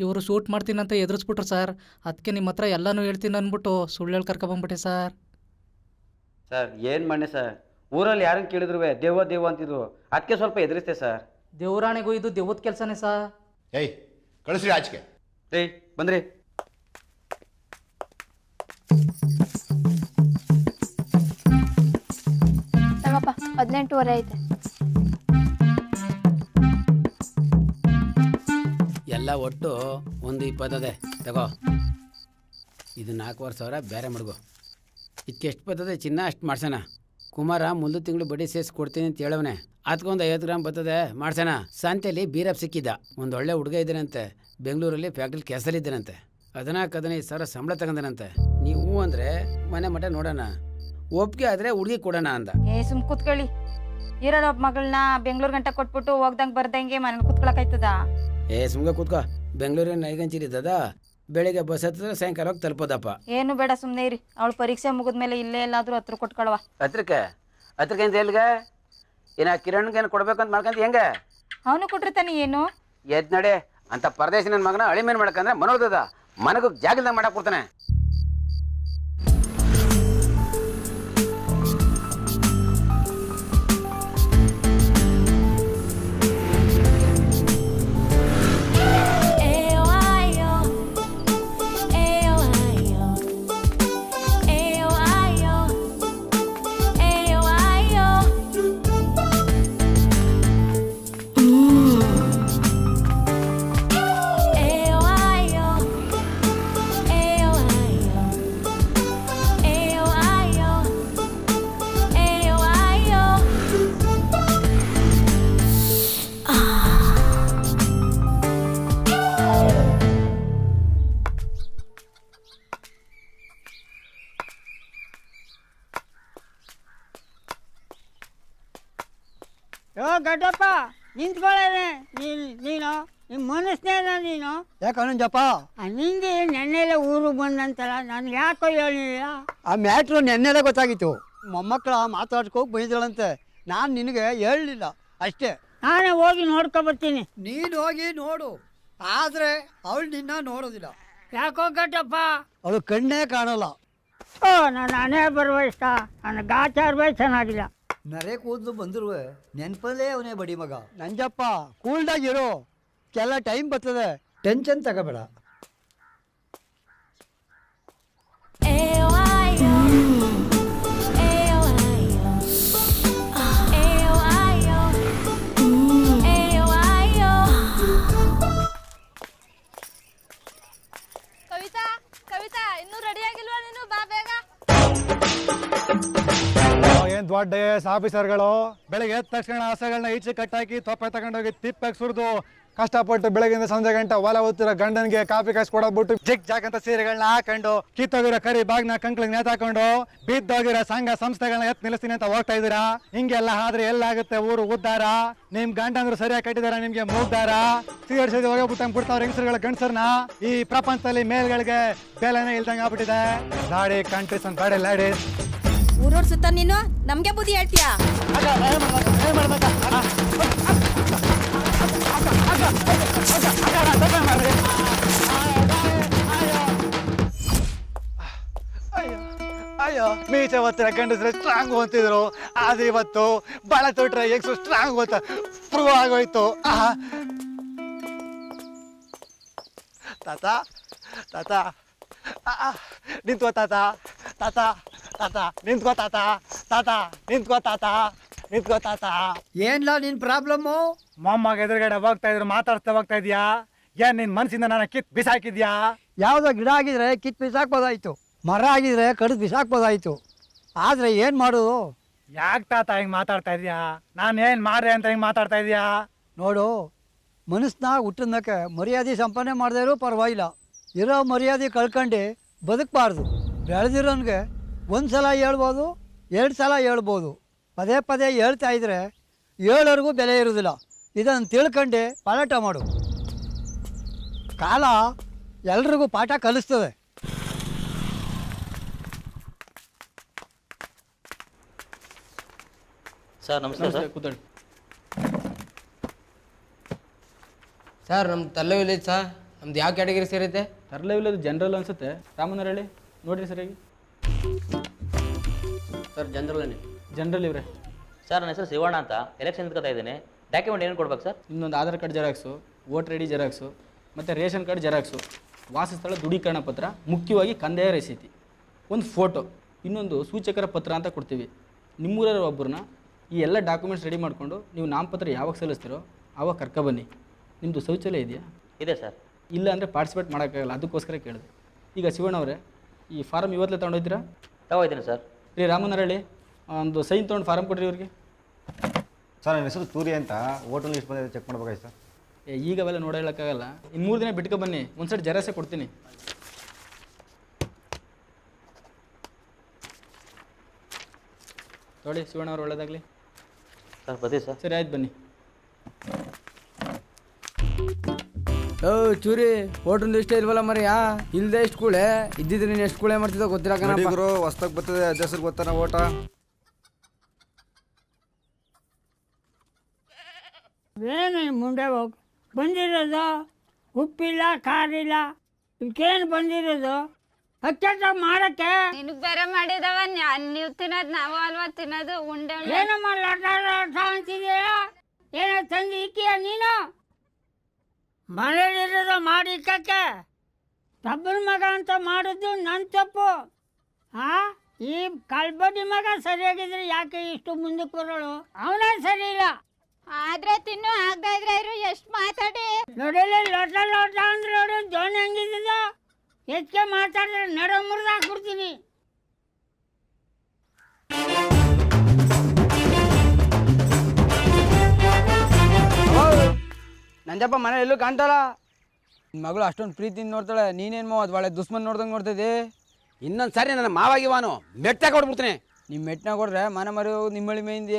ಇವರು ಶೂಟ್ ಮಾಡ್ತೀನಿ ಅಂತ ಎದುರಿಸ್ಬಿಟ್ರು ಸರ್. ಅದಕ್ಕೆ ನಿಮ್ಮ ಹತ್ರ ಎಲ್ಲನೂ ಹೇಳ್ತೀನಿ ಅಂದ್ಬಿಟ್ಟು ಸುಳ್ಳು ಹೇಳಿ ಕರ್ಕೊಬಂದ್ಬಿಟ್ಟೆ ಸರ್. ಸರ್ ಏನು ಮಾಡಿ ಸರ್, ಊರಲ್ಲಿ ಯಾರನ್ನು ಕೇಳಿದ್ರು ದೇವ ದೇವ ಅಂತಿದ್ರು, ಅದಕ್ಕೆ ಸ್ವಲ್ಪ ಎದುರಿಸ್ತೆ ಸರ್. ದೇವರಾಣಿಗೂ ಇದು ದೇವದ ಕೆಲಸನೇ ಸರ್. ಏಯ್ ಕಳಿಸ್ರಿ ಆಚೆಗೆ. ಏಯ್ ಬಂದ್ರಿ. ತಗಪ್ಪ 18:15 ಐತೆ. ಎಲ್ಲ ಒಟ್ಟು 120 ಅದೇ ತಗೋ. ಇದು 4,500 ಬೇರೆ ಮಡ್ಗು. ಇದಕ್ಕೆ ಎಷ್ಟು ಬರ್ತದೆ ಚಿನ್ನ ಅಷ್ಟು ಮಾಡ್ಸೋಣ. ಕುಮಾರ ಮುಂದೆ ತಿಂಗಳು ಬಡ್ಡಿ ಸೇರಿಸಿ ಕೊಡ್ತೀನಿ ಅಂತ ಹೇಳವನೆ. ಅದಕ್ಕೊಂದು 50 ಗ್ರಾಮ್ ಬರ್ತದೆ ಮಾಡ್ಸೋಣ. ಸಂತೆಯಲ್ಲಿ ಬೀರಪ್ಪ ಸಿಕ್ಕಿದ್ದ, ಒಂದು ಒಳ್ಳೆ ಹುಡುಗ ಇದ್ದಾನಂತೆ. ಬೆಂಗಳೂರಲ್ಲಿ ಫ್ಯಾಕ್ಟ್ರಿ ಕೆಲಸದಲ್ಲಿದ್ದಾನಂತೆ. 14-15 ಸಾವಿರ ಸಂಬಳ ತಗೊಂಡನಂತೆ. ನೀವು ಅಂದರೆ ಮನೆ ಮಠ ನೋಡೋಣ, ಒಪ್ಪಿಗೆ ಆದರೆ ಹುಡುಗಿ ಕೊಡೋಣ ಅಂದ. ಸುಮ್ ಕೂತ್ಕೊಳ್ಳಿ. ಇರೋ ಒಬ್ಬ ಮಗಳನ್ನ ಬೆಂಗಳೂರು ಗಂಟೆ ಕೊಟ್ಬಿಟ್ಟು ಹೋಗ್ದಂಗೆ ಬರ್ದಂಗೆ ಮನೇಲಿ ಕೂತ್ಕೊಳಕಾಯ್ತದ? ಸುಮ್ಗೆ ಕೂತ್ಕೋ. ಬೆಂಗಳೂರಿನ ನೈಗಂಚಿರಿದ್ದದ, ಬೆಳಿಗ್ಗೆ ಬಸ್ ಹತ್ತಿದ್ರೆ ಸಾಯಂಕಾಲ ಹೋಗಿ ತಲುಪೋದಪ್ಪ. ಏನು ಬೇಡ, ಸುಮ್ಮನೆ ಇರಿ. ಅವಳು ಪರೀಕ್ಷೆ ಮುಗಿದ್ಮೇಲೆ ಇಲ್ಲೇ ಎಲ್ಲಾದ್ರೂ ಹತ್ರ ಕೊಟ್ಕೊಳವ. ಹತ್ರಕ್ಕೆ ಅಂತ ಎಲ್ಲಿಗೆ ಏನ ಕಿರಣ್ಗೇನು ಕೊಡ್ಬೇಕಂತ ಮಾಡ್ಕೊಂತ ಹೆಂಗೆ? ಅವನು ಕೊಟ್ಟಿರ್ತಾನೆ. ಏನು ಎದ್ ನಡೆ ಅಂತ ಪರದೇಶಿ ನನ್ನ ಮಗನ ಅಳಿಮೇನ್ ಮಾಡ್ಕಂದ್ರೆ ಮನೋದದ ಮನಗ ಜಾಗದಾಗ ಮಾಡಕ್ ಕೊಡ್ತಾನೆ. ಗಡ್ಡಪ್ಪ ನಿಂತ್ಕೊಳ್ಳೇನೆ. ನೀನು ನಿಮ್ಮ ಮನಸ್ನೇನ ನೀನು ಯಾಕೆ ಅನಂಜಪ್ಪ? ನಿಂಗೆ ನೆನ್ನೆಲೆ ಊರು ಬಂದಂತಲ್ಲ, ನಾನು ಯಾಕೋ ಹೇಳಿಲ್ಲ. ಆ ಮ್ಯಾಟ್ರು ನೆನ್ನೆಲೆ ಗೊತ್ತಾಗಿತ್ತು. ಮೊಮ್ಮಕ್ಕಳ ಮಾತಾಡ್ಕೋಗಿ ಬಂದಿದ್ದಾಳಂತೆ. ನಾನು ನಿನಗೆ ಹೇಳಲಿಲ್ಲ ಅಷ್ಟೇ. ನಾನೇ ಹೋಗಿ ನೋಡ್ಕೊಬರ್ತೀನಿ. ನೀನು ಹೋಗಿ ನೋಡು, ಆದರೆ ಅವಳು ನಿನ್ನ ನೋಡೋದಿಲ್ಲ. ಯಾಕೋ ಗಡ್ಡಪ್ಪ? ಅವಳು ಕಣ್ಣೇ ಕಾಣಲ್ಲ. ಓ ನಾನೇ ಬರುವ ಇಷ್ಟ. ನನ್ನ ಗಾಚಾರವೇ ಚೆನ್ನಾಗಿಲ್ಲ. ನರೆ ಕೂದಲು ಬಂದಿರುವ ನೆನಪಲ್ಲೇ ಅವನೇ ಬಡಿ ಮಗ. ನಂಜಪ್ಪ ಕೂಲ್ಡಾಗಿರು, ಕೆಲ ಟೈಮ್ ಬರ್ತದೆ, ಟೆನ್ಷನ್ ತಗೋಬೇಡ. ಕವಿತಾ ಕವಿತಾ ಇನ್ನೂ ರೆಡಿ ಆಗಿಲ್ವಾ ನೀನು? ಬಾ ಬೇಗ. ಏನ್ ದೊಡ್ಡ ಆಫೀಸರ್ಗಳು ಬೆಳಗ್ಗೆ ಎದ್ದ ತಕ್ಷಣ ಹಸಗಳನ್ನ ಈಚೆ ಕಟ್ಟಾಕಿ ತೊಪ್ಪೆ ತಗೊಂಡೋಗಿ ತಿಪ್ಪಾಗಿ ಸುರಿದು ಕಷ್ಟಪಟ್ಟು ಬೆಳಗ್ಗಿಂದ ಸಂಜೆ ಗಂಟೆ ಹೊಲ ಓದ್ತಿರೋ ಗಂಡನಿಗೆ ಕಾಫಿ ಕಾಸು ಕೊಡೋದ್ಬಿಟ್ಟು ಜಿಗ್ ಜಾಕ್ ಅಂತ ಸೀರೆಗಳನ್ನ ಹಾಕೊಂಡು ಕಿತ್ತೋಗಿರೋ ಕರಿ ಬಾಗ್ನ ಕಂಕ್ಳಿಗೆ ನೇತಾಕೊಂಡು ಬಿದ್ದೋಗಿರೋ ಸಂಘ ಸಂಸ್ಥೆಗಳನ್ನ ಎತ್ ನಿಲ್ಲಿಸ್ತೀನಿ ಅಂತ ಹೋಗ್ತಾ ಇದೀರಾ. ಹಿಂಗೆಲ್ಲ ಆದ್ರೆ ಎಲ್ಲಾಗುತ್ತೆ ಊರು ಉದ್ದಾರ? ನಿಮ್ ಗಂಡಂದ್ರು ಸರಿಯಾಗಿ ಕಟ್ಟಿದಾರ, ನಿಮ್ಗೆ ಮೂಗ್ದಾರ? ಸಿಗರೇಟ್ ಸೇದಿ ಹೋಗಿ ಬಿಡ್ತಾವ್ರ ಹೆಂಗಸರುಗಳ ಗಂಡಸರ್ನ. ಈ ಪ್ರಪಂಚದಲ್ಲಿ ಮೇಲ್ಗಳಿಗೆ ಬೆಲೆನೇ ಇಲ್ದಂಗೆ ಆಗ್ಬಿಟ್ಟಿದೆ. ಲಾಡಿ ಕಂಟ್ರೀಸ್ ಅಂತ ಗಾಡಿ ಲಾಡಿ ಊರೋಡ್ ಸುತ್ತ ನೀನು ನಮ್ಗೆ ಬುದ್ಧಿ ಹೇಳ್ತೀಯಾ? ಅಯ್ಯೋ, ಮೀಸೆ ಒತ್ತಿರ ಗಂಡಸ್ರೆ ಸ್ಟ್ರಾಂಗ್ ಅಂತಿದ್ರು, ಆದ್ರೆ ಇವತ್ತು ಬಾಳ ತೊಟ್ರೆ ಎಕ್ಸು ಸ್ಟ್ರಾಂಗ್ ಅಂತ ಪ್ರೂವ್ ಆಗೋಯ್ತು. ತಾತ ತಾತ ನಿಂತ್ಕೋ ತಾತ, ತಾತ ತಾತ ನಿಂತ್ಕೋ ತಾತ, ತಾತ ನಿಂತ್ಕೋ ತಾತ, ನಿಂತ್ಕೋ ತಾತ. ಏನ್ಲ ನಿನ್ ಪ್ರಾಬ್ಲಮ್ಮು? ಮೊಮ್ಮಗ ಎದುರುಗಡೆ ಹೋಗ್ತಾ ಇದ್ರು, ಮಾತಾಡ್ತಾ ಹೋಗ್ತಾ ಇದೀಯಾ? ಏನ್ ನಿನ್ ಮನ್ಸಿಂದ ನಾನು ಕಿತ್ ಬಿಸಾಕಿದ್ಯಾ? ಯಾವ್ದೋ ಗಿಡ ಆಗಿದ್ರೆ ಕಿತ್ ಬಿಸಾಕ್ಬೋದಾಯ್ತು. ಮರ ಆಗಿದ್ರೆ ಕಡಿದು ಬಿಸಾಕ್ಬೋದಾಯಿತು. ಆದರೆ ಏನು ಮಾಡೋದು? ಯಾಕೆ ತಾತ ಹಿಂಗೆ ಮಾತಾಡ್ತಾ ಇದೀಯಾ? ನಾನು ಏನು ಮಾಡ್ದೆ ಅಂತ ಹಿಂಗೆ ಮಾತಾಡ್ತಾ ಇದೀಯಾ? ನೋಡು, ಮನಸ್ಸಿನಾಗ ಹುಟ್ಟಿದ್ನಕ್ಕೆ ಮರ್ಯಾದೆ ಸಂಪಾದನೆ ಮಾಡಿದ್ರು ಪರವಾಗಿಲ್ಲ. ಇರೋ ಮರ್ಯಾದೆ ಕಳ್ಕೊಂಡು ಬದುಕಬಾರ್ದು. ಬೆಳೆದಿರೋನ್ಗೆ ಒಂದು ಸಲ ಹೇಳ್ಬೋದು, 2 ಸಲ ಹೇಳ್ಬೋದು. ಪದೇ ಪದೇ ಹೇಳ್ತಾ ಇದ್ರೆ ಹೇಳೋರ್ಗೂ ಬೆಲೆ ಇರೋದಿಲ್ಲ. ಇದನ್ನು ತಿಳ್ಕೊಂಡು ಪಾಠ ಮಾಡು. ಕಾಲ ಎಲ್ರಿಗೂ ಪಾಠ ಕಲಿಸ್ತದೆ. ಸರ್ ನಮಸ್ತೆ ಸರ್. ಕೂತ್ಕೊಳ್ಳಿ ಸರ್. ನಮ್ಮ ತಲೆ ವಿಲೇಜ್ ಸರ್, ನಮ್ದು ಯಾವ ಕ್ಯಾಟಗರಿ ಸೇರುತ್ತೆ? ತರಲೆ ಇಲ್ಲದು ಜನರಲ್ ಅನ್ಸುತ್ತೆ. ರಾಮನರಳ್ಳಿ ನೋಡ್ರಿ ಸರಿಯಾಗಿ. ಸರ್ ಜನರಲ್ಲೇನೆ. ಜನರಲ್ ಇವ್ರೆ. ಸರ್ ನನ್ನ ಹೆಸರು ಶಿವಣ್ಣ ಅಂತ, ಎಲೆಕ್ಷನ್ ನಿಂತ್ಕೊತಾ ಇದ್ದೀನಿ. ಡಾಕ್ಯುಮೆಂಟ್ ಏನು ಕೊಡ್ಬೇಕು ಸರ್? ಇನ್ನೊಂದು Aadhaar card xerox, voter I D xerox, ಮತ್ತು ರೇಷನ್ ಕಾರ್ಡ್ ಜೆರಾಕ್ಸು, ವಾಸಸ್ಥಳ ದೃಢೀಕರಣ ಪತ್ರ, ಮುಖ್ಯವಾಗಿ ಕಂದಾಯ ರಸೀತಿ, ಒಂದು ಫೋಟೋ, ಇನ್ನೊಂದು ಸೂಚಕರ ಪತ್ರ ಅಂತ ಕೊಡ್ತೀವಿ. ನಿಮ್ಮೂರರ ಒಬ್ಬರನ್ನ ಈ ಎಲ್ಲ ಡಾಕ್ಯುಮೆಂಟ್ಸ್ ರೆಡಿ ಮಾಡಿಕೊಂಡು ನೀವು ನಾಮಪತ್ರ ಯಾವಾಗ ಸಲ್ಲಿಸ್ತೀರೋ ಆವಾಗ ಕರ್ಕೊಬನ್ನಿ. ನಿಮ್ಮದು ಶೌಚಾಲಯ ಇದೆಯಾ? ಇದೆ ಸರ್. ಇಲ್ಲ ಅಂದರೆ ಪಾರ್ಟಿಸಿಪೇಟ್ ಮಾಡೋಕ್ಕಾಗಲ್ಲ, ಅದಕ್ಕೋಸ್ಕರ ಕೇಳಿದೆ. ಈಗ ಶಿವಣ್ಣವರೇ, ಈ ಫಾರಮ್ ಇವತ್ತೇ ತೊಗೊಂಡೋಯ್ತೀರಾ? ತಗೋಯ್ತೀನಿ ಸರ್. ರೀ ರಾಮನರಳ್ಳಿ, ಒಂದು ಸೈನ್ ತೊಗೊಂಡು ಫಾರಮ್ ಕೊಡ್ರಿ ಇವ್ರಿಗೆ. ಸರ್ ನನ್ನ ಹೆಸರು ಸೂರ್ಯ ಅಂತ, ವೋಟರ್ ಲಿಸ್ಟ್ ಬಂದಿದೆ, ಚೆಕ್ ಮಾಡ್ಬೇಕಾಯ್ತು ಸರ್. ಈಗ ಅವೆಲ್ಲ ನೋಡ ಹೇಳೋಕ್ಕಾಗಲ್ಲ. ಇನ್ನು 3 ದಿನ ಬಿಟ್ಕೊ ಬನ್ನಿ, ಒಂದು ಸೈಡ್ ಜೆರಾಕ್ಸೇ ಕೊಡ್ತೀನಿ. ನೋಡಿ ಶಿವಣ್ಣವ್ರು, ಒಳ್ಳೇದಾಗಲಿ ಸರ್. ಬನ್ನಿ ಸರ್. ಸರಿ ಆಯ್ತು, ಬನ್ನಿ. ಚೂರಿ ವೋಟರ್ ಲಿಸ್ಟ್ ಇಲ್ವಲ್ಲ ಮರಿಯಾ? ಇಲ್ಲದೆ ಎಷ್ಟು ಕೂಳೆ ಇದ್ದಿದ್ರೆ ನೀನು ಎಷ್ಟು ಕೂಳೆ ಮಾಡ್ತಿದ್ದೋ ಗೊತ್ತಿಲ್ಲ ಕಣಪ್ಪ. ಹೊಸ್ದಾಗಿ ಬರ್ತದೆ, ಅಡ್ಜಸ್ಟ್ಗೆ ಗೊತ್ತಾನ ಓಟ. ಏನು ಮುಂದೆ ಹೋಗಿ ಬಂದಿರೋದು? ಉಪ್ಪಿಲ್ಲ, ಖಾರಿಲ್ಲ, ಇದಕ್ಕೇನು ಬಂದಿರೋದು? ಅಚ್ಚ ಮಾಡಕ್ಕೆ ನಿನಗೆ ಬೇರೆ ಮಾಡಿದವ, ನೀವು ತಿನ್ನೋದು ನಾವು ಅಲ್ವಾ ತಿನ್ನೋದು? ಉಂಡೆ ಏನೋ ಮಾಡ್ಲಾಟ ಅಂತಿದೆಯಾ? ಏನೋ ತಂದು ಇಕ್ಕಿಯ ನೀನು? ಮನೇಲಿರೋದು ಮಾಡಿ ಇಕ್ಕಕ್ಕೆ ತಬ್ಬನ ಮಗ ಅಂತ ಮಾಡಿದ್ದು ನನ್ನ ತಪ್ಪು. ಈ ಕಲ್ಬಡ್ಡಿ ಮಗ ಸರಿಯಾಗಿದ್ರೆ ಯಾಕೆ ಇಷ್ಟು ಮುಂದಕ್ಕೆ ಬರೋಳು? ಅವನೇ ಸರಿ ಇಲ್ಲ. ಆದ್ರೆ ತಿನ್ನು, ಆಗದೆ ಇದ್ರೆ ಇರು. ಎಷ್ಟು ಮಾತಾಡಿ ನೋಡಿಲ್ಲ, ಲೋಟ ಲೋಟ ಅಂದ್ರೆ ನೋಡಿ ಜೋನ್ ಹೆಂಗಿದ್ದ. ಹೆಚ್ಚಿಗೆ ಮಾತಾಡಿದ್ರೆ ನಡ ಮುರಿದು ಹಾಕ್ಬಿಡ್ತೀನಿ. ನಂಜಪ್ಪ ಮನೆ ಎಲ್ಲೂ ಕಾಣ್ತಾರ. ನಿನ್ನ ಮಗಳು ಅಷ್ಟೊಂದು ಪ್ರೀತಿಯಿಂದ ನೋಡ್ತಾಳೆ, ನೀನೇನು ಮಾವ ಅದು ಒಳ್ಳೆ ದುಶ್ಮನ್ ನೋಡ್ದಂಗೆ ನೋಡ್ತಿದ್ದೆ. ಇನ್ನೊಂದು ಸಾರಿ ನನ್ನ ಮಾವಾಗಿವಾನು ಮೆಟ್ಟ ಕೊಡ್ಬಿಡ್ತೀನಿ. ನಿಮ್ಮ ಮೆಟ್ಟನ ಕೊಡ್ರೆ ಮನೆ ಮರಿ ಹೋಗಿ ನಿಮ್ಮಳಿ ಮೇಯಿಂದಿ.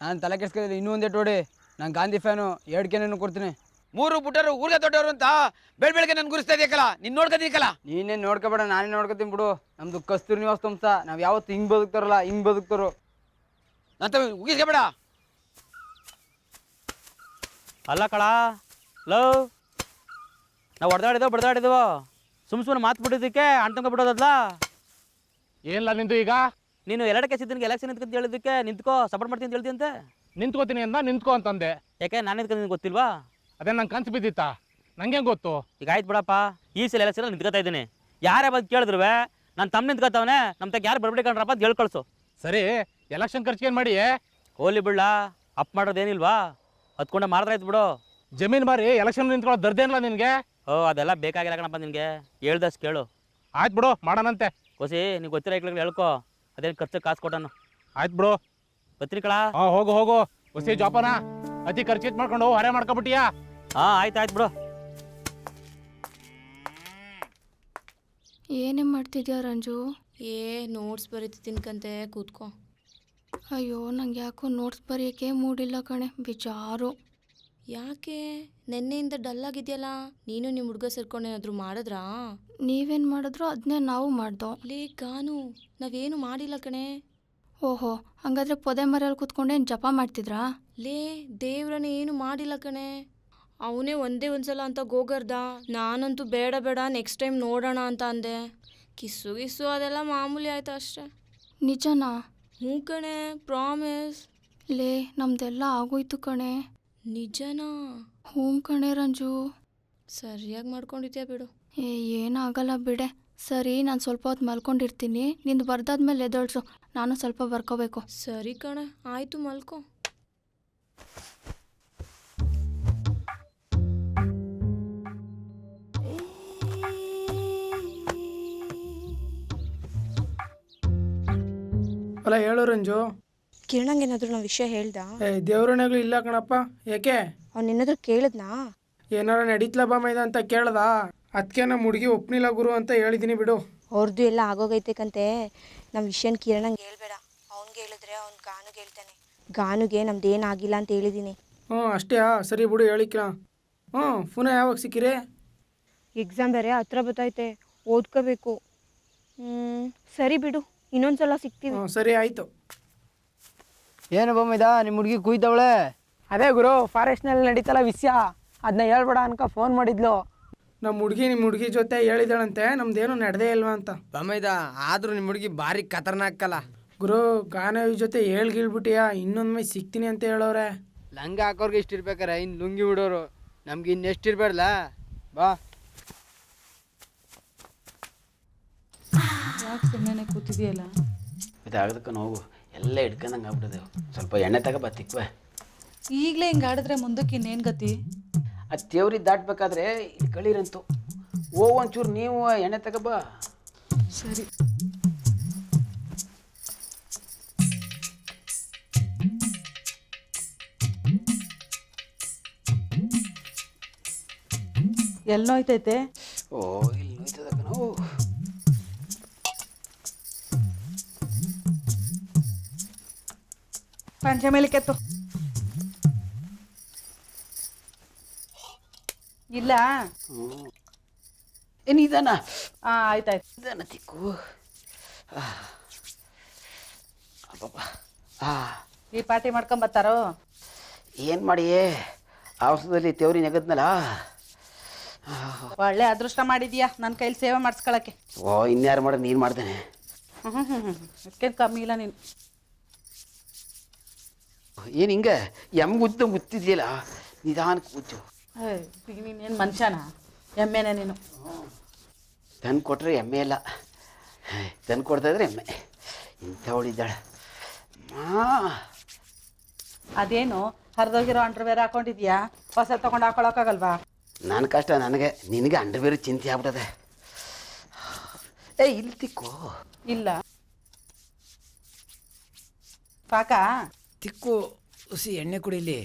ನಾನು ತಲೆ ಕೆಡ್ಸ್ಕೊಳ್ಳಿ, ಇನ್ನೂ ಒಂದೇ ಟೋಡಿ. ನಾನು ಗಾಂಧಿ ಫ್ಯಾನು, 2 ಕೆನೇನು ಕೊಡ್ತೀನಿ. 3 ಬಿಟ್ಟರು ಊರಿಗೆ ದೊಡ್ಡವರು ಅಂತ ಬೆಳಗ್ಗೆ ನನ್ಗೆ ಗುರಿಸ್ತಾ ಇದೆಯಲ್ಲ, ನೀನು ನೋಡ್ಕೊತೀನಿಕಲ್ಲ. ನೀನೇನು ನೋಡ್ಕೊಬೇಡ, ನಾನೇ ನೋಡ್ಕೊತೀನಿ ಬಿಡು. ನಮ್ಮದು ಕಸ್ತೂರಿ ನಿವಾಸ ಸಂಸ, ನಾವು ಯಾವತ್ತು ಹಿಂಗೆ ಬದುಕ್ತಾರಲ್ಲ ಹಿಂಗೆ ಬದುಕ್ತಾರೋ. ಅಂತ ಉಗಿಸ್ಕೊಬೇಡ. ಅಲ್ಲ ಕಳ ಲವ್, ನಾವು ಬಡ್ದಾಡಿದವ ಸುಮ್ಮನೆ ಮಾತು ಬಿಡೋದಕ್ಕೆ ಅಣ್ತಂಕ ಬಿಡೋದಲ್ಲ. ಏನಿಲ್ಲ ನಿಂದು ಈಗ? ನೀನು 2 ಕೇಸ್ ಇದ್ದನಿಗೆ ಎಲೆಕ್ಷನ್ ನಿಂತ್ಕೊಂತ ಹೇಳಿದ್ದಕ್ಕೆ ನಿಂತ್ಕೋ, ಸಪೋರ್ಟ್ ಮಾಡ್ತೀನಿ ಅಂತ ಹೇಳ್ತೀನಿ ಅಂತೆ. ನಿಂತ್ಕೋತೀನಿ ಅಂತ ನಿಂತ್ಕೋ ಅಂತಂದೆ. ಯಾಕೆ ನಾನು ನಿಂತ್ಕೊಂಡು ಗೊತ್ತಿಲ್ವಾ? ಅದೇ ನಂಗೆ ಕನ್ಸು ಬಿದ್ದಿತ್ತಾ? ನಂಗೆ ಗೊತ್ತು. ಈಗ ಆಯ್ತು ಬಿಡಪ್ಪ, ಈ ಸಲ ಎಲೆಕ್ಷನ್ ನಿಂತ್ಕೊತಾ ಇದ್ದೀನಿ. ಯಾರೇ ಬಂದು ಕೇಳಿದ್ರು ನಾನು ತಮ್ಮ ನಿಂತ್ಕೊತಾವನೆ, ನಮ್ಮ ತಗ ಯಾರು ಬರ್ಬಿಡ್ಕಂಡ್ರಪ್ಪ ಅಂತ ಹೇಳ್ಕಳ್ಸು. ಸರಿ, ಎಲೆಕ್ಷನ್ ಖರ್ಚಿಗೇನು ಮಾಡಿ? ಹೋಲಿ ಬಿಡ್ಲ, ಅಪ್ ಮಾಡೋದೇನಿಲ್ವಾ? ಹತ್ಕೊಂಡೆ ಮಾರ್ದಾಯ್ತು ಬಿಡು. ಜಮೀನು ಮಾರಿ ಎಲೆಕ್ಷನ್ ನಿಂತ್ಕೊಳ್ಳೋ ದರ್ದೇನಿಲ್ಲ ನಿನಗೆ? ಅದೆಲ್ಲ ಬೇಕಾಗಿಲ್ಲ ಕಣಪ್ಪ ನಿನಗೆ, ಹೇಳ್ದಷ್ಟು ಕೇಳು. ಆಯ್ತು ಬಿಡು, ಮಾಡೋಣಂತೆ. ಕೋಸಿ ನೀನು ಗೊತ್ತಿರೋ ಐಕ್ಳಿಗೆ ಹೇಳ್ಕೊ, ಅದೇನು ಖರ್ಚಿಗೆ ಕಾಸು ಕೊಟ್ಟನು. ಆಯ್ತು ಬಿಡು. ಪತ್ರಿಕಳ ಹೋಗು ಹೊಸಿ ಜೋಪಾನ. ಅತಿ ಖರ್ಚಿತ್ ಮಾಡ್ಕೊಂಡು ಹೊರೆ ಮಾಡ್ಕೊಬಿಟ್ಟಿಯಾ? ಆಯ್ತು ಬಿಡು. ಏನೇ ಮಾಡ್ತಿದ್ಯಾ ರಂಜು? ನೋಟ್ಸ್ ಬರೀತಿನ್ಕಂತೆ, ಕೂತ್ಕೋ. ಅಯ್ಯೋ, ನಂಗೆ ಯಾಕೋ ನೋಟ್ಸ್ ಬರೆಯೋಕ್ಕೆ ಮೂಡಿಲ್ಲ ಕಣೆ, ಬೇಜಾರು. ಯಾಕೆ ನೆನ್ನೆಯಿಂದ ಡಲ್ ಆಗಿದೆಯಲ್ಲ? ನೀನು ನಿಮ್ಮ ಹುಡುಗ ಸೇರ್ಕೊಂಡೇನಾದರೂ ಮಾಡಿದ್ರಾ? ನೀವೇನು ಮಾಡಿದ್ರು ಅದನ್ನೇ ನಾವು ಮಾಡ್ದೋ. ಲೇ ಗಾನು, ನಾವೇನು ಮಾಡಿಲ್ಲ ಕಣೆ. ಓಹೋ, ಹಂಗಾದ್ರೆ ಪೊದೆ ಮರೆಯಲ್ಲಿ ಕೂತ್ಕೊಂಡೇನು ಜಪ ಮಾಡ್ತಿದ್ರಾ? ಲೇ ದೇವ್ರನ್ನ ಏನು ಮಾಡಿಲ್ಲ ಕಣೆ. ಅವನೇ ಒಂದೇ ಒಂದ್ಸಲ ಅಂತ ಗೋಗರ್ದ. ನಾನಂತೂ ಬೇಡ ನೆಕ್ಸ್ಟ್ ಟೈಮ್ ನೋಡೋಣ ಅಂತ ಅಂದೆ. ಕಿಸ್ಸು ಅದೆಲ್ಲ ಮಾಮೂಲಿ ಆಯ್ತು ಅಷ್ಟೆ. ನಿಜನಾ? ಹ್ಞೂ ಕಣೆ, ಪ್ರಾಮಿಸ್. ಲೇ ನಮ್ದೆಲ್ಲ ಆಗೋಯ್ತು ಕಣೆ. ನಿಜನಾ? ಹ್ಞೂ ಕಣೆ ರಂಜು. ಸರಿಯಾಗಿ ಮಾಡ್ಕೊಂಡಿದ್ಯಾ ಬಿಡು. ಏನಾಗಲ್ಲ ಬಿಡೆ. ಸರಿ, ನಾನು ಸ್ವಲ್ಪ ಹೊತ್ತು ಮಲ್ಕೊಂಡಿರ್ತೀನಿ. ನಿಂದು ಬರ್ದಾದ್ಮೇಲೆ ಎದೊಳ್ಸು, ನಾನು ಸ್ವಲ್ಪ ಬರ್ಕೋಬೇಕು. ಸರಿ ಕಣೆ, ಆಯಿತು, ಮಲ್ಕೋ. ಅಲ್ಲ ಹೇಳು ರಂಜು. ಕಿರಣಂಗೆ ಏನಾದರೂ ನಾವು ವಿಷಯ ಹೇಳ್ದ? ದೇವ್ರನಾಗ್ಲೂ ಇಲ್ಲ ಕಣಪ್ಪ. ಯಾಕೆ? ಅವನೇನಾದ್ರೂ ಕೇಳಿದ್ನಾ? ಏನಾರ ನಡೀತ್ಲ ಬಾ ಮೈದ ಅಂತ ಕೇಳ್ದ. ಅದಕ್ಕೆ ನಮ್ಮ ಹುಡುಗಿ ಒಪ್ನಿಲ್ಲ ಗುರು ಅಂತ ಹೇಳಿದ್ದೀನಿ ಬಿಡು. ಅವ್ರದ್ದು ಎಲ್ಲ ಆಗೋಗೈತಕ್ಕಂತೆ. ನಮ್ಮ ವಿಷಯನ ಕಿರಣಂಗೆ ಹೇಳ್ಬೇಡ. ಅವ್ನಿಗೆ ಹೇಳಿದ್ರೆ ಅವ್ನು ಗಾನುಗೆ ಹೇಳ್ತಾನೆ. ಗಾನುಗೆ ನಮ್ದೇನಾಗಿಲ್ಲ ಅಂತ ಹೇಳಿದ್ದೀನಿ. ಅಷ್ಟೇ. ಸರಿ ಬಿಡು ಹೇಳಿಕ್ಕಿಲ್ಲ. ಪುನಃ ಯಾವಾಗ ಸಿಕ್ಕಿರಿ? ಎಕ್ಸಾಮ್ ಬೇರೆ ಹತ್ರ ಬರ್ತೈತೆ, ಓದ್ಕೋಬೇಕು. ಸರಿ ಬಿಡು, ಇನ್ನೊಂದ್ಸಲ ಸಿಗ್ತೀವಿ. ಸರಿ ಆಯಿತು. ಏನು ಬೊಮ್ಮಿದ ನಿಮ್ಮ ಹುಡುಗಿ ಕುಯ್ತವಳೆ? ಅದೇ ಗುರು, ಫಾರೆಸ್ಟ್ನಲ್ಲಿ ನಡೀತಲ್ಲ ವಿಷಯ, ಅದನ್ನ ಹೇಳ್ಬೇಡ ಅನ್ಕ ಫೋನ್ ಮಾಡಿದ್ಲು. ನಮ್ಮ ನಿಮ್ಮ ಹುಡುಗಿ ಜೊತೆ ಹೇಳಿದಳಂತೆ ನಮ್ದೇನು ನಡೆದೇ ಇಲ್ವಾ ಅಂತ. ಬೊಮ್ಮಿದ ಆದರೂ ನಿಮ್ಮ ಹುಡುಗಿ ಭಾರಿ ಖತರ್ನಾಕಲ್ಲ. ಗುರು, ಗಾನವಿ ಜೊತೆ ಹೇಳ್ಗಿಳ್ಬಿಟ್ಟಿಯಾ, ಇನ್ನೊಂದ್ಮೈ ಸಿಗ್ತೀನಿ ಅಂತ ಹೇಳೋರೆ. ಲಂಗ ಹಾಕೋರ್ಗೆ ಇಷ್ಟು ಇರ್ಬೇಕಾರೆ ಇನ್ನು ಲುಂಗಿ ಬಿಡೋರು, ನಮ್ಗೆ ಇನ್ನೆಷ್ಟು ಇರಬೇಡಲ್ಲ. ಬಾ. ಯಾಕೆ ಸುಮ್ಮನೆ ಕೂತಿದೆಯಲ್ಲ? ಇದಾಗದಕ್ಕೆ ನೋವು ಎಲ್ಲ ಹಿಡ್ಕೊಂಡಂಗೆ ಆಗ್ಬಿಟ್ಟಿದೆ. ಸ್ವಲ್ಪ ಎಣ್ಣೆ ತಗೋಬಾ ತಿಕ್ವೆ. ಈಗಲೇ ಹಿಂಗೆ ಆಡಿದ್ರೆ ಮುಂದಕ್ಕೆ ಇನ್ನೇನು ಗತಿ? ಅದು ತೇವ್ರಿ ದಾಟ್ಬೇಕಾದ್ರೆ ಇಲ್ಲಿ ಕಳೀರಂತು. ಒಂಚೂರು ನೀವು ಎಣ್ಣೆ ತಗೋಬಾ. ಸರಿ. ಎಲ್ಲೋಯ್ತೈತೆ? ಇಲ್ಲಿ ನೋಯ್ತದಕ್ಕ ನಾವು. ಪಂಚೆ ಮೇಲೆ ಕೆತ್ತು. ಇಲ್ಲ ಏನಿದಾನ? ಆಯ್ತಾಯ್ತು. ಇದನ್ನ ತಿಕ್ಕು. ಈ ಪಾರ್ಟಿ ಮಾಡ್ಕೊಂಬತ್ತಾರೋ? ಏನು ಮಾಡಿ ಔಷಧದಲ್ಲಿ ತೇವ್ರಿ ನೆಗದ್ನಲ್ಲ. ಒಳ್ಳೆ ಅದೃಷ್ಟ ಮಾಡಿದ್ಯಾ ನನ್ನ ಕೈಲಿ ಸೇವೆ ಮಾಡಿಸ್ಕೊಳಕ್ಕೆ. ಇನ್ಯಾರು ಮಾಡೋದು, ನೀನು ಮಾಡ್ದೇನೆ. ಅದಕ್ಕೇನು ಕಮ್ಮಿ ಇಲ್ಲ ನೀನು. ಏನು ಹಿಂಗೆ ಎಮ್ಗುದ್ದು ಮುತ್ತಿದ್ಯಲ್ಲ, ನಿಧಾನಕ್ಕೆ ಕೂತು. ನೀನೇನು ಮನುಷ್ಯನ? ಎಮ್ಮೆನೇ ನೀನು. ತಂದು ಕೊಟ್ಟರೆ ಎಮ್ಮೆ ಇಲ್ಲ, ತಂದು ಕೊಡ್ತಾಯಿದ್ರೆ ಎಮ್ಮೆ. ಇಂಥ ಹೊಡಿದ್ದಾಳೆ. ಅದೇನು ಹರಿದೋಗಿರೋ ಅಂಡರ್ವೇರ್ ಹಾಕೊಂಡಿದ್ಯಾ? ಹೊಸ ತೊಗೊಂಡು ಹಾಕೊಳಕ್ಕಾಗಲ್ವಾ? ನನ್ನ ಕಷ್ಟ ನನಗೆ, ನಿನಗೆ ಅಂಡರ್ವೇರ್ ಚಿಂತೆ ಆಗ್ಬಿಟ್ಟದೆ. ಇಲ್ಲಿ ತಿಕ್ಕು. ಇಲ್ಲ ಸಾಕಾ? ತಿಕ್ಕು. ಹುಸಿ ಎಣ್ಣೆ ಕುಡಿಲಿ.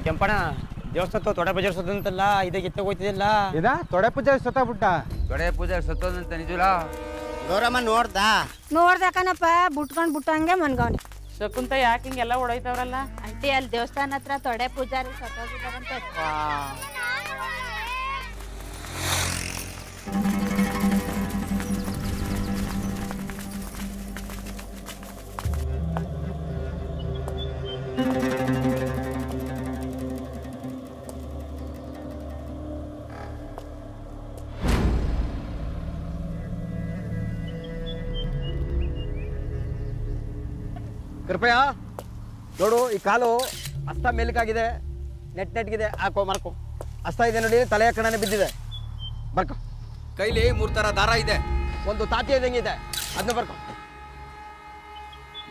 ಕೆಂಪಣ್ಣ, ದೇವಸ್ಥಾನ ತೊಡೆ ಪೂಜೆ ಸತ್ತಂತಲ್ಲ, ಇದಕ್ಕೆ ಎತ್ತ ಹೋಯ್ತಿದಿಲ್ಲ. ಇದ ತೊಡೆ ಪೂಜೆ ಸತ್ತಬಿಟ್ಟ. ತೊಡೆ ಪೂಜೆ ಸತ್ತೋದಂತ ನಿಜಲ್ಲ? ಗೌರಮ್ಮ ನೋಡ್ದ ಕಣಪ್ಪ, ಬುಟ್ಕೊಂಡ್ ಬುಟ್ಟಂಗೆ ಮನ್ಗವ್ನಿ. ಶಕುಂತ ಯಾಕೆ ಹಿಂಗೆಲ್ಲ ಹೊಡೋಯ್ತವ್ರಲ್ಲ? ಅಂಟಿ ಅಲ್ಲಿ ದೇವಸ್ಥಾನ ಹತ್ರ ತೊಡೆ ಪೂಜಾರಿ ಸತ್ತೋಗಿದ್ದಾರಂತೆ. ಕೃಪಯ ನೋಡು, ಈ ಕಾಲು ಹಸ್ತ ಮೇಲಕ್ಕಾಗಿದೆ, ನೆಟ್ಗಿದೆ. ಹಾಕೋ ಮರ್ಕೋ. ಹಸ್ತ ಇದೆ ನೋಡಿ, ತಲೆಯ ಕಣನೆ ಬಿದ್ದಿದೆ. ಬರ್ಕೋ. ಕೈಲಿ 3 ಥರ ದಾರ ಇದೆ, ಒಂದು ತಾತಿ ಇದ್ದಂಗಿದೆ, ಅದನ್ನ ಬರ್ಕೋ.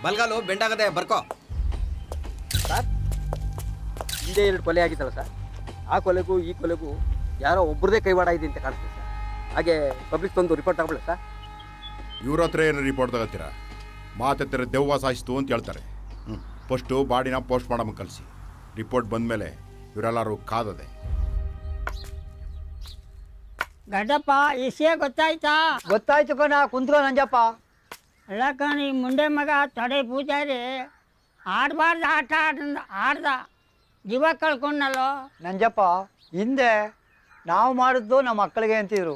ಬಲ್ಗಾಲು ಬೆಂಡಾಗದೆ, ಬರ್ಕೋ. ಸರ್, ಹಿಂದೆ 2 ಕೊಲೆ ಆಗಿತ್ತಲ್ಲ ಸರ್, ಆ ಕೊಲೆಗೂ ಈ ಕೊಲೆಗೂ ಯಾರೋ ಒಬ್ಬರದೇ ಕೈವಾಡ ಇದೆ ಅಂತ ಕಾಣಿಸ್ತದೆ ಸರ್. ಹಾಗೆ ಪಬ್ಲಿಕ್ ಒಂದು ರಿಪೋರ್ಟ್ ತಗೊಳ್ಳಿ ಸರ್. ಇವ್ರ ಹತ್ರ ಏನು ರಿಪೋರ್ಟ್ ತಗೋತೀರಾ? ಮಾತೆತ್ತರ ದೆವ್ವ ಸಾಯಿಸ್ತು ಅಂತ ಹೇಳ್ತಾರೆ. ಫಸ್ಟು ಬಾಡಿನ ಪೋಸ್ಟ್ ಮಾಡಮ್ ಕಳಿಸಿ. ರಿಪೋರ್ಟ್ ಬಂದಮೇಲೆ ಇವರೆಲ್ಲರೂ ಕಾದದೆ. ಗಡ್ಡಪ್ಪ ವಿಷಯ ಗೊತ್ತಾಯ್ತಾ? ಗೊತ್ತಾಯ್ತು ಕಣ, ಕುಂತ್ಕೊ ನಂಜಪ್ಪ. ಅಲ್ಲ ಕಣ, ಈ ಮುಂಡೆ ಮಗ ತಡೆ ಪೂಜಾರಿ ಆಡಬಾರ್ದು ಆಟ ಆಡ್ದ, ಜೀವ ಕಳ್ಕೊಂಡಲ್ಲೋ. ನಂಜಪ್ಪ, ಹಿಂದೆ ನಾವು ಮಾಡಿದ್ದು ನಮ್ಮ ಮಕ್ಕಳಿಗೆ ಅಂತಿದ್ರು.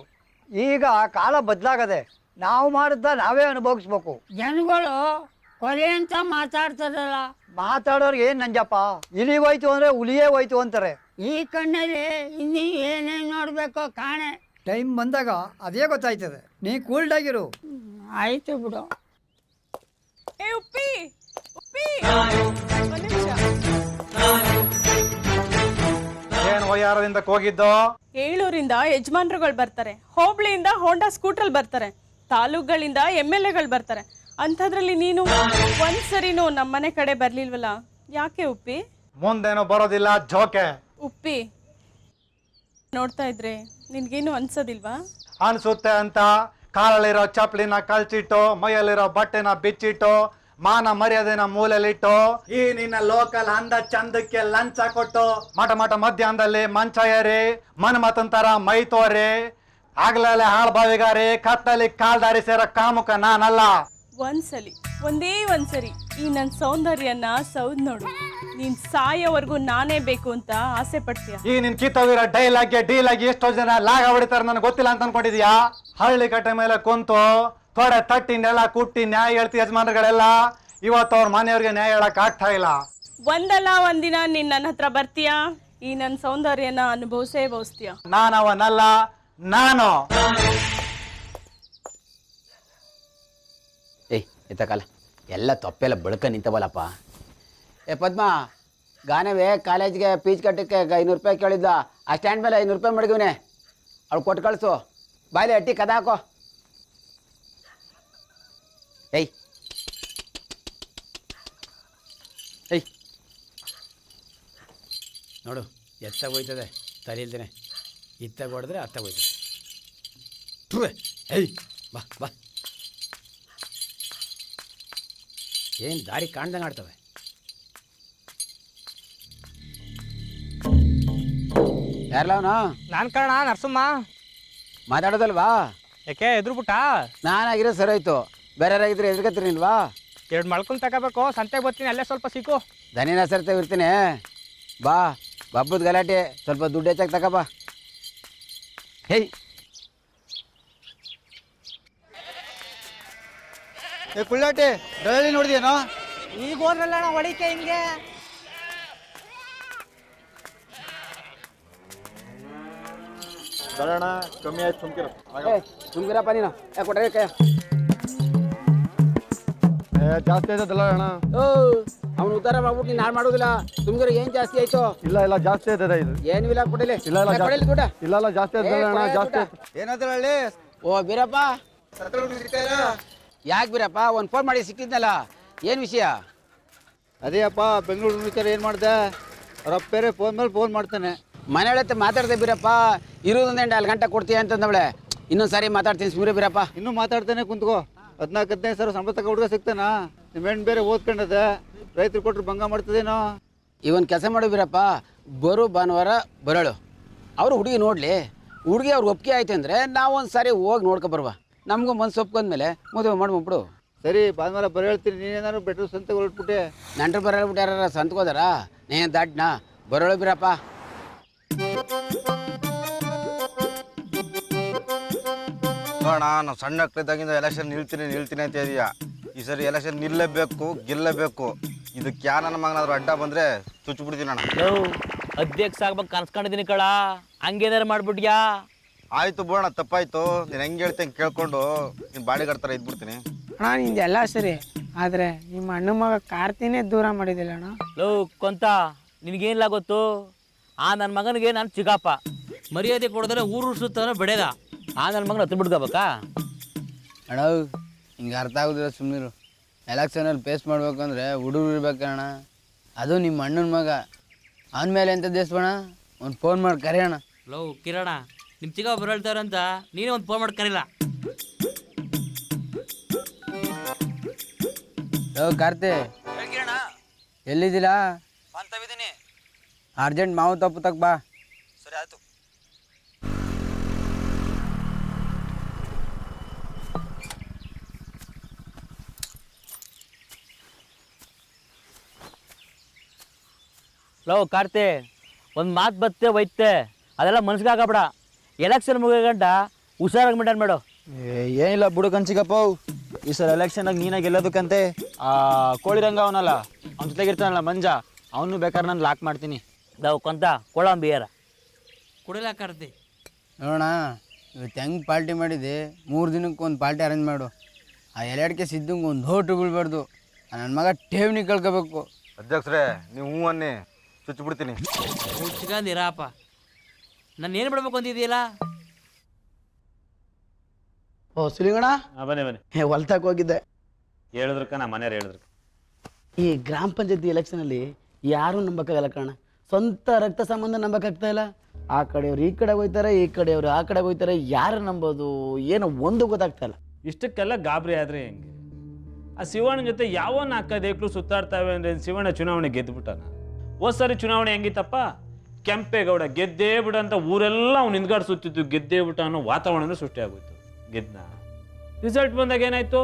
ಈಗ ಕಾಲ ಬದಲಾಗದೆ, ನಾವು ಮಾಡಿದ್ದ ನಾವೇ ಅನುಭವಿಸ್ಬೇಕು. ಜನಗಳು ಕೊಲೆ ಅಂತ ಮಾತಾಡ್ತಾರಲ್ಲ, ಮಾತಾಡೋರ್ಗೆ ಏನು ನಂಜಪ್ಪ, ಇಲಿ ಹೋಯ್ತು ಅಂದರೆ ಹುಲಿಯೇ ಹೋಯ್ತು ಅಂತಾರೆ. ಈ ಕಣ್ಣಲ್ಲಿ ಇನ್ನೂ ಏನೇನು ನೋಡಬೇಕೋ ಕಾಣೆ. ಟೈಮ್ ಬಂದಾಗ ಅದೇ ಗೊತ್ತಾಯ್ತದೆ. ನೀ ಕೂಲ್ಡಾಗಿರು. ಆಯ್ತು ಬಿಡು. ಏನು ವಯ್ಯಾರದಿಂದ ಹೋಗಿದ್ದೋ? ಏಳೂರಿಂದ ಯಜಮಾನ್ರುಗಳು ಬರ್ತಾರೆ, ಹೋಬಳಿಯಿಂದ ಹೋಂಡಾ ಸ್ಕೂಟ್ರಲ್ಲಿ ಬರ್ತಾರೆ, ತಾಲೂಕುಗಳಿಂದ MLAಗಳು ಬರ್ತಾರೆ. ಅಂಥದ್ರಲ್ಲಿ ನೀನು ಒಂದ್ಸರಿನೂ ನಮ್ಮನೆ ಕಡೆ ಬರ್ಲಿಲ್ವಲ್ಲ, ಯಾಕೆ ಉಪ್ಪಿ? ಮುಂದೇನೋ ಬರೋದಿಲ್ಲ ಜೋಕೆ. ಉಪ್ಪಿ, ನೋಡ್ತಾ ಇದ್ರೆ ನಿನ್ಗೇನು ಅನ್ಸೋದಿಲ್ವಾ? ಅನ್ಸುತ್ತೆ ಅಂತ ಕಾಲಲ್ಲಿರೋ ಚಪ್ಪಲಿನ ಕಳ್ಚಿಟ್ಟು, ಮೈಯಲ್ಲಿರೋ ಬಟ್ಟೆನ ಬಿಚ್ಚಿಟ್ಟು, ಮಾನ ಮರ್ಯಾದೆನ ಮೂಲೆಲಿಟ್ಟು, ಈ ನಿನ್ನ ಲೋಕಲ್ ಅಂದ ಚಂದಕ್ಕೆ ಲಂಚ ಕೊಟ್ಟು, ಮಠ ಮಧ್ಯಾಹ್ನದಲ್ಲಿ ಮಂಚ ಏರಿ ಮನ್ಮತಂತರ ಮೈ ತೋರಿ, ಆಗ್ಲೇ ಹಾಳು ಬಾವಿಗಾರಿ ಕತ್ತಲಿ ಕಾಲ್ದಾರಿ ಸೇರೋ ಕಾಮುಕ ನಾನಲ್ಲ. ಒಂದೇ ಒಂದ್ಸರಿ ಈ ನನ್ನ ಸೌಂದರ್ಯನ ಸೌದ್ ನೋಡು. ನೀನ್ ಸಾಯೋವರೆಗೂ ನಾನೇ ಬೇಕು ಅಂತ ಆಸೆ ಪಡ್ತೀಯ. ಈ ನಿನ್ ಕಿತ್ತೋಗಿರೋ ಡೈಲಾಗ್ಗೆ ಡೀಲಾಗಿ ಎಷ್ಟೋ ಜನ ಲಾಗ ಹೊಡಿತಾರೆ ನನಗೆ ಗೊತ್ತಿಲ್ಲ ಅಂತ ಅನ್ಕೊಂಡಿದ್ಯಾ? ಹಳ್ಳಿ ಕಟ್ಟೆ ಮೇಲೆ ಕುಂತು ತೊಡೆ ತಟ್ಟಿ ನೆಲ ಕುಟ್ಟಿ ನ್ಯಾಯ ಹೇಳ್ತಿ ಯಜಮಾನರುಗಳೆಲ್ಲ, ಇವತ್ತು ಅವ್ರ ಮನೆಯವ್ರಿಗೆ ನ್ಯಾಯ ಹೇಳಕ್ ಆಗ್ತಾ ಇಲ್ಲ. ಒಂದಲ್ಲ ಒಂದಿನ ನೀನ್ ನನ್ನ ಹತ್ರ ಬರ್ತೀಯಾ, ಈ ನನ್ನ ಸೌಂದರ್ಯನ ಅನುಭವಿಸ್ತೀಯ. ನಾನವನಲ್ಲ, ನಾನು. ಏಯ್ ಎತ್ತಕಾಲ, ಎಲ್ಲ ತೊಪ್ಪೆಲ್ಲ ಬೆಳ್ಕ ನಿಂತವಲ್ಲಪ್ಪ. ಪದ್ಮ, ಗಾನವೇ ಕಾಲೇಜ್ಗೆ ಫೀಸ್ ಕಟ್ಟಕ್ಕೆ 500 ರೂಪಾಯಿ ಕೇಳಿದ್ದ, ಆ ಸ್ಟ್ಯಾಂಡ್ ಮೇಲೆ 500 ರೂಪಾಯಿ ಮಡಗಿವನೆ, ಅವಳು ಕೊಟ್ಟು ಕಳಿಸು. ಬಾಯ್ಲೆ ಅಟ್ಟಿ ಕದ ಹಾಕೋ. ಏಯ್ ಏಯ್ ನೋಡು, ಎತ್ತಾಗ ಹೋಯ್ತದೆ, ತಲೆ ಇಲ್ದೇನೆ ಇತ್ತಾಗ ಹೊಡೆದ್ರೆ ಅತ್ತಾಗ ಹೋಯ್ತದೆ. ಏಯ್ ಬಾ ಬಾ, ಏನು ದಾರಿ ಕಾಣ್ದಂಗೆ ಆಡ್ತವೆ. ಯಾರಲ್ಲ ಅವನು? ನಾನು ಕಣ ನರಸಮ್ಮ. ಮಾತಾಡೋದಲ್ವಾ? ಯಾಕೆ ಎದುರುಬಿಟ್ಟ? ನಾನಾಗಿರೋ ಸರಿ ಹೋಯ್ತು, ಬೇರೆ ಯಾರಾಗಿದ್ರೆ ಎದುರ್ಕತ್ತೀನಿಲ್ವಾ? 2 ಮಳ್ಕೊಂಡು ತಗೋಬೇಕು, ಸಂತೆಗೆ ಬರ್ತೀನಿ, ಅಲ್ಲೇ ಸ್ವಲ್ಪ ಸಿಕ್ಕು. ದನಿನ ಸರ್ತೆ ಇರ್ತೀನಿ. ಬಾ, ಹಬ್ಬದ ಗಲಾಟೆ, ಸ್ವಲ್ಪ ದುಡ್ಡು ಹೆಚ್ಚಾಗಿ ತಗೋಬಾ. ಹೇಯ್ ಕುಳ್ಳಾಟೆ ಡಳಿ ನೋಡಿದೇನೋ? ಈಗ ಹೋದ್ರಲ್ಲ ಹೊಡಿಕೆ ಹಿಂಗೆ. ಬರೋಣ, ಕಮ್ಮಿ ಆಯ್ತು, ಸುಮ್ಗಿರಪ್ಪ ನೀನು. ಕೊಟ್ರೆ ಕೈ ಜಾಸ್ತಿ ಆಯ್ತದಲ್ಲ ಅಣ್ಣ. ಅವ್ನು ಉದ್ದಾರ ಮಾಡ್ಬಿಟ್ಟು ನೀನು ಹಾಳು ಮಾಡೋದಿಲ್ಲ. ಸುಮ್ಗಿರ ಏನು ಜಾಸ್ತಿ ಆಯ್ತು? ಇಲ್ಲ ಜಾಸ್ತಿ ಆಯ್ತದ ಇದು. ಏನು ಇಲ್ಲ ಕೊಡಲಿ. ದುಡ್ಡ ಇಲ್ಲ ಜಾಸ್ತಿ ಆಯ್ತದ ಅಣ್ಣ, ಜಾಸ್ತಿ ಆಯ್ತು. ಏನಾದ್ರಲ್ಲಿ? ಓ ಬೀರಪ್ಪ, ಯಾಕೆ ಬೀರಪ್ಪ? ಒಂದು ಫೋನ್ ಮಾಡಿ ಸಿಕ್ಕಿದ್ನಲ್ಲ, ಏನು ವಿಷಯ? ಅದೇ ಅಪ್ಪ, ಬೆಂಗಳೂರು ವಿಚಾರ ಏನು ಮಾಡಿದೆ? ಅವ್ರಪ್ಪ ಬೇರೆ ಫೋನ್ ಮೇಲೆ ಫೋನ್ ಮಾಡ್ತಾನೆ. ಮನೆಯೊಳತ್ತೆ ಮಾತಾಡ್ದೆ ಬೀರಪ್ಪ, ಇರೋದೊಂದು 4 ಗಂಟೆ ಕೊಡ್ತೀಯ ಅಂತಂದವಳೆ. ಇನ್ನೊಂದು ಸಾರಿ ಮಾತಾಡ್ತೀನಿ ಸುಮ್ರೆ ಬೀರಪ್ಪ. ಇನ್ನೂ ಮಾತಾಡ್ತಾನೆ ಕುಂತ್ಕೋ. 14-15 ಸಾವಿರ ಸಂಬಳ ತಗೋ ಹುಡುಗ ಸಿಗ್ತಾನ? ನಿಮ್ಮ ಹೆಣ್ಣು ಬೇರೆ ಓದ್ಕೊಂಡದೆ, ರೈತರು ಕೊಟ್ಟರು ಭಂಗ ಮಾಡ್ತದೇನೋ. ಇವನ್ ಕೆಲಸ ಮಾಡು ಬೀರಪ್ಪ, ಬರೋ ಭಾನುವಾರ ಬರೋಳು. ಅವರು ಹುಡುಗಿ ನೋಡಲಿ, ಹುಡುಗಿ ಅವ್ರಿಗೆ ಒಪ್ಪಿಗೆ ಆಯ್ತು ಅಂದರೆ ನಾವು ಒಂದು ಸಾರಿ ಹೋಗಿ ನೋಡ್ಕೊ ಬರುವ. ನಮಗೂ ಮನ್ಸು ಒಪ್ಕೊಂಡ್ಮೇಲೆ ಮದುವೆ ಮಾಡ್ಬಿಡು. ಸರಿ, ಭಾನುವಾರ ಬರೋ ಹೇಳ್ತೀನಿ. ನೀನೇನಾದ್ರು ಬೆಟ್ರು ಸಂತೆಗೆ ಹೊರಟ್ಬಿಟ್ಟೆ? ನಂಟ್ರು ಬರೋಬಿಟ್ಟು ಯಾರ ಸಂತ್ಕೋದಾರ? ನೀನು ದಾಟ್ನಾ ಬರೋಳು ಬೀರಪ್ಪ. ನೋಡೋಣ, ನಾವು ಸಣ್ಣ ಮಕ್ಕಳಿದ್ದಾಗಿಂದ ಎಲೆಕ್ಷನ್ ನಿಲ್ತೀನಿ ಅಂತ ಇದೆಯಾ. ಈ ಸರಿ ಎಲೆಕ್ಷನ್ ನಿಲ್ಲಲೇಬೇಕು, ಗೆಲ್ಲಬೇಕು. ಇದಕ್ಕೆ ಯಾ ನನ್ನ ಮಗನಾದ್ರು ಅಡ್ಡ ಬಂದರೆ ಚುಚ್ಚಿಬಿಡ್ತೀನಿ ಅಣ್ಣ. ಅಧ್ಯಕ್ಷ ಆಗ್ಬೇಕು ಕನ್ಸ್ಕೊಂಡಿದ್ದೀನಿ ಕಳ, ಹಂಗೇನಾರು ಮಾಡ್ಬಿಟ್ಯಾ? ಆಯಿತು ಬೋಣ, ತಪ್ಪಾಯ್ತು. ನೀನು ಹೆಂಗೆ ಹೇಳ್ತೀನಿ ಕೇಳ್ಕೊಂಡು ನೀನು ಬಾಡಿಗಾರ್ಡ್ ಥರ ಇದ್ಬಿಡ್ತೀನಿ. ಅಣ್ಣ ನಿಂದೆಲ್ಲ ಸರಿ, ಆದರೆ ನಿಮ್ಮ ಅಣ್ಣ ಮಗ ಕಾರ್ತಿನೇ ದೂರ ಮಾಡಿದಿಲ್ಲ ಅಣ್ಣ. ಲೋ ಕೊಂತ, ನಿನಗೇನಿಲ್ಲ ಗೊತ್ತು? ಆ ನನ್ನ ಮಗನಿಗೆ ನಾನು ಚಿಕ್ಕಪ್ಪ, ಮರ್ಯಾದೆ ಕೊಡಿದ್ರೆ ಊರು ಸುತ್ತಾನೆ ಬೆಳೆದ. ಆ ನನ್ನ ಮಗನ ಹತ್ತು ಬಿಡ್ಕೋಬೇಕಾ? ಅಣ್ಣ ಹಿಂಗೆ ಅರ್ಥ ಆಗೋದಿಲ್ಲ, ಸುಮ್ಮನಿರು. ಎಲೆಕ್ಷನಲ್ಲಿ ಫೇಸ್ ಮಾಡ್ಬೇಕಂದ್ರೆ ಹುಡುಗರು ಇರ್ಬೇಕಣ್ಣ. ಅದು ನಿಮ್ಮ ಅಣ್ಣನ ಮಗ, ಅವನ ಮೇಲೆ ಎಂತ ದೇಶವಣ. ಒಂದು ಫೋನ್ ಮಾಡಿ ಕರೆಯೋಣ. ಲೋ ಕಿರಣ, ನಿಮ್ಮ ಚಿಕ್ಕಪ್ಪ ಹೇಳ್ತಾರಂತ ನೀನೇ ಒಂದು ಫೋನ್ ಮಾಡಿ ಕರೀಲ್ಲ. ಲೋ ಕಾರ್ತಿ, ಎಲ್ಲಿದ್ದೀರಾ? ಅರ್ಜೆಂಟ್ ಮಾವು ತಪ್ಪು ತಕ್ಕ ಬಾ. ಸರಿ ಆಯ್ತು. ಲೋ ಕಾರ್ತಿ, ಒಂದು ಮಾತು ಬತ್ತೆ ಒಯ್ತೆ, ಅದೆಲ್ಲ ಮನ್ಸಿಗೆ ಹಾಕಬೇಡ. ಎಲೆಕ್ಷನ್ ಮುಗಿಗಂಟ ಹುಷಾರಾಗಿ ಮೇಂಟೈನ್ ಮಾಡು. ಏನಿಲ್ಲ ಬಿಡು ಕನ್ಸಿಗಪ್ಪ, ಈ ಸಲ ಎಲೆಕ್ಷನಾಗ ನೀನಾಗ ಗೆಲ್ಲೋದಕ್ಕಂತೆ ಆ ಕೋಳಿರಂಗ ಅವನಲ್ಲ, ಅವ್ನ ಜೊತೆಗಿರ್ತಾನಲ್ಲ ಮಂಜ, ಅವನು ಬೇಕಾದ್ರೆ ನಾನು ಲಾಕ್ ಮಾಡ್ತೀನಿ. ನಾವು ಕೊಂತ ಕೊಳಂಬಿಯರ ಕುಡಿಲ ಕಾರ್ತಿ. ನೋಡೋಣ, ಇವತ್ತು ಹೆಂಗೆ ಪಾರ್ಟಿ ಮಾಡಿದೆ, 3 ದಿನಕ್ಕೆ ಒಂದು ಪಾರ್ಟಿ ಅರೇಂಜ್ ಮಾಡು. ಆ ಎಲೆಡ್ಕೆ ಸಿದ್ದಂಗೆ ಒಂದು ಹೋಟು ಬೀಳ್ಬಾರ್ದು. ನನ್ನ ಮಗ ಠೇವಣಿ ಕಳ್ಕೋಬೇಕು. ಅಧ್ಯಕ್ಷರೇ, ನೀವು ಹ್ಞೂ ಅನ್ನಿ, ಚುಚ್ಚಿಬಿಡ್ತೀನಿ. ಹುಚ್ಚಿಗಂದಿರಪ್ಪ, ನಾನು ಏನು ಬಿಡ್ಬೇಕು ಅಂತಿದೆಯಲ್ಲ. ಓ ಸುಲಿಗಣ, ಬನ್ನಿ ಬನ್ನಿ. ಹೊಲ್ತಾಕ್ ಹೋಗಿದ್ದೆ. ಹೇಳಿದ್ರಕ್ಕ ನಮ್ಮ ಮನೆಯವ್ರು ಹೇಳಿದ್ರು. ಈ ಗ್ರಾಮ ಪಂಚಾಯತಿ ಎಲೆಕ್ಷನಲ್ಲಿ ಯಾರೂ ನಂಬಕ್ಕಾಗಲ್ಲ ಕಣ. ಸ್ವಂತ ರಕ್ತ ಸಂಬಂಧ ನಂಬಕ್ಕಾಗ್ತಾ ಇಲ್ಲ. ಆ ಕಡೆಯವ್ರು ಈ ಕಡೆಗೆ ಹೋಗ್ತಾರೆ, ಈ ಕಡೆಯವರು ಆ ಕಡೆಗೆ ಹೋಗ್ತಾರೆ. ಯಾರು ನಂಬೋದು ಏನೋ ಒಂದು ಗೊತ್ತಾಗ್ತಾ ಇಲ್ಲ. ಇಷ್ಟಕ್ಕೆಲ್ಲ ಗಾಬರಿ ಆದರೆ ಹೆಂಗೆ? ಆ ಶಿವಣ್ಣ ಜೊತೆ ಯಾವ 4 ದೇಕ್ಲು ಸುತ್ತಾಡ್ತಾವೆ ಅಂದರೆ ಶಿವಣ್ಣ ಚುನಾವಣೆ ಗೆದ್ದುಬಿಟ್ಟಾನ. ಹೋದ ಸಾರಿ ಚುನಾವಣೆ ಹೆಂಗಿತ್ತಪ್ಪ? ಕೆಂಪೇಗೌಡ ಗೆದ್ದೇ ಬಿಡ ಅಂತ ಊರೆಲ್ಲ ಅವ್ನು ಹಿಂದ್ಗಾಡ್ ಸುತ್ತಿತ್ತು. ಗೆದ್ದೇ ಬಿಟ್ಟ ಅನ್ನೋ ವಾತಾವರಣ ಸೃಷ್ಟಿ ಆಗೋಯ್ತು. ಗೆದ್ನ ರಿಸಲ್ಟ್ ಬಂದಾಗ ಏನಾಯ್ತು?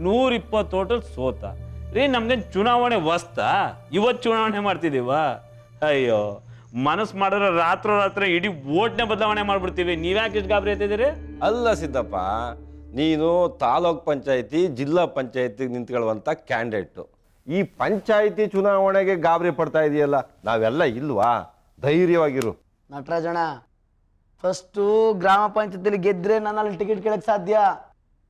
120 ಟೋಟಲ್ ಸೋತ. ರೀ ನಮ್ದೇನು ಚುನಾವಣೆ ವಸ್ತಾ? ಇವತ್ತು ಚುನಾವಣೆ ಮಾಡ್ತಿದ್ದೀವ? ಅಯ್ಯೋ, ಮನಸ್ಸು ಮಾಡಿದ್ರೆ ರಾತ್ರಿ ಇಡೀ ಓಟ್ನೇ ಬದಲಾವಣೆ ಮಾಡ್ಬಿಡ್ತೀವಿ. ನೀವ್ಯಾಕೆ ಇಷ್ಟು ಗಾಬರಿ ಆಯ್ತಿದ್ದೀರಿ? ಅಲ್ಲ ಸಿದ್ದಪ್ಪ, ನೀನು ತಾಲೂಕ್ ಪಂಚಾಯತಿ ಜಿಲ್ಲಾ ಪಂಚಾಯತಿಗೆ ನಿಂತ್ಕೊಳ್ಳುವಂಥ ಕ್ಯಾಂಡಿಡೇಟು. ಈ ಪಂಚಾಯತಿ ಚುನಾವಣೆಗೆ ಗಾಬರಿ ಪಡ್ತಾ ಇದೆಯಲ್ಲ, ನಾವೆಲ್ಲ ಇಲ್ವಾ? ಧೈರ್ಯವಾಗಿರು ನಟರಾಜಣ್ಣ. ಫಸ್ಟು ಗ್ರಾಮ ಪಂಚಾಯತಿಲಿ ಗೆದ್ದರೆ ನಾನು ಅಲ್ಲಿ ಟಿಕೆಟ್ ಕೇಳಕ್ಕೆ ಸಾಧ್ಯ.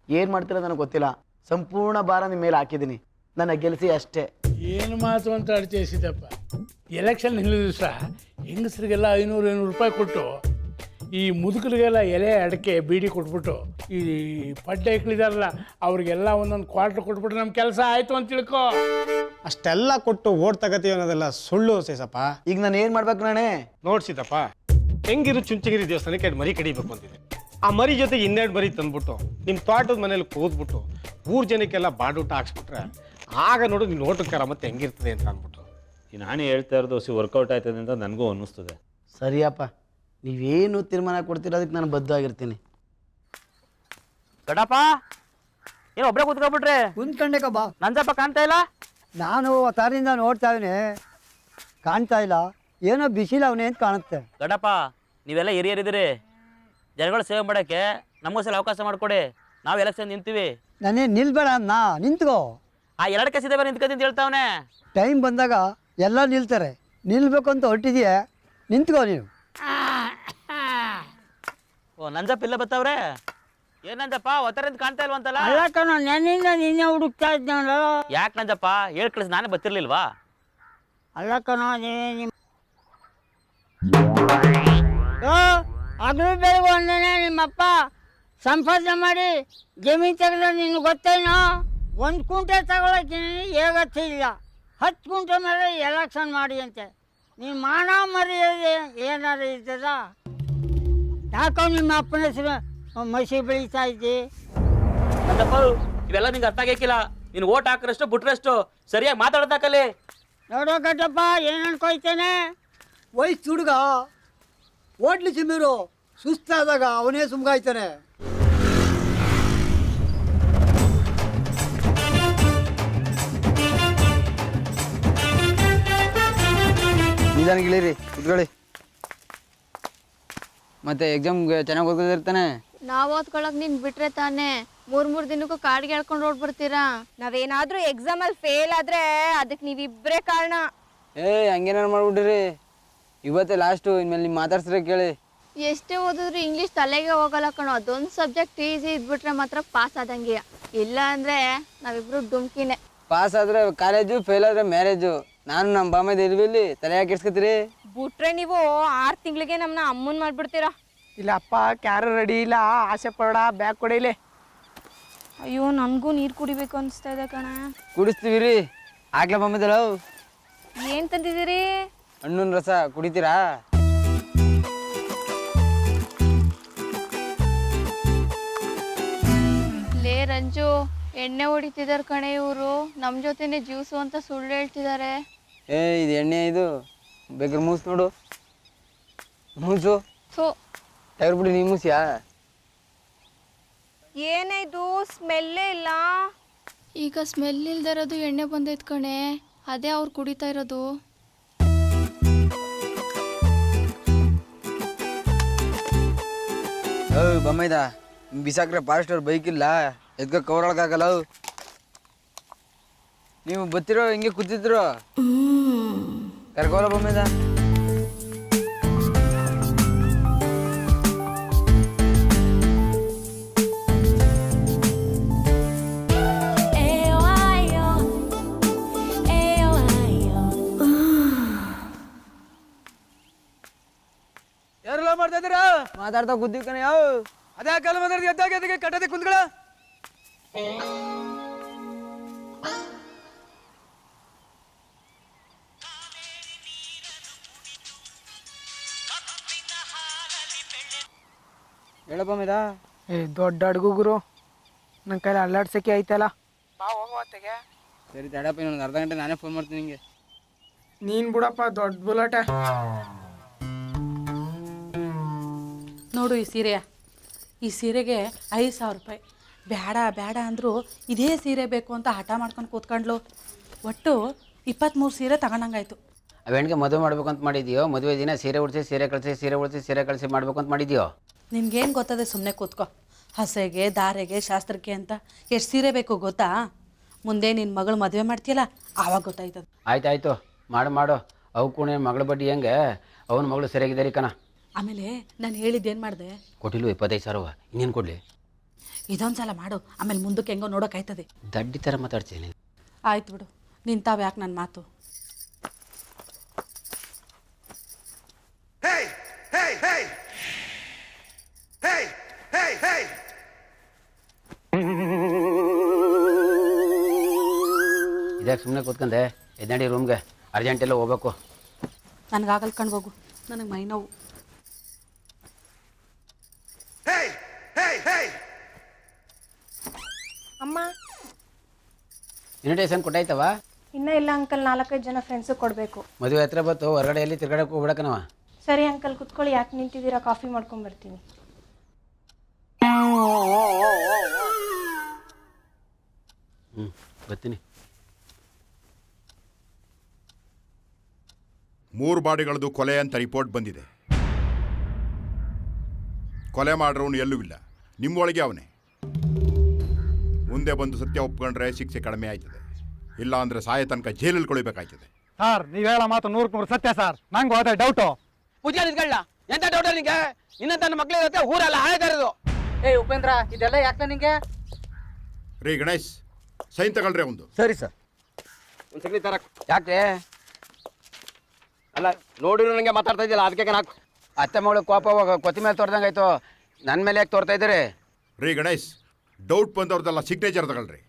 ಏನು ಮಾಡ್ತೀರ ನನಗೆ ಗೊತ್ತಿಲ್ಲ. ಸಂಪೂರ್ಣ ಭಾರ ನಿಮ್ಮ ಮೇಲೆ ಹಾಕಿದ್ದೀನಿ. ನನ್ನ ಗೆಲ್ಲಿಸಿ ಅಷ್ಟೇ. ಏನು ಮಾತು ಅಂತ ಅಡ್ಚೇಸಿದಪ್ಪ. ಎಲೆಕ್ಷನ್ ಹಿಂದಿನ ದಿವಸ ಹೆಂಗಸರಿಗೆಲ್ಲ 500 ರೂಪಾಯಿ ಕೊಟ್ಟು, ಈ ಮುದುಕರಿಗೆಲ್ಲ ಎಲೆ ಅಡಿಕೆ ಬೀಡಿ ಕೊಟ್ಬಿಟ್ಟು, ಈ ಪಡ್ಡೆ ಇಕ್ಳಿದಾರಲ್ಲ ಅವ್ರಿಗೆಲ್ಲ ಒಂದೊಂದು ಕ್ವಾರ್ಟರ್ ಕೊಟ್ಬಿಟ್ರೆ ನಮ್ಮ ಕೆಲಸ ಆಯಿತು ಅಂತ ತಿಳ್ಕೊ. ಅಷ್ಟೆಲ್ಲ ಕೊಟ್ಟು ಓಟ್ ತಗತೀವಿ ಅನ್ನೋದೆಲ್ಲ ಸುಳ್ಳು ಸೇಸಪ್ಪ. ಈಗ ನಾನು ಏನು ಮಾಡ್ಬೇಕು ನಾನೇ? ನೋಡ್ಸಿದಪ್ಪ, ಹೆಂಗಿರು ಚುಂಚಗಿರಿ ದೇವಸ್ಥಾನಕ್ಕೆ 2 ಮರಿ ಕಡಿಬೇಕು ಅಂತಿದೆ. ಆ ಮರಿ ಜೊತೆಗೆ 2 ಮರಿ ತಂದ್ಬಿಟ್ಟು ನಿಮ್ಮ ತೋಟದ ಮನೇಲಿ ಕೂದ್ಬಿಟ್ಟು ಊರು ಜನಕ್ಕೆಲ್ಲ ಬಾಡೂಟ ಹಾಕ್ಸ್ಬಿಟ್ರೆ ಆಗ ನೋಡು ನಿನ್ನ ಓಟಕ್ಕಾರ ಮತ್ತೆ ಹೆಂಗಿರ್ತದೆ ಅಂತ ಅಂದ್ಬಿಟ್ಟು. ಈ ನಾನೇ ಹೇಳ್ತಾ ಇರೋದು ವರ್ಕೌಟ್ ಆಯ್ತದೆ ಅಂತ ನನಗೂ ಅನ್ನಿಸ್ತದೆ. ಸರಿಯಪ್ಪ, ನೀವೇನು ತೀರ್ಮಾನ ಕೊಡ್ತೀರ ಅದಕ್ಕೆ ನಾನು ಬದ್ಧವಾಗಿರ್ತೀನಿ. ಗಡಪ್ಪ, ಏನು ಒಬ್ಬರೇ ಕೂತ್ಕೊಬಿಟ್ರೆ? ಕುಂತ್ಕೊಂಡೆ ಬಾ. ನಂಜಪ್ಪ ಕಾಣ್ತಾ ಇಲ್ಲ? ನಾನು ತಾರಿಂದ ನೋಡ್ತಾ ಇದ್ದೀನಿ, ಕಾಣ್ತಾ ಇಲ್ಲ. ಏನೋ ಬಿಸಿಲು ಅವನೇ ಅಂತ ಕಾಣುತ್ತೆ. ಗಡಪ್ಪ, ನೀವೆಲ್ಲ ಹಿರಿಯರಿದ್ದೀರಿ, ಜನಗಳ ಸೇವೆ ಮಾಡೋಕ್ಕೆ ನಮಗೂ ಸಲ ಅವಕಾಶ ಮಾಡಿಕೊಡಿ. ನಾವು ಎಲೆಕ್ಷನ್ ನಿಂತೀವಿ. ನಾನೇ ನಿಲ್ಬೇಡ ಅನ್ನ, ನಿಂತ್ಕೋ. ಆ 2 ಕೆಸಿದೆ ಬೇರೆ ನಿಂತ್ಕೊತೀನಿ ಅಂತ ಹೇಳ್ತಾವನೆ. ಟೈಮ್ ಬಂದಾಗ ಎಲ್ಲ ನಿಲ್ತಾರೆ. ನಿಲ್ಬೇಕು ಅಂತ ಹೊಟ್ಟಿದೆಯೇ, ನಿಂತ್ಕೋ ನೀನು. ಓ, ನಂಜಪ್ಪ ಇಲ್ಲ ಬತ್ತವ್ರೆ. ಏನಂಜಪ್ಪ ಒತ್ತರಿಂದ ಕಾಣ್ತಾ ಇಲ್ವಂತಲ್ಲ? ಅಲ್ಲ ಕಣ, ನನ್ನಿಂದ ನಿನ್ನೆ ಹುಡುಕ್ತಾ ಇದ್ನಲ್ಲ. ಯಾಕೆ ನಂಜಪ್ಪ ಹೇಳಿ ಕಳಿಸಿ, ನಾನೇ ಬತ್ತಿರ್ಲಿಲ್ವಾ? ಅಲ್ಲ ಕಣ, ಅದು ಬೆಳಗ್ಗೆ ಒಂದನೇ ನಿಮ್ಮಪ್ಪ ಸಂಪಾದನೆ ಮಾಡಿ ಜಮೀನು ತೆಗೆದ್ರೆ ನಿನ್ಗೆ ಗೊತ್ತೇನೋ? 1 ಕುಂಟೆ ತಗೊಳಕ್ಕೆ ಹೇಗತ್ತೆ ಇಲ್ಲ. 10 ಕುಂಟೆ ಮೇಲೆ ಎಲೆಕ್ಷನ್ ಮಾಡಿ ಅಂತೆ. ನೀನು ಮಾನ ಮರ್ಯಾದೆ ಏನಾರು ಇರ್ತದ? ಯಾಕೋ ನಿಮ್ಮ ಅಪ್ಪನ ಹೆಸರು ಮಸಿ ಬೆಳೀತಾ ಇದ್ದಿ? ನಂಜಪ್ಪ, ಇವೆಲ್ಲ ನಿಂಗೆ ಅರ್ಥ ಆಗಿಲ್ಲ. ನೀನು ಓಟ್ ಹಾಕ್ರಷ್ಟು ಬಿಟ್ರಷ್ಟು ಸರಿಯಾಗಿ ಮಾತಾಡ್ದಾಕಲ್ಲಿ. ನೋಡೋ ಗಡ್ಡಪ್ಪ, ಏನು ಅನ್ಕೊಯ್ತೇನೆ? ವಯಸ್ಸು ಹುಡುಗ ಓಡ್ಲಿ ಚಿಮ್ಮಿರು, ಸುಸ್ತಾದಾಗ ಅವನೇ ಸುಮ್ಗಾಯ್ತಾನೆ. ನಿಧಾನಗಿಳಿರಿ, ಕುತ್ಕೊಳ್ಳಿ. ಮತ್ತೆ ಎಕ್ಸಾಮ್ಗೆ ಚೆನ್ನಾಗಿ ಓದ್ಕೋದಿರ್ತಾನೆ. ನಾವು ಓದ್ಕೊಳಕ್ ನಿನ್ ಬಿಟ್ರೆ ತಾನೇ 3 ದಿನಕ್ಕೂ ಕಾಡಿಗೆ ಹೇಳ್ಕೊಂಡು ಓಡ್ ಬರ್ತೀರಾ? ನಾವೇನಾದ್ರೂ ಎಕ್ಸಾಮಲ್ಲಿ ಫೇಲ್ ಆದ್ರೆ ಅದಕ್ಕೆ ನೀವಿಬ್ಬರೇ ಕಾರಣ. ಹಂಗೇನಾರು ಮಾಡ್ಬಿಟ್ರಿ. ಇವತ್ತೇ ಲಾಸ್ಟು, ಇನ್ಮೇಲೆ ನೀವು ಮಾತಾಡ್ಸಿದ್ರೆ ಕೇಳಿ. ಎಷ್ಟೇ ಓದಿದ್ರು ಇಂಗ್ಲೀಷ್ ತಲೆಗೆ ಹೋಗಲ್ಲ ಕಣೋ. ಅದೊಂದು ಸಬ್ಜೆಕ್ಟ್ ಈಸಿ ಇದ್ಬಿಟ್ರೆ ಮಾತ್ರ ಪಾಸ್ ಆದಂಗೆ. ಇಲ್ಲ ಅಂದರೆ ನಾವಿಬ್ರು ಡುಮ್ಕಿನೇ. ಪಾಸ್ ಆದ್ರೆ ಕಾಲೇಜು, ಫೇಲ್ ಆದ್ರೆ ಮ್ಯಾರೇಜು. ನಾನು ನಮ್ಮ ಬಾಮದ ಇಲ್ವಿಲ್ಲಿ ತಲೆ ಯಾಕೆ ಇಡ್ಸ್ಕೊತೀರಿ? ಬಿಟ್ರೆ ನೀವು 6 ತಿಂಗಳಿಗೆ ನಮ್ಮನ್ನ ಅಮ್ಮನ್ ಮಾಡ್ಬಿಡ್ತೀರಾ. ಇಲ್ಲಪ್ಪ ಕ್ಯಾರು ರೆಡಿ ಇಲ್ಲ, ಆಸೆ ಪಡ ಬ್ಯಾಗ್ ಕೊಡಿಲಿ. ಅಯ್ಯೋ ನನಗೂ ನೀರು ಕುಡಿಬೇಕು ಅನಿಸ್ತಾ ಇದೆ ಕಣ. ಕುಡಿಸ್ತೀವಿ ರೀ. ಆಗ್ಲಾ ಬಾಮದಲ್ಲ ಏನು ತಂದಿದ್ದೀರಿ? ಹಣ್ಣಿನ ರಸ ಕುಡಿತೀರಾ? ಲೇ ರಂಜು, ಎಣ್ಣೆ ಹೊಡಿತಿದಾರೆ ಕಣೆ ಇವರು. ನಮ್ಮ ಜೊತೆನೆ ಜ್ಯೂಸು ಅಂತ ಸುಳ್ಳು ಹೇಳ್ತಿದ್ದಾರೆ. ಇದು ಎಣ್ಣೆ, ಇದು ಬೇಕಾದ್ರೆ ಮೂಸು ನೋಡು. ಮೂಸು ಟೈರ್ ಬಿಡಿ, ನೀ ಮೂಸಿಯಾ? ಏನೇ ಇದು ಸ್ಮೆಲ್ಲೇ ಇಲ್ಲ. ಈಗ ಸ್ಮೆಲ್ ಇಲ್ದೇ ಇರೋದು ಎಣ್ಣೆ ಬಂದೈತೆ ಕಣೆ, ಅದೇ ಅವ್ರು ಕುಡಿತಾ ಇರೋದು. ಬಮ್ಮೈದ ಬಿಸಾಕ್ರೆ ಫಾರೆಸ್ಟರ್ ಬೈಕ್ ಇಲ್ಲ, ಎದ್ಕ ಕವರ್ ಒಳಗಾಗಲ್ಲ. ನೀವು ಬತ್ತಿರೋ ಹಿಂಗೆ ಕೂತಿದ್ರು ಕರ್ಕೋಲ್ಲ ಬಮ್ಮೈದ. ಯಾರೆಲ್ಲ ಮಾಡ್ತಾ ಇದ್ದೀರಾ? ಮಾತಾಡ್ತಾ ಕೂತೀವಿ ಕಣ. ಯಾವ ಅದೇ ಕಾಲ ಮಾತಾಡ್ತೀವಿ, ಎದ್ದಾಗೆ ಕಟ್ಟದೆ ಕುಂತ್ಗಳ. ಹೇಳಪ್ಪ ಮೇದ. ದೊಡ್ಡ ಅಡ್ಗು ಗುರು, ನನ್ನ ಕೈಲಿ ಅಲ್ಲಾಡ್ಸಕ್ಕೆ ಐತಲ್ಲ. ಬಾ ಹೋಗುವತ್ತೆಗೆ. ಸರಿ ತಡಪ್ಪ, ಇನ್ನೊಂದು ಅರ್ಧ ಗಂಟೆ ನಾನೇ ಫೋನ್ ಮಾಡ್ತೀನಿ ನಿಂಗೆ. ನೀನು ಬಿಡಪ್ಪ ದೊಡ್ಡ ಬುಲಾಟೆ. ನೋಡು ಈ ಸೀರೆಯ, ಈ ಸೀರೆಗೆ 5,000 ರೂಪಾಯಿ. ಬೇಡ ಬೇಡ ಅಂದರು ಇದೇ ಸೀರೆ ಬೇಕು ಅಂತ ಹಠ ಮಾಡ್ಕೊಂಡು ಕೂತ್ಕೊಂಡ್ಲು. ಒಟ್ಟು 23 ಸೀರೆ ತಗೊಂಡಂಗಾಯ್ತು. ಅವೆಣ್ಣಿಗೆ ಮದುವೆ ಮಾಡ್ಬೇಕು ಅಂತ ಮಾಡಿದ್ಯೋ? ಮದುವೆ ದಿನ ಸೀರೆ ಉಡಿಸಿ ಸೀರೆ ಕಳಿಸಿ, ಸೀರೆ ಉಡಿಸಿ ಸೀರೆ ಕಳಿಸಿ ಮಾಡ್ಬೇಕು ಅಂತ ಮಾಡಿದ್ಯೋ? ನಿನ್ಗೇನು ಗೊತ್ತದೆ? ಸುಮ್ಮನೆ ಕೂತ್ಕೋ. ಹಸೆಗೆ, ದಾರೆಗೆ, ಶಾಸ್ತ್ರಕ್ಕೆ ಅಂತ ಎಷ್ಟು ಸೀರೆ ಬೇಕು ಗೊತ್ತಾ? ಮುಂದೆ ನಿನ್ನ ಮಗಳು ಮದುವೆ ಮಾಡ್ತೀಯಲ್ಲ, ಆವಾಗ ಗೊತ್ತಾಯ್ತದೆ. ಆಯ್ತಾಯ್ತು, ಮಾಡು. ಅವು ಕೂಡ ಮಗಳ ಬಡ್ಡಿ ಹೆಂಗೆ? ಅವನ ಮಗಳು ಸರಿಯಾಗಿದ್ದಾರೆ ಕಣ. ಆಮೇಲೆ ನಾನು ಹೇಳಿದ್ದೇನು ಮಾಡಿದೆ? ಕೊಟ್ಟಿಲ್ವ 25,000? ಇನ್ನೇನು ಕೊಡಲಿ? ಇದೊಂದು ಸಲ ಮಾಡು, ಆಮೇಲೆ ಮುಂದಕ್ಕೆ ಹೆಂಗೋ ನೋಡೋಕ್ಕಾಯ್ತದೆ. ದಡ್ಡಿ ಥರ ಮಾತಾಡ್ತೀನಿ. ಆಯ್ತು ಬಿಡು, ನಿಂತಾವ ಯಾಕೆ ನನ್ನ ಮಾತು. ಇದ್ಯಾಕೆ ಸುಮ್ಮನೆ ಕೂತ್ಕೊಂಡೆ? ಎದ್ನಡಿ ರೂಮ್ಗೆ, ಅರ್ಜೆಂಟೆಲ್ಲ ಹೋಗ್ಬೇಕು. ನನಗಾಗಲ್ ಕಣ್ ಹೋಗು, ನನಗೆ ಮೈ ನೋವು. ಅಮ್ಮ ಇನ್ವಿಟೇಷನ್ ಕೊಟ್ಟಾಯ್ತವ? ಇನ್ನೂ ಇಲ್ಲ ಅಂಕಲ್, 4-5 ಜನ ಫ್ರೆಂಡ್ಸು ಕೊಡಬೇಕು. ಮದುವೆ ಹತ್ರ ಬತ್ತು, ಹೊರಗಡೆ ಎಲ್ಲಿ ತಿರ್ಗಾಡಕ್ಕೆ ಹೋಗ್ಬಿಡಕನವ. ಸರಿ ಅಂಕಲ್, ಕುತ್ಕೊಳ್ಳಿ. ಯಾಕೆ ನಿಂತಿದ್ದೀರಾ? ಕಾಫಿ ಮಾಡ್ಕೊಂಬರ್ತೀನಿ. ಬರ್ತೀನಿ. 3 ಬಾಡಿಗಳದ್ದು ಕೊಲೆ ಅಂತ ರಿಪೋರ್ಟ್ ಬಂದಿದೆ. ಕೊಲೆ ಮಾಡ್ರವನು ಎಲ್ಲೂ ಇಲ್ಲ, ನಿಮ್ಮೊಳಗೆ ಅವನೇ. ಮುಂದೆ ಬಂದು ಸತ್ಯ ಒಪ್ಕೊಂಡ್ರೆ ಶಿಕ್ಷೆ ಕಡಿಮೆ ಆಯ್ತದೆ, ಇಲ್ಲ ಅಂದರೆ ಸಾಯ ತನಕ ಜೈಲಲ್ಲಿ ಕೊಳಿಬೇಕಾಯ್ತದೆ. ಸರ್, ನೀವು ಹೇಳೋ ಮಾತು 100% ಸತ್ಯ ಸರ್. ನಂಗೆ ಹೋದ ಡೌಟು. ಪೂಜಾ ನಿಂತ್ಕೊಳ್ಳ, ಎಂತ ಡೌಟ ನಿಂಗೆ? ನಿನ್ನ ತನ್ನ ಮಕ್ಕಳ ಜೊತೆ ಊರೆಲ್ಲ ಹಾಳಾಯ್ತಾ ಇರೋದು. ಉಪೇಂದ್ರ, ಇದೆಲ್ಲ ಯಾಕೆ ನಿಂಗೆ? ರೀ ಗಣೇಶ್, ಸೈನ್ ತಗೊಳ್ರಿ ಒಂದು. ಸರಿ ಸರ್, ಒಂದು ಸಗಣಿ ತರ. ಯಾಕೆ? ಅಲ್ಲ, ನೋಡಿರೋ ನನಗೆ ಮಾತಾಡ್ತಾ ಇದೆಯಲ್ಲ, ಅದಕ್ಕೆ ನಾಲ್ಕು. ಅತ್ತೆ ಮಗಳು ಕೋಪ ಕೊತ್ತಿ ಮೇಲೆ ತೋರ್ದಂಗೆ ಆಯ್ತು, ನನ್ನ ಮೇಲೆ ಯಾಕೆ ತೋರ್ತಾ ಇದ್ದೀರಿ? ರೀ ಗಣೇಶ್, ಡೌಟ್ ಬಂದವ್ರದ್ದೆಲ್ಲ ಸಿಗ್ನೇಚರ್ ತಗೊಳ್ರಿ.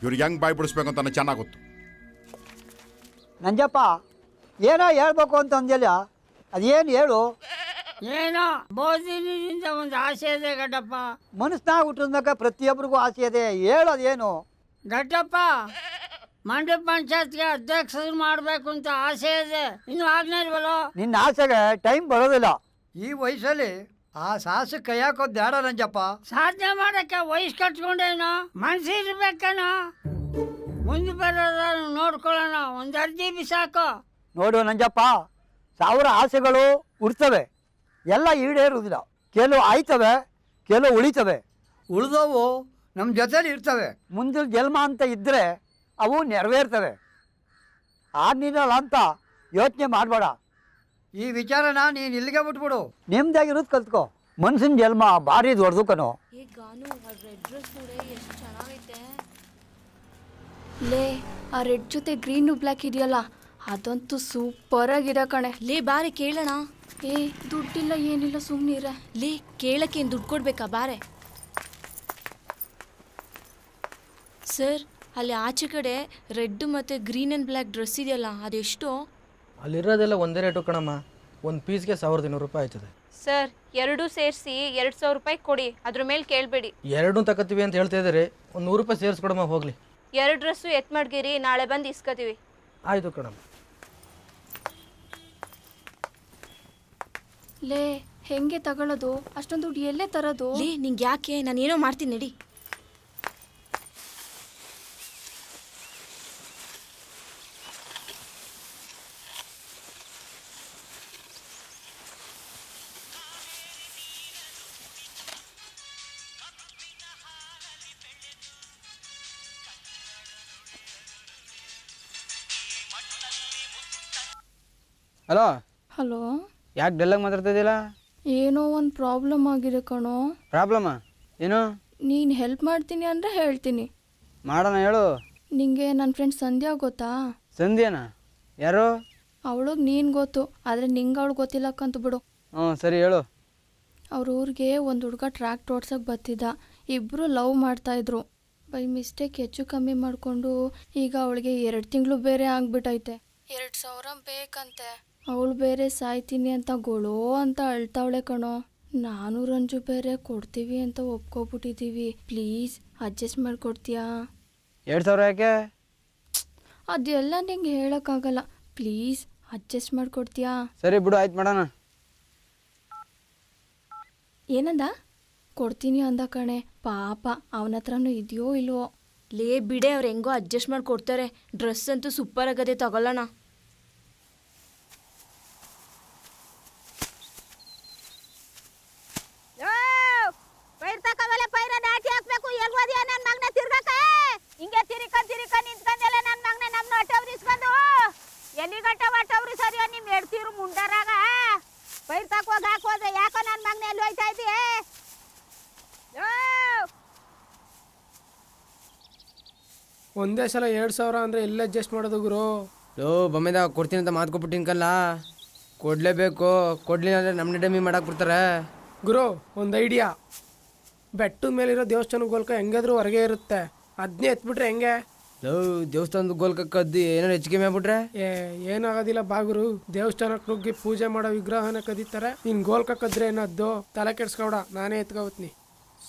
ಇವ್ರಿಗೆ ಹೆಂಗೆ ಬಾಯಿ ಬಿಡಿಸ್ಬೇಕು ಅಂತ ನನಗೆ ಚೆನ್ನಾಗಿ ಗೊತ್ತು. ನಂಜಪ್ಪ, ಏನೋ ಹೇಳ್ಬೇಕು ಅಂತ ಅಂದಿಲ್ಲ, ಅದೇನು ಹೇಳು. ಏನೋ ಬೋಧಿನಿಂದ ಒಂದು ಆಸೆ ಇದೆ ಗಡ್ಡಪ್ಪ. ಮನಸ್ಸಿನಾಗ ಹುಟ್ಟಿದ್ಮೇಕ ಪ್ರತಿಯೊಬ್ಬರಿಗೂ ಆಸೆ ಇದೆ, ಹೇಳೋದೇನು? ಗಡ್ಡಪ್ಪ, ಮಂಡ್ಯ ಪಂಚಾಯತ್ಗೆ ಅಧ್ಯಕ್ಷರು ಮಾಡಬೇಕು ಅಂತ ಆಸೆ ಇದೆ, ಇನ್ನು ಆಗ್ನೇ ಇಲ್ವಲ್ಲೋ? ನಿನ್ನ ಆಸೆಗೆ ಟೈಮ್ ಬರೋದಿಲ್ಲ. ಈ ವಯಸ್ಸಲ್ಲಿ ಆ ಸಾಹಸ ಕೈಯಾಕೋದು ಬೇಡ ನಂಜಪ್ಪ. ಸಾಧನೆ ಮಾಡಕ್ಕೆ ವಯಸ್ಸು ಕಟ್ಕೊಂಡೇನೋ, ಮನ್ಸಿರ್ಬೇಕೇನೋ. ಮುಂದೆ ಬರೋದ ನೋಡ್ಕೊಳ್ಳೋಣ, ಒಂದು ಅರ್ಜಿ ಬಿಸಾಕೋ. ನೋಡು ನಂಜಪ್ಪ, 1000 ಆಸೆಗಳು ಉಡ್ತವೆ, ಎಲ್ಲ ಈಡೇರುವುದಿಲ್ಲ. ಕೆಲವು ಆಯ್ತವೆ, ಕೆಲವು ಉಳಿತವೆ. ಉಳಿದವು ನಮ್ಮ ಜೊತೆಲಿ ಇರ್ತವೆ. ಮುಂದಿನ ಜನ್ಮ ಅಂತ ಇದ್ದರೆ ಅವು ನೆರವೇರ್ತವೆ. ಆಗ್ನಿಲ್ಲ ಅಂತ ಯೋಚನೆ ಮಾಡಬೇಡ. ಈ ವಿಚಾರನ ನೀನು ಇಲ್ಲಿಗೆ ಬಿಟ್ಬಿಡು. ನೆಮ್ಮದಿಯಾಗಿರೋದು ಕಲ್ತ್ಕೋ. ಮನ್ಸಿನ ಜನ್ಮ ಭಾರಿ ದೊಡ್ಡದು ಕಣೋ. ಏ ಗಾನು ಆ ರೆಡ್ ಡ್ರೆಸ್ ನೋಡೆ ಎಷ್ಟು ಚೆನ್ನಾಗೈತೆ. ಲೇ ಆ ರೆಡ್ ಜೊತೆ ಗ್ರೀನು ಬ್ಲ್ಯಾಕ್ ಇದೆಯಲ್ಲ ಅದಂತೂ ಸೂಪರ್ ಆಗಿದೆ ಕಣೆ. ಲೇ ಬಾರೆ ಕೇಳೋಣ. ಏ ದುಡ್ಡಿಲ್ಲ ಏನಿಲ್ಲ ಸುಮ್ಮನಿರ. ಲೇ ಕೇಳಕ್ಕೆ ಏನು ದುಡ್ಡು ಕೊಡ್ಬೇಕಾ ಬಾರೆ. ಸರ್ ಅಲ್ಲಿ ಆಚೆ ಕಡೆ ರೆಡ್ ಮತ್ತು ಗ್ರೀನ್ ಆ್ಯಂಡ್ ಬ್ಲ್ಯಾಕ್ ಡ್ರೆಸ್ ಇದೆಯಲ್ಲ ಅದೆಷ್ಟು? ಅಲ್ಲಿರೋದೆಲ್ಲ ಒಂದೇ ರೇಟು ಕಣಮ್ಮ. ಒಂದು ಪೀಸ್ಗೆ 1200 ರೂಪಾಯಿ ಆಯ್ತದೆ. ಸರ್ ಎರಡೂ ಸೇರಿಸಿ 2000 ರೂಪಾಯಿ ಕೊಡಿ, ಅದ್ರ ಮೇಲೆ ಕೇಳಬೇಡಿ. ಎರಡೂ ತಗೋತೀವಿ ಅಂತ ಹೇಳ್ತಾ ಇದ್ದೀರಿ, ಒಂದು 100 ರೂಪಾಯಿ ಸೇರಿಸ್ಕೊಡಮ್ಮ ಹೋಗಲಿ. 2 ಡ್ರೆಸ್ಸು ಎತ್ ಮಾಡ್ಗಿರಿ, ನಾಳೆ ಬಂದು ಇಸ್ಕೊತೀವಿ. ಆಯಿತು ಕಣಮ್ಮ. ಲೇ ಹೆಂಗೆ ತಗೊಳ್ಳೋದು? ಅಷ್ಟೊಂದು ದುಡ್ಡು ಎಲ್ಲೇ ತರೋದು? ಲೇ ನಿಂಗೆ ಯಾಕೆ, ನಾನೇನೋ ಮಾಡ್ತೀನಿ ನಡಿ. ಹಲೋ ಹಲೋ, ಯಾಕೆ ಡೆಲ್ಲಾಗಿ ಮಾತಾಡ್ತಾ ಇದೆಯಲ್ಲ? ಏನೋ ಒಂದು ಪ್ರಾಬ್ಲಮ್ ಆಗಿದೆ ಕಣೋ. ಪ್ರಾಬ್ಲಮ್ಮ ಏನು? ನೀನು ಹೆಲ್ಪ್ ಮಾಡ್ತೀನಿ ಅಂದರೆ ಹೇಳ್ತೀನಿ. ಮಾಡೋಣ ಹೇಳು. ನಿಂಗೆ ನನ್ನ ಫ್ರೆಂಡ್ ಸಂಧ್ಯಾ ಗೊತ್ತಾ? ಸಂಧ್ಯಾನಾ? ಯಾರು? ಅವಳಿಗೆ ನೀನು ಗೊತ್ತು, ಆದರೆ ನಿಂಗೆ ಅವಳು ಗೊತ್ತಿಲ್ಲಕ್ಕಂತ ಬಿಡು. ಹ್ಞೂ ಸರಿ ಹೇಳು. ಅವ್ರ ಊರಿಗೆ ಒಂದು ಹುಡುಗ ಟ್ರ್ಯಾಕ್ಟ್ ಓಡ್ಸೋಕೆ ಬರ್ತಿದ್ದ. ಇಬ್ಬರು ಲವ್ ಮಾಡ್ತಾಯಿದ್ರು. ಬೈ ಮಿಸ್ಟೇಕ್ ಹೆಚ್ಚು ಕಮ್ಮಿ ಮಾಡಿಕೊಂಡು ಈಗ ಅವಳಿಗೆ 2 ತಿಂಗಳು ಬೇರೆ ಆಗಿಬಿಟ್ಟೈತೆ. 2000 ಬೇಕಂತೆ. ಅವಳು ಬೇರೆ ಸಾಯ್ತೀನಿ ಅಂತ ಗೊಳೋ ಅಂತ ಅಳ್ತಾವಳೆ ಕಣೋ. ನಾನು ರಂಜು ಬೇರೆ ಕೊಡ್ತೀವಿ ಅಂತ ಒಪ್ಕೊಬಿಟ್ಟಿದ್ದೀವಿ. Please adjust ಮಾಡಿಕೊಡ್ತೀಯಾ? 2000 ಯಾಕೆ? ಅದೆಲ್ಲ ನಿಂಗೆ ಹೇಳೋಕ್ಕಾಗಲ್ಲ. ಪ್ಲೀಸ್ ಅಡ್ಜಸ್ಟ್ ಮಾಡಿಕೊಡ್ತೀಯಾ? ಸರಿ ಬಿಡು, ಆಯ್ತು ಮಾಡೋಣ. ಏನಂದ? ಕೊಡ್ತೀನಿ ಅಂದ ಕಣೆ. ಪಾಪ ಅವನ ಹತ್ರನೂ ಇದೆಯೋ ಇಲ್ವೋ. ಲೇ ಬಿಡೆ, ಅವ್ರು ಹೆಂಗೋ ಅಡ್ಜಸ್ಟ್ ಮಾಡಿ ಕೊಡ್ತಾರೆ. ಡ್ರೆಸ್ ಅಂತೂ ಸೂಪರ್ ಆಗದೆ, ತಗೊಳ್ಳೋಣ. ಪೈರ್ ತಕವಲ್ಲ, ಪೈರ ನಾಟಿ ಹಾಕ್ಬೇಕು. ಎಲ್ವದಿಯ ನನ್ನ ಮಗನ ತಿರ್ಗಾಕ ಹಿಂಗೆ ತಿರಿಕ ನಿಂತ್ಕೊಂಡೆಲ್ಲ ನನ್ನ ಮಗನ ನಮ್ಮನ್ನ ಅಟವ್ರಿಸ್ಕೊಂಡು ಎಲ್ಲಿ ಗಂಟ ಒಟ್ಟವ್ರಿ ಸರಿಯೋ ನಿಮ್ಮ ಎಡ್ತೀರು ಮುಂಡರಾಗ ಪೈರ್ ತಕೋಗ ಹಾಕೋದೆ. ಯಾಕೋ ನನ್ನ ಮಗನ ಎಲ್ಲಿ ಹೋಯ್ತಾ ಇದೀಯ? ಒಂದೇ ಸಲ 2000 ಅಂದರೆ ಎಲ್ಲ ಅಡ್ಜಸ್ಟ್ ಮಾಡೋದು ಗುರು. ಬೊಮ್ಮೆದ ಕೊಡ್ತೀನಿ ಅಂತ ಮಾತು ಕೊಟ್ಬಿಟ್ಟಿನ ಕಲ್ಲ, ಕೊಡಲೇಬೇಕು. ಕೊಡ್ಲಿಲ್ಲ ಅಂದರೆ ನಮ್ಮ ಡಮ್ಮಿ ಮಾಡಕ್ಕೆ ಬಿಡ್ತಾರೆ. ಗುರು ಒಂದು ಐಡಿಯಾ. ಬೆಟ್ಟದ ಮೇಲಿರೋ ದೇವಸ್ಥಾನ ಗೋಲ್ಕ ಹೆಂಗಾದ್ರೂ ಹೊರಗೆ ಇರುತ್ತೆ, ಅದನ್ನೇ ಎತ್ಬಿಟ್ರೆ ಹೆಂಗೆ? ದೇವಸ್ಥಾನದ ಗೋಲ್ಕ ಕದ್ದು ಏನಾರು ಹೆಚ್ಚಿಗೆ ಮಾಡ್ಬಿಟ್ರೆ ಏನಾಗೋದಿಲ್ಲ ಬಾ ಗುರು. ದೇವಸ್ಥಾನಕ್ಕೆ ನುಗ್ಗಿ ಪೂಜೆ ಮಾಡೋ ವಿಗ್ರಹನ ಕದೀತಾರೆ. ನೀನು ಗೋಲ್ಕ ಕದ್ರೆ ಏನದ್ದು? ತಲೆ ಕೆಡ್ಸ್ಕೊಬೇಡ, ನಾನೇ ಎತ್ಕೋತೀನಿ.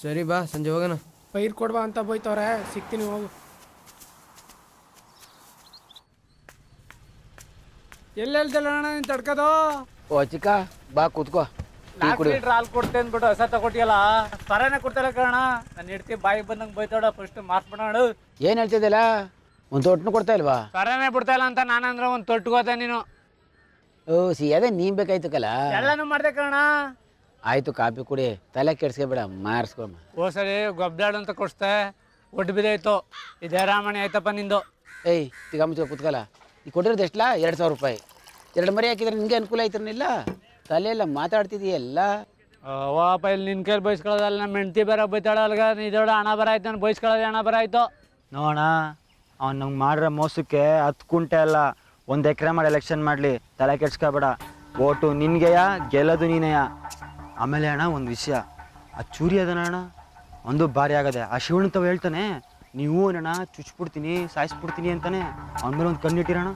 ಸರಿ ಬಾ, ಸಂಜೆ ಹೋಗೋಣ. ಪೈರ್ ಕೊಡ್ಬಾ ಅಂತ ಬೈತವ್ರೆ, ಸಿಗ್ತೀನಿ ಹೋಗು. ಎಲ್ಲೆಲ್ದಲ್ಲ ಅಣ್ಣ ನೀನು ತಡ್ಕೋದು? ಓ ಚಿಕ್ಕ ಬಾ ಕೂತ್ಕೋ. 4 ಲೀಟ್ರ್ ಹಾಲು ಕೊಡ್ತೆ ಅಂದ್ಬಿಟ್ಟು ಹೊಸ ತಗೊಟ್ಟಿಯಲ್ಲ, ಸರನೇ ಕೊಡ್ತಾರ ಕಣ. ನಾನು ಇಡ್ತಿ ಬಾಯಿ ಬಂದಂಗೆ ಬೈತಾಡ. ಫಸ್ಟ್ ಮಾರ್ಸ್ಬಿಡೋಣ. ಏನು ಹೇಳ್ತಿದ್ದಲ್ಲ? ಒಂದು ತೊಟ್ಟನು ಕೊಡ್ತಾ ಇಲ್ವಾ? ಸರನೇ ಬಿಡ್ತಾ ಇಲ್ಲ ಅಂತ ನಾನಂದ್ರೆ ಒಂದು ತೊಟ್ಕೋತೆ ನೀನು. ಓ ಅದೇ ನೀನು ಬೇಕಾಯ್ತು ಕಲ್ಲ. ಎಲ್ಲನೂ ಮಾಡ್ದೆ ಕಣ. ಆಯಿತು, ಕಾಪಿ ಕುಡಿ, ತಲೆ ಕೆಡ್ಸ್ಕೊಬೇಡ, ಮಾರಿಸ್ಕೊಮ್ಮ. ಓ ಸರಿ ಗೊಬ್ಬದಾಡು ಅಂತ ಕೊಡ್ಸ್ತೆ, ಒಟ್ಟು ಬಿದ್ದಾಯ್ತು. ಇದೇ ರಾಮಣಿ ಆಯ್ತಪ್ಪ ನಿಂದು. ಏಯ್ ತಿಗ ಮುಚ್ಚ ಕೂತ್ಕಲ್ಲ. ಈಗ ಕೊಟ್ಟಿರೋದು ಎಷ್ಟಲ್ಲ? 2000 ರೂಪಾಯಿ. 2 ಮರಿ ಹಾಕಿದ್ರೆ ನಿನಗೆ ಅನುಕೂಲ ಆಯ್ತಿರಲಿಲ್ಲ. ತಲೆ ಎಲ್ಲ ಮಾತಾಡ್ತಿದೀಯಲ್ಲ. ವಾಪ ಇಲ್ಲಿ ನಿನ್ನ ಕೈಲಿ ಬಯಸ್ಕೊಳ್ಳೋದಲ್ಲ, ನಮ್ಮ ಹೆಂಡ್ತಿ ಬೇರೆ ಬೈತಾಳ ಅಲ್ಗ. ಇದೋಡ ಹಣ ಬರ ಆಯ್ತು, ನಾನು ಬಯಸ್ಕೊಳ್ಳೋದು ಹಣ ಬರ ಆಯ್ತು. ನೋಡೋಣ, ಅವ್ನು ನಂಗೆ ಮಾಡಿರೋ ಮೋಸಕ್ಕೆ 10 ಕುಂಟೆ ಅಲ್ಲ 1 ಎಕರೆ ಮಾಡಿ ಎಲೆಕ್ಷನ್ ಮಾಡಲಿ, ತಲೆ ಕೆಡ್ಸ್ಕೊಬೇಡ. ಓಟು ನಿನಗೆಯ, ಗೆಲ್ಲೋದು ನೀನೆಯ. ಆಮೇಲೆ ಅಣ್ಣ ಒಂದು ವಿಷಯ, ಆ ಚೂರಿ ಅದನ ಅಣ್ಣ ಒಂದು ಭಾರಿ ಆಗದೆ. ಆ ಶಿವಣ್ಣ ಹೇಳ್ತಾನೆ, ನೀವು ಅಣ್ಣ ಚುಚ್ಬಿಡ್ತೀನಿ, ಸಾಯಿಸ್ಬಿಡ್ತೀನಿ ಅಂತಾನೆ. ಅವನ ಮೇಲೆ ಒಂದು ಕಣ್ಣಿಟ್ಟಿರೋಣ.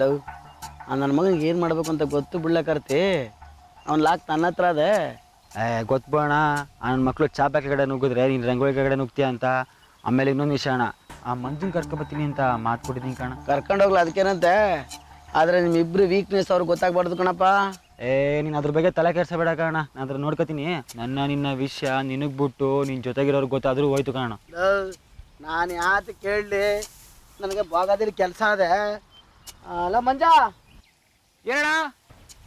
ಲವ್ ನನ್ನ ಮಗನಿಗೆ ಏನು ಮಾಡ್ಬೇಕು ಅಂತ ಗೊತ್ತು ಬಿಡ್ಲಕರ್ತಿ. ಅವ್ನು ಲಾಕ್ ನನ್ನ ಹತ್ರ ಅದೇ. ಗೊತ್ತಬೋಣ, ನನ್ನ ಮಕ್ಕಳು ಚಾಪಾಕಿ ಕಡೆ ನುಗ್ಗಿದ್ರೆ ನೀನು ರಂಗೋಲಿ ಕಡೆ ನುಗ್ತೀಯ ಅಂತ. ಆಮೇಲೆ ಇನ್ನೊಂದು ವಿಷಯ ಅಣ್ಣ, ಆ ಮಂಜುನ ಕರ್ಕೊಬತ್ತೀನಿ ಅಂತ ಮಾತು ಕೊಟ್ಟಿದ್ದೀನಿ ಕಣ. ಕರ್ಕೊಂಡೋಗ್ಲ ಅದಕ್ಕೇನಂತೆ. ಆದರೆ ನಿಮ್ಮಿಬ್ರು ವೀಕ್ನೆಸ್ ಅವ್ರಿಗೆ ಗೊತ್ತಾಗ್ಬಾರ್ದು ಕಣಪ್ಪ. ನೀನು ಅದ್ರ ಬಗ್ಗೆ ತಲೆ ಕೆಡ್ಸಬೇಡ ಕಣ, ನಾನು ಅದ್ರ ನೋಡ್ಕೊತೀನಿ. ನಿನ್ನ ವಿಷಯ ನಿನಗೆ ಬಿಟ್ಟು ನಿನ್ನ ಜೊತೆಗಿರೋರ್ಗೆ ಗೊತ್ತಾದರೂ ಹೋಯ್ತು ಕಣ. ನಾನು ಯಾತು ಕೇಳಲಿ, ನನಗೆ ಬಾಗಾದಿಲ್ಲಿ ಕೆಲಸ ಅದೇ. ಅಲ್ಲ ಮಂಜ, ಏನಣ್ಣ?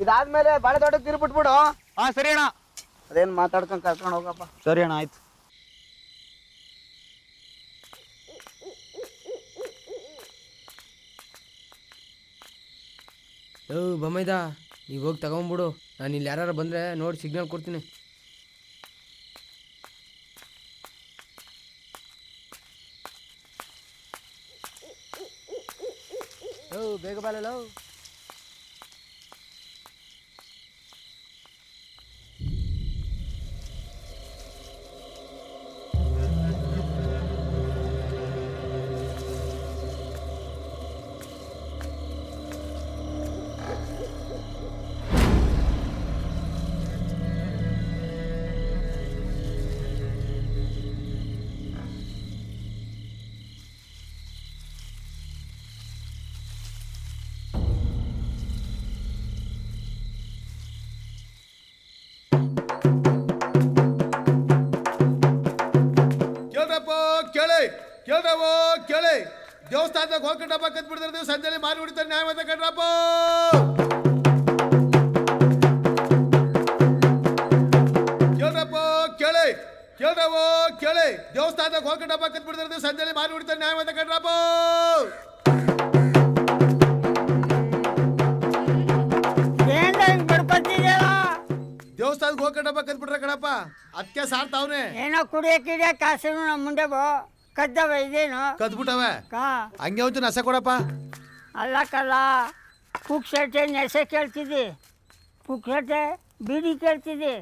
ಇದಾದ್ಮೇಲೆ ಬಾಳೆ ತೋಟಕ್ಕೆ ತಿರ್ಬಿಟ್ಬಿಡು. ಹಾಂ ಸರಿ ಅಣ್ಣ. ಅದೇನು ಮಾತಾಡ್ಕೊಂಡು ಕರ್ಕೊಂಡು ಹೋಗಪ್ಪ. ಸರಿ ಅಣ್ಣ, ಆಯ್ತು. ಬೊಮ್ಮೈದ ನೀವು ಹೋಗಿ ತಗೊಂಬಿಡು. ನಾನು ಇಲ್ಲಿ ಯಾರು ಬಂದರೆ ನೋಡಿ ಸಿಗ್ನಲ್ ಕೊಡ್ತೀನಿ. ಬೇಗ ಬಾಲೋ. ಕೇಳಿ ದೇವಸ್ಥಾನದಾಗ ಹೋಗ್ಕೊಂಡಪ್ಪ ಕತ್ ಬಿಡ್ತಾರೆ, ನೀವು ಸಂಜೆಲಿ ಮಾರಿ ಹೊಡಿತಾರೆ ನ್ಯಾಯವಾದ ಕಣ್ರಪ್ಪ. ಕೇಳಿ ದೇವಸ್ಥಾನದಾಗ ಹೋಗ್ಕೊಂಡಪ್ಪ ಕತ್ ಬಿಡ್ತಾರೆ, ನೀವು ಸಂಜೆಲಿ ಮಾರಿ ಹೊಡಿತಾರೆ ನ್ಯಾಯವಾದ ಕಣ್ರಪ್ಪ. ದೇವಸ್ಥಾನಕ್ಕೆ ಹೋಗ್ಕೊಂಡಪ್ಪ ಕತ್ ಬಿಡ್ರೆ ಕಣಪ್ಪ, ಅದಕ್ಕೆ ಸಾರ್ತಾವ್ನೆ. ಏನೋ ಕುಡಿಯಕ್ಕೆ ಕಾಸು ನಮ್ಮ ಮುಂದೆ ಕದ್ದವ ಇದೇನು ಕದ್ಬಿಟ್ಟವೆ ಹಂಗೆ ಒಂದು ನಸೆ ಕೊಡಪ್ಪ. ಅಲ್ಲ ಕಲ್ಲ ಪುಕ್ಸಟ್ಟೆ ನೆಸೆ ಕೇಳ್ತಿದ್ದಿ, ಪುಕ್ಸಟ್ಟೆ ಬೀಡಿ ಕೇಳ್ತಿದ್ದಿ,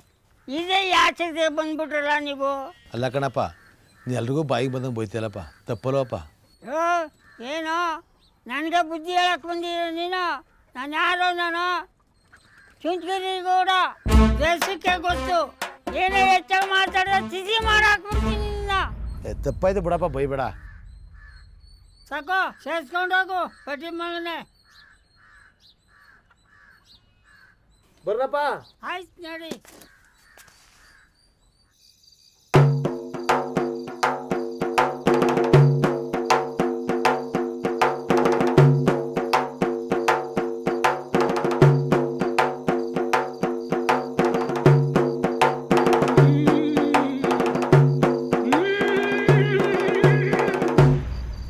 ಇದೇ ಯಾಚೆ ಬಂದ್ಬಿಟ್ರಲ್ಲ ನೀವು. ಅಲ್ಲ ಕಣಪ್ಪ, ನೀ ಎಲ್ರಿಗೂ ಬಾಯಿಗೆ ಬಂದಂಗೆ ಬೈತಿಯಲ್ಲಪ್ಪ, ತಪ್ಪಲ್ವಪ್ಪ. ಏನೋ ನನಗೆ ಬುದ್ಧಿ ಹೇಳಕ್ ಬಂದಿರೋ ನೀನು? ನಾನು ಯಾರೋ ನಾನು ಚುಂಚಗಿರಿ ಗೌಡ, ದೇಶಕ್ಕೆ ಗೊತ್ತು. ಏನೇ ಹೆಚ್ಚಾಗಿ ಮಾತಾಡಿದ್ರೆ ತಿಥಿ ಮಾಡಾಕ್ಬಿಡ್ತೀನಿ ನಿನ್ನ. ತಪ್ಪಾಯ್ತು ಬಿಡಪ್ಪ, ಬೈಬೇಡ. ಸಾಕು ಸೇರ್ಸ್ಕೊಂಡೋಗು ಪಟ್ಟಿ ಮಗನೆ. ಬರ್ರಪ್ಪ. ಆಯ್ತು ನೋಡಿ.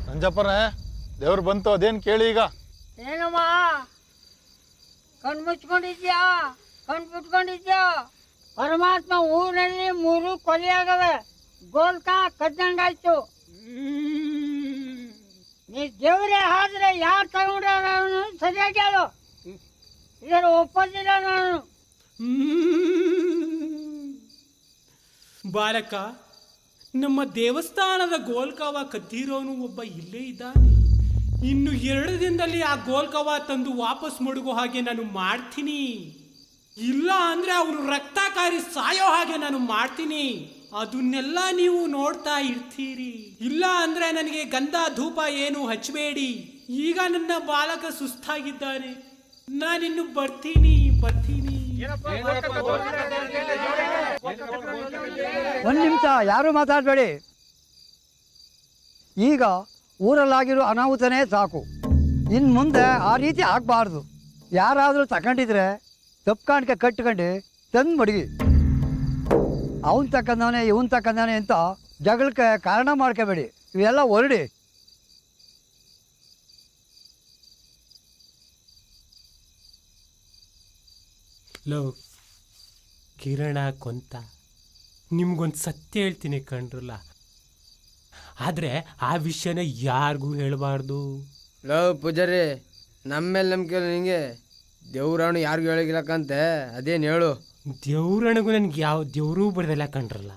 ನಂಜಪ್ಪರೇ, ದೇವ್ರು ಬಂತು, ಅದೇನು ಕೇಳಿ ಈಗ? ಏನಮ್ಮ ಕಣ್ ಮುಚ್ಕೊಂಡಿದ್ಯಾ? ಕಣ್ ಬಿಟ್ಕೊಂಡಿದ್ಯಾ? ಪರಮಾತ್ಮ ಊರಲ್ಲಿ 3 ಕೊಲೆಯಾಗವೆ, ಗೋಲ್ಕ ಕದ್ದಂಗಾಯ್ತು. ನೀ ದೇವರೇ ಆದ್ರೆ ಯಾರು ತಗೊಂಡ್ರ ಸರಿಯಾಗಿ ಹೇಳು, ಇದರ ಒಪ್ಪೋದಿಲ್ಲ ನಾನು. ಬಾಲಕ, ನಮ್ಮ ದೇವಸ್ಥಾನದ ಗೋಲ್ಕವ ಕದ್ದಿರೋನು ಒಬ್ಬ ಇಲ್ಲೇ ಇದ್ದಾನೆ. ಇನ್ನು 2 ದಿನದಲ್ಲಿ ಆ ಗೋಲ್ಕವ ತಂದು ವಾಪಸ್ ಮಡಗೋ ಹಾಗೆ ನಾನು ಮಾಡ್ತೀನಿ. ಇಲ್ಲ ಅಂದ್ರೆ ಅವನು ರಕ್ತ ಕಾರಿ ಸಾಯೋ ಹಾಗೆ ನಾನು ಮಾಡ್ತೀನಿ. ಅದನ್ನೆಲ್ಲ ನೀವು ನೋಡ್ತಾ ಇರ್ತೀರಿ. ಇಲ್ಲ ಅಂದ್ರೆ ನನಗೆ ಗಂಧ ಧೂಪ ಏನು ಹಚ್ಚಬೇಡಿ. ಈಗ ನನ್ನ ಬಾಲಕ ಸುಸ್ತಾಗಿದ್ದಾನೆ, ನಾನಿನ್ನು ಬರ್ತೀನಿ. ಒಂದು ನಿಮಿಷ, ಯಾರು ಮಾತಾಡಬೇಡಿ. ಈಗ ಊರಲ್ಲಾಗಿರೋ ಅನಾಹುತನೇ ಸಾಕು, ಇನ್ನು ಮುಂದೆ ಆ ರೀತಿ ಆಗಬಾರ್ದು. ಯಾರಾದರೂ ತಗೊಂಡಿದ್ರೆ ತಪ್ಪು ಕಾಣಿಕೆ ಕಟ್ಕೊಂಡು ತಂದು ಮಡಗಿ. ಅವನು ತಕ್ಕಂದವನೇ ಇವನು ತಕ್ಕಂದವನೇ ಅಂತ ಜಗಳಕ್ಕೆ ಕಾರಣ ಮಾಡ್ಕೋಬೇಡಿ. ಇವೆಲ್ಲ ಹೊರಡಿ. ಲವ್ ಕಿರಣ ಕೊಂತ, ನಿಮ್ಗೊಂದು ಸತ್ಯ ಹೇಳ್ತೀನಿ ಕಣ್ರಲ್ಲ, ಆದರೆ ಆ ವಿಷಯನ ಯಾರಿಗೂ ಹೇಳಬಾರ್ದು. ಲವ್ ಪೂಜಾರಿ, ನಮ್ಮ ಮೇಲೆ ನಂಬಿಕೆ ನಿಂಗೆ ದೇವ್ರಾಣು ಯಾರಿಗೂ ಹೇಳಿಲ್ಲಕ್ಕಂತೆ, ಅದೇನು ಹೇಳು. ದೇವ್ರಣಿಗೂ ನನಗೆ ಯಾವ ದೇವ್ರೂ ಬರೋದಿಲ್ಲ ಕಣ್ರಲ್ಲ.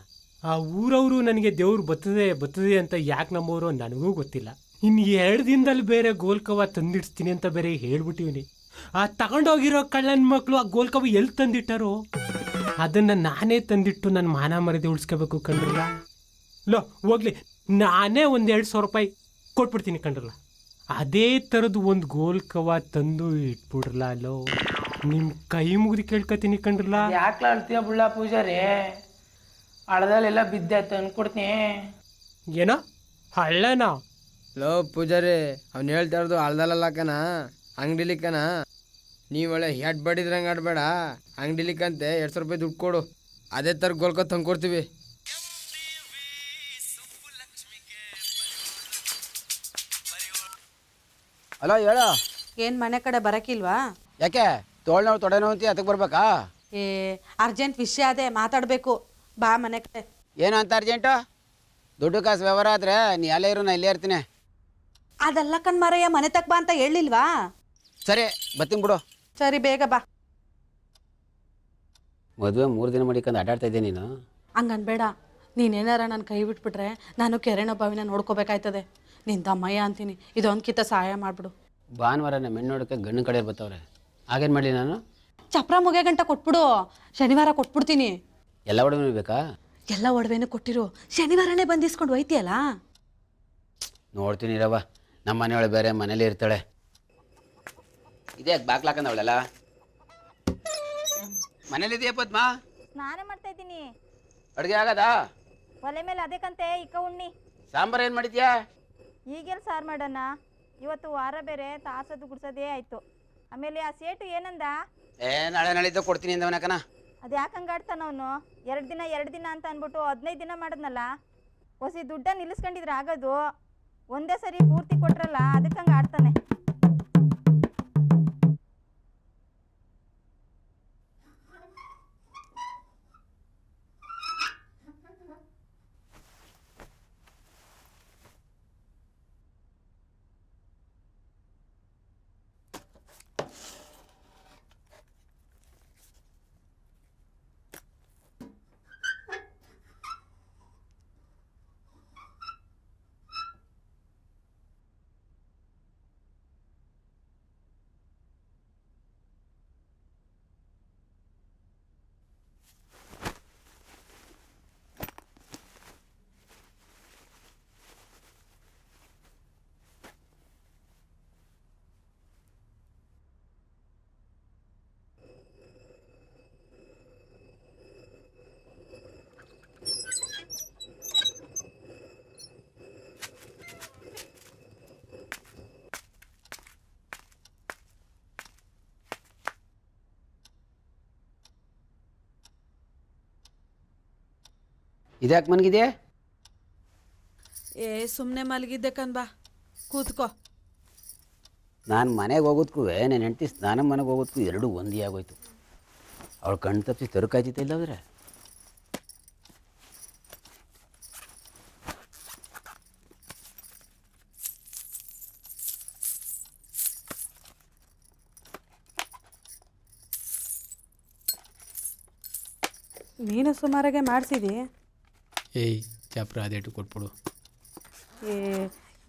ಆ ಊರವರು ನನಗೆ ದೇವ್ರು ಬರ್ತದೆ ಅಂತ ಯಾಕೆ ನಂಬೋರು ನನಗೂ ಗೊತ್ತಿಲ್ಲ. ಇನ್ನು 2 ದಿನದಲ್ಲಿ ಬೇರೆ ಗೋಲ್ಕವ ತಂದಿಡ್ಸ್ತೀನಿ ಅಂತ ಬೇರೆ ಹೇಳ್ಬಿಟ್ಟಿವ್ನಿ. ಆ ತಗೊಂಡೋಗಿರೋ ಕಳ್ಳನ ಮಕ್ಕಳು ಆ ಗೋಲ್ಕವ ಎಲ್ಲಿ ತಂದಿಟ್ಟಾರೋ ಅದನ್ನು ನಾನೇ ತಂದಿಟ್ಟು ನನ್ನ ಮಾನ ಮರ್ಯಾದೆ ಉಳಿಸ್ಕೋಬೇಕು ಕಣ್ರಲ್ಲ. ಲೋ ಹೋಗ್ಲಿ, ನಾನೇ ಒಂದು 2,000 ರೂಪಾಯಿ ಕೊಟ್ಬಿಡ್ತೀನಿ ಕಣ್ರಲ್ಲ. ಅದೇ ಥರದ್ದು ಒಂದು ಗೋಲ್ಕವ ತಂದು ಇಟ್ಬಿಡ್ರಲ್ಲ. ಲೋ ನಿಮ್ಮ ಕೈ ಮುಗಿದು ಕೇಳ್ಕೊತೀನಿ ಕಣ್ರಲ್ಲ. ಯಾಕೆ ಅಳ್ತೀಯ ಬುಳ್ಳ ಪೂಜಾರಿ? ಹಳ್ಳದಲ್ಲೆಲ್ಲ ಬಿದ್ದೆ ತಂದ್ಕೊಡ್ತೀನಿ. ಏನೋ ಹಳ್ಳನಾ? ಲೋ ಪೂಜಾರಿ, ಅವ್ನು ಹೇಳ್ತಾ ಇರೋದು ಹಳ್ದಲ್ಲ ಕಣ, ಅಂಗಡಿಲಿ ಕಣ. ನೀವು ಒಳ್ಳೆ ಹೆಡ್ ಬಡಿದ್ರಂಗೆ ಆಡಬೇಡ. ಅಂಗಡಿಲಿಕ್ಕಂತೆ 200 ರೂಪಾಯಿ ದುಡ್ಡು ಕೊಡು, ಅದೇ ಥರ ಗೋಲ್ಕ ತಂದ್ಕೊಡ್ತೀವಿ. ಅಲೋ ಹೇಳ. ಏನು ಮನೆ ಕಡೆ ಬರಕಿಲ್ವಾ? ಯಾಕೆ ತೋಳ್ನೋವು ತೊಡೆನೋವು ಅಂತ ಅದಕ್ಕೆ ಬರ್ಬೇಕಾ? ಏ ಅರ್ಜೆಂಟ್ ವಿಷಯ ಅದೇ ಮಾತಾಡಬೇಕು, ಬಾ ಮನೆ ಕಡೆ. ಏನು ಅಂತ ಅರ್ಜೆಂಟು? ದುಡ್ಡು ಕಾಸು ವ್ಯವಹಾರ ಆದರೆ ನೀ ಅಲ್ಲೇ ಇರು, ನಾ ಇಲ್ಲೇ ಇರ್ತೀನಿ. ಅದೆಲ್ಲ ಕಣ್ಮಾರಯ್ಯ, ಮನೆ ತಕ್ಕ ಬಾ ಅಂತ ಹೇಳಿಲ್ವಾ? ಸರಿ ಬರ್ತೀನಿ ಬಿಡು. ಸರಿ ಬೇಗ ಬಾ. ಮದುವೆ 3 ದಿನ ಮಾಡಿಕೊಂಡು ಅಡ್ಡಾಡ್ತಾ ಇದ್ದೆ ನೀನು. ಹಂಗನ್ಬೇಡ, ನೀನೇನಾರ ನಾನು ಕೈ ಬಿಟ್ಬಿಟ್ರೆ ನಾನು ಕೆರೆನ ಬಾವಿನ ನೋಡ್ಕೋಬೇಕಾಯ್ತದೆ. ನಿನ್ನ ತಮ್ಮಯ್ಯ ಅಂತೀನಿ, ಇದೊಂದ್ಕಿಂತ ಸಹಾಯ ಮಾಡಿಬಿಡು. ಭಾನುವಾರ ನಮ್ಮ ಹೆಣ್ಣು ನೋಡೋಕ್ಕೆ ಗಂಡು ಕಡೆ ಬರ್ತಾವ್ರೆ, ಹಾಗೇನು ಮಾಡಲಿ ನಾನು? ಚಪ್ರ ಮುಗಿಯ ಗಂಟ ಕೊಟ್ಬಿಡು, ಶನಿವಾರ ಕೊಟ್ಬಿಡ್ತೀನಿ. ಎಲ್ಲ ಒಡವೆ ಬೇಕಾ? ಎಲ್ಲ ಒಡವೆನೂ ಕೊಟ್ಟಿರು, ಶನಿವಾರನೇ ಬಂದಿಸ್ಕೊಂಡು ಹೋಯ್ತಿಯಲ್ಲ. ನೋಡ್ತೀನಿ ರವ, ನಮ್ಮ ಮನೆಯೊಳಗೆ ಬೇರೆ ಮನೇಲಿ ಇರ್ತಾಳೆ. ಇದೇ ಬಾಕ್ಲಾಕಂದವಳಲ್ಲ, ಮನೇಲಿದೆಯಾ ಪದ್ಮ? ಸ್ನಾನ ಮಾಡ್ತಾ ಇದ್ದೀನಿ. ಅಡುಗೆ ಆಗದಾ? ಒಲೆ ಮೇಲೆ ಅದಕ್ಕಂತೆ ಇಕ್ಕ ಉಣ್ಣಿ. ಸಾಂಬಾರು ಏನು ಮಾಡಿದ್ಯಾ? ಈಗೆಲ್ಲ ಸಾರು ಮಾಡೋಣ, ಇವತ್ತು ವಾರ ಬೇರೆ ತಾಸದು ಗುಡ್ಸೋದೇ ಆಯ್ತು. ಆಮೇಲೆ ಆ ಸೇಟು ಏನಂದ? ನಾಳೆ ನಾಳಿದ್ದು ಕೊಡ್ತೀನಿ ಅಂದವನಕನ. ಅದು ಯಾಕೆ ಹಂಗಾಡ್ತಾನ ಅವನು? 2 ದಿನ ಅಂತ ಅಂದ್ಬಿಟ್ಟು 15 ದಿನ ಮಾಡಿದ್ನಲ್ಲ. ಹೊಸಿ ದುಡ್ಡ ನಿಲ್ಲಿಸ್ಕೊಂಡಿದ್ರೆ ಆಗೋದು, ಒಂದೇ ಸರಿ ಪೂರ್ತಿ ಕೊಟ್ರಲ್ಲ, ಅದಕ್ಕೆ ಹಂಗೆ ಆಡ್ತಾನೆ. ಇದ್ಯಾಕೆ ಮನಗಿದೆ? ಸುಮ್ಮನೆ ಮಲಗಿದ್ದೆ ಕಣ್ಬಾ, ಕೂತ್ಕೋ. ನಾನು ಮನೆಗೆ ಹೋಗೋದಕ್ಕೂ ನನ್ನ ಹೆಂಡತಿ ಸ್ನಾನ ಮನೆಗೆ ಹೋಗೋದಕ್ಕೂ ಎರಡೂ ಒಂದೇ ಆಗೋಯ್ತು. ಅವಳು ಕಣ್ಣು ತಪ್ಪಿಸಿ ತರುಕಾಯ್ತಿತ್ತ ಇಲ್ಲದ್ರೆ. ನೀನು ಸುಮಾರಾಗೆ ಮಾಡಿಸಿದಿ. ಏಯ್ ಚಾಪ್ರ ಅದೇಟು ಕೊಟ್ಬಿಡು.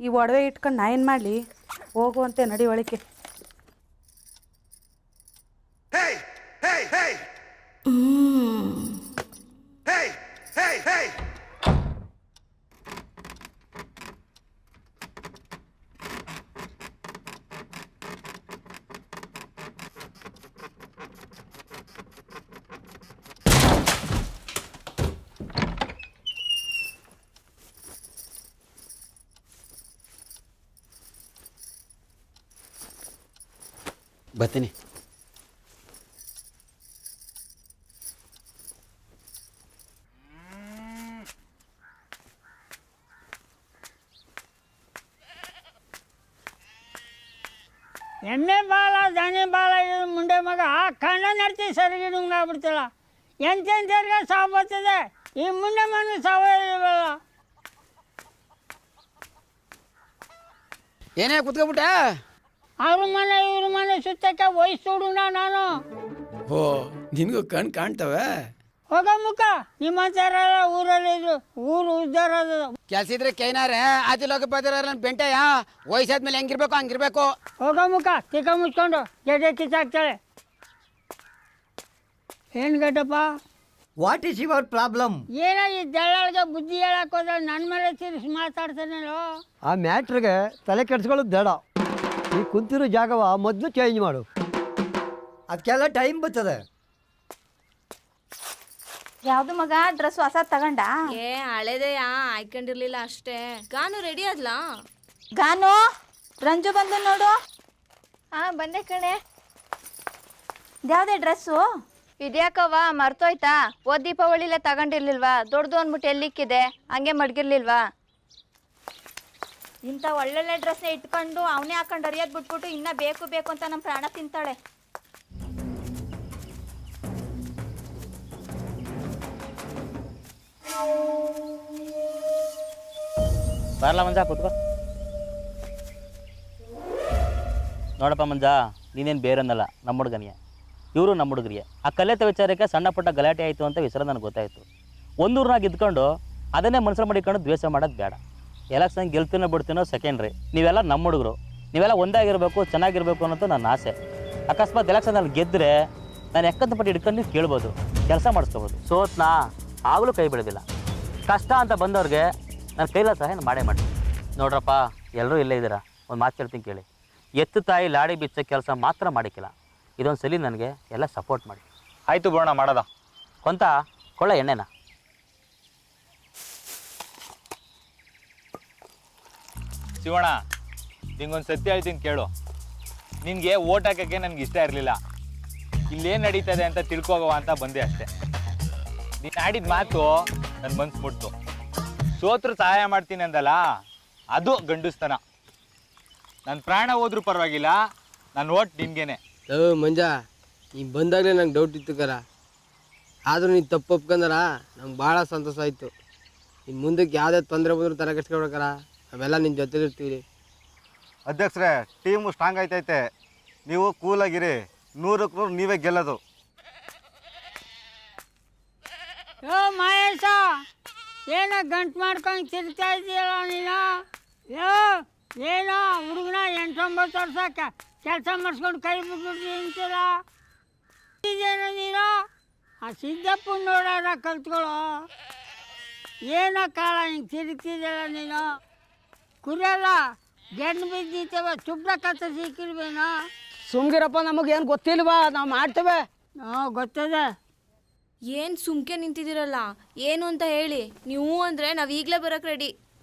ಈ ಒಡವೆ ಇಟ್ಕೊಂಡು ನಾ ಏನು ಮಾಡಲಿ? ಹೋಗುವಂತೆ ನಡಿ ಒಳಕ್ಕೆ. ಬರ್ತೀನಿ. ಎಮ್ಮೆ ಬಾಲ ದನೆ ಬಾಲ ಮುಂಡೆ ಮಗ ಕಣ್ಣ ನಡ್ತಿ ಸರಿಗೆ ನುಂಗಾಗ್ಬಿಡ್ತಲ್ಲ. ಎಂತೆಂಥವ್ರಿಗೆ ಸಾವು ಬರ್ತದೆ, ಈ ಮುಂಡೆ ಮನೆ ಸಾವು ಇಲ್ವಲ್ಲ. ಏನೇ ಕುತ್ಕೊಬಿಟ್ಟ? ಅವ್ರ ಮನೆ ಇವ್ರ ಮನೆ ಸುತ್ತಕ್ಕೆ ವಯಸ್ಸು ಹುಡುಗ ನಾನು. ಓ ನಿನಗೂ ಕಣ್ಣು ಕಾಣ್ತವೆ? ಹೋಗ ಮುಖ, ನಿಮ್ಮಂತಾರೆಲ್ಲ ಊರಲ್ಲಿ ಇದ್ರು, ಊರು ಉದ್ದಾರ. ಕೆಲ್ಸ ಇದ್ರೆ ಕೈನಾರೆ ಆತಿಲೋಕ ಬದಿರ ಬೆಂಟೆಯ ವಯಸ್ಸಾದ್ಮೇಲೆ ಹೆಂಗಿರ್ಬೇಕು ಹಂಗಿರ್ಬೇಕು. ಹೋಗ ಮುಖ, ತಿಕ್ಕ ಮುಚ್ಕೊಂಡು ಗೆಡ್ಡೆ ಕಿತ್ತಾಕ್ತಾಳೆ. ಏನು Gaddappa, what is your problem? ಏನೋ ಈ ದಳ್ಳಾಳಿಗೆ ಬುದ್ಧಿ ಹೇಳಕ್ ಹೋದ್ರೆ ನನ್ನ ಮೇಲೆ ತಿರ್ಸಿ ಮಾತಾಡ್ತಾನೇನೋ. ಆ ಮ್ಯಾಟ್ರಿಗೆ ತಲೆ ಕೆಡ್ಸ್ಕೊಳ್ಳೋದು ಬೇಡ. ಈ ಕುಂತಿರೋ ಜಾಗವ ಮೊದಲು ಚೇಂಜ್ ಮಾಡು, ಅದಕ್ಕೆಲ್ಲ ಟೈಮ್ ಬರ್ತದೆ. ಯಾವ್ದು ಮಗ ಡ್ರೆಸ್ ಹೊಸ ತಗೊಂಡ? ಹಳೇದೆಯಾ, ಆಯ್ಕೊಂಡಿರ್ಲಿಲ್ಲ ಅಷ್ಟೇ. ಗಾನು ರೆಡಿ ಆದ್ಲಾ? ಗಾನು, ರಂಜು ಬಂದು ನೋಡು. ಬಂದೆ ಕಣೆ. ಯಾವ್ದೇ ಡ್ರೆಸ್ಸು? ಇದ್ಯಾಕವ್ವ ಮರ್ತೋಯ್ತಾ? ಓದ್ ದೀಪಾವಳಿಲೇ ತಗೊಂಡಿರ್ಲಿಲ್ವಾ? ದೊಡ್ಡದು ಅಂದ್ಬಿಟ್ಟು ಎಲ್ಲಿಕ್ಕಿದೆ, ಹಂಗೆ ಮಡ್ಗಿರ್ಲಿಲ್ವಾ? ಇಂಥ ಒಳ್ಳೊಳ್ಳೆ ಡ್ರೆಸ್ನ ಇಟ್ಕೊಂಡು ಅವನೇ ಹಾಕೊಂಡು ಅರಿಯೋದು ಬಿಟ್ಬಿಟ್ಟು ಇನ್ನ ಬೇಕು ಬೇಕು ಅಂತ ನಮ್ಮ ಪ್ರಾಣ ತಿಂತಾಳೆ. ಬರಲ್ಲ ಮಂಜ ಕೂತ್ಕೋ. ನೋಡಪ್ಪ ಮಂಜ, ನೀನೇನು ಬೇರನ್ನಲ್ಲ, ನಮ್ಮ ಹುಡುಗನಿಗೆ, ಇವರು ನಮ್ಮ ಹುಡುಗರಿಗೆ. ಆ ಕಲೆತ ವಿಚಾರಕ್ಕೆ ಸಣ್ಣ ಪುಟ್ಟ ಗಲಾಟೆ ಆಯಿತು ಅಂತ ವಿಚಾರ ನನಗೆ ಗೊತ್ತಾಯಿತು. ಒಂದೂರ್ನಾಗ ಇದ್ಕೊಂಡು ಅದನ್ನೇ ಮನಸ್ಸಲ್ಲಿ ಮಾಡಿಕೊಂಡು ದ್ವೇಷ ಮಾಡೋದು ಬೇಡ. ಎಲೆಕ್ಷನ್ ಗೆಲ್ತೀನೋ ಬಿಡ್ತೀನೋ ಸೆಕೆಂಡ್ರಿ. ನೀವೆಲ್ಲ ನಮ್ಮ ಹುಡುಗರು, ನೀವೆಲ್ಲ ಒಂದಾಗಿರಬೇಕು, ಚೆನ್ನಾಗಿರ್ಬೇಕು ಅನ್ನೋದು ನನ್ನ ಆಸೆ. ಅಕಸ್ಮಾತ್ ಎಲೆಕ್ಷನಲ್ಲಿ ಗೆದ್ದರೆ ನಾನು ಎಕ್ಕಂತ ಪಟ್ಟು ಹಿಡ್ಕೊಂಡು ನೀವು ಕೇಳ್ಬೋದು, ಕೆಲಸ ಮಾಡಿಸ್ಕೋಬೋದು. ಸೋತ್ನಾ ಆಗಲೂ ಕೈ ಬಿಡೋದಿಲ್ಲ. ಕಷ್ಟ ಅಂತ ಬಂದವ್ರಿಗೆ ನಾನು ಕೈಲ ಸಹಾಯ ಮಾಡೇ ಮಾಡಿ. ನೋಡ್ರಪ್ಪ, ಎಲ್ಲರೂ ಇಲ್ಲೇ ಇದ್ದೀರಾ, ಒಂದು ಮಾತು ಕೇಳ್ತೀನಿ ಕೇಳಿ. ಎತ್ತು ತಾಯಿ ಲಾಡಿ ಬಿಚ್ಚೋ ಕೆಲಸ ಮಾತ್ರ ಮಾಡಿಕ್ಕಿಲ್ಲ. ಇದೊಂದು ಸಲ ನನಗೆ ಎಲ್ಲ ಸಪೋರ್ಟ್ ಮಾಡಿ. ಆಯಿತು ಬೋಣ, ಮಾಡೋದ. ಕೊಂತ ಕೊಳ್ಳ ಎಣ್ಣೆನ. ಶಿವಣ್ಣ, ನಿಂಗೊಂದು ಸತ್ಯ ಹೇಳ್ತೀನಿ ಕೇಳು. ನಿನಗೆ ಓಟ್ ಹಾಕೋಕ್ಕೆ ನನಗೆ ಇಷ್ಟ ಇರಲಿಲ್ಲ. ಇಲ್ಲೇನು ನಡೀತದೆ ಅಂತ ತಿಳ್ಕೋಗವ ಅಂತ ಬಂದೆ ಅಷ್ಟೇ. ನೀನು ಆಡಿದ ಮಾತು ನನ್ನ ಮನ್ಸು ಮುಟ್ತು. ಸೋತ್ರು ಸಹಾಯ ಮಾಡ್ತೀನಿ ಅಂದಲ್ಲ, ಅದು ಗಂಡುಸ್ತನ. ನನ್ನ ಪ್ರಾಣ ಹೋದ್ರೂ ಪರವಾಗಿಲ್ಲ, ನನ್ನ ಓಟ್ ನಿನ್ಗೇನೆ. ಮಂಜ, ನೀನು ಬಂದಾಗಲೇ ನಂಗೆ ಡೌಟ್ ಇತ್ತು ಕರ. ಆದರೂ ನೀನು ತಪ್ಪು ಒಪ್ಕೊಂಡಾರ ನಂಗೆ ಭಾಳ ಸಂತೋಷ ಆಯಿತು. ಇನ್ನು ಮುಂದಕ್ಕೆ ಯಾವುದೇ ತೊಂದರೆ ಬಂದರೂ ತಲೆ ಕೆಡ್ಸ್ಕೊಬೇಕಾರ, ನಾವೆಲ್ಲ ನಿನ್ನ ಜೊತೆಲಿರ್ತೀವಿ. ಅಧ್ಯಕ್ಷರೇ, ಟೀಮು ಸ್ಟ್ರಾಂಗ್ ಆಯ್ತೈತೆ. ನೀವು ಕೂಲಾಗಿರಿ, 100ಕ್ಕೆ 100 ನೀವೇ ಗೆಲ್ಲೋದು. ಯೋ ಮಹೇಶ, ಏನೋ ಗಂಟು ಮಾಡ್ಕೊಂಡು ತಿರ್ತಾ ಇದೆಯಲ್ಲ ನೀನು? ಯೋ ಏನೋ ಹುಡುಗನ 8-9 ವರ್ಷಕ್ಕೆ ಕೆಲಸ ಮಾಡಿಸ್ಕೊಂಡು ಕೈ ಬಿಟ್ಬಿಟ್ಟು ನಿಂತಿಲ್ಲ. ಇದೇನೋ ನೀನು ಆ ಸಿದ್ದಪ್ಪನ ನೋಡೋಣ ಕಲ್ತ್ಕೊಳ್ಳೋ. ಏನೋ ಕಾಳ ಹಿಂಗೆ ತಿರುಗ್ತಿದ್ದಲ್ಲ ನೀನು. ಕುರಿಯಲ್ಲ ಗೆಣ್ಣು ಬಿದ್ದಿತ್ತವ, ಚುಬ್ರ ಕಸ ಸಿಕ್ಕಿರ್ಬೇನೋ. ಸುಮ್ಗಿರಪ್ಪ, ನಮಗೇನು ಗೊತ್ತಿಲ್ವಾ, ನಾವು ಮಾಡ್ತೇವೆ. ಗೊತ್ತದೆ. ಏನು ಸುಮ್ಕೆ ನಿಂತಿದ್ದೀರಲ್ಲ, ಏನು ಅಂತ ಹೇಳಿ. ನೀವು ಅಂದರೆ ನಾವು ಈಗಲೇ ಬರೋಕ್ಕೆ ರೆಡಿ.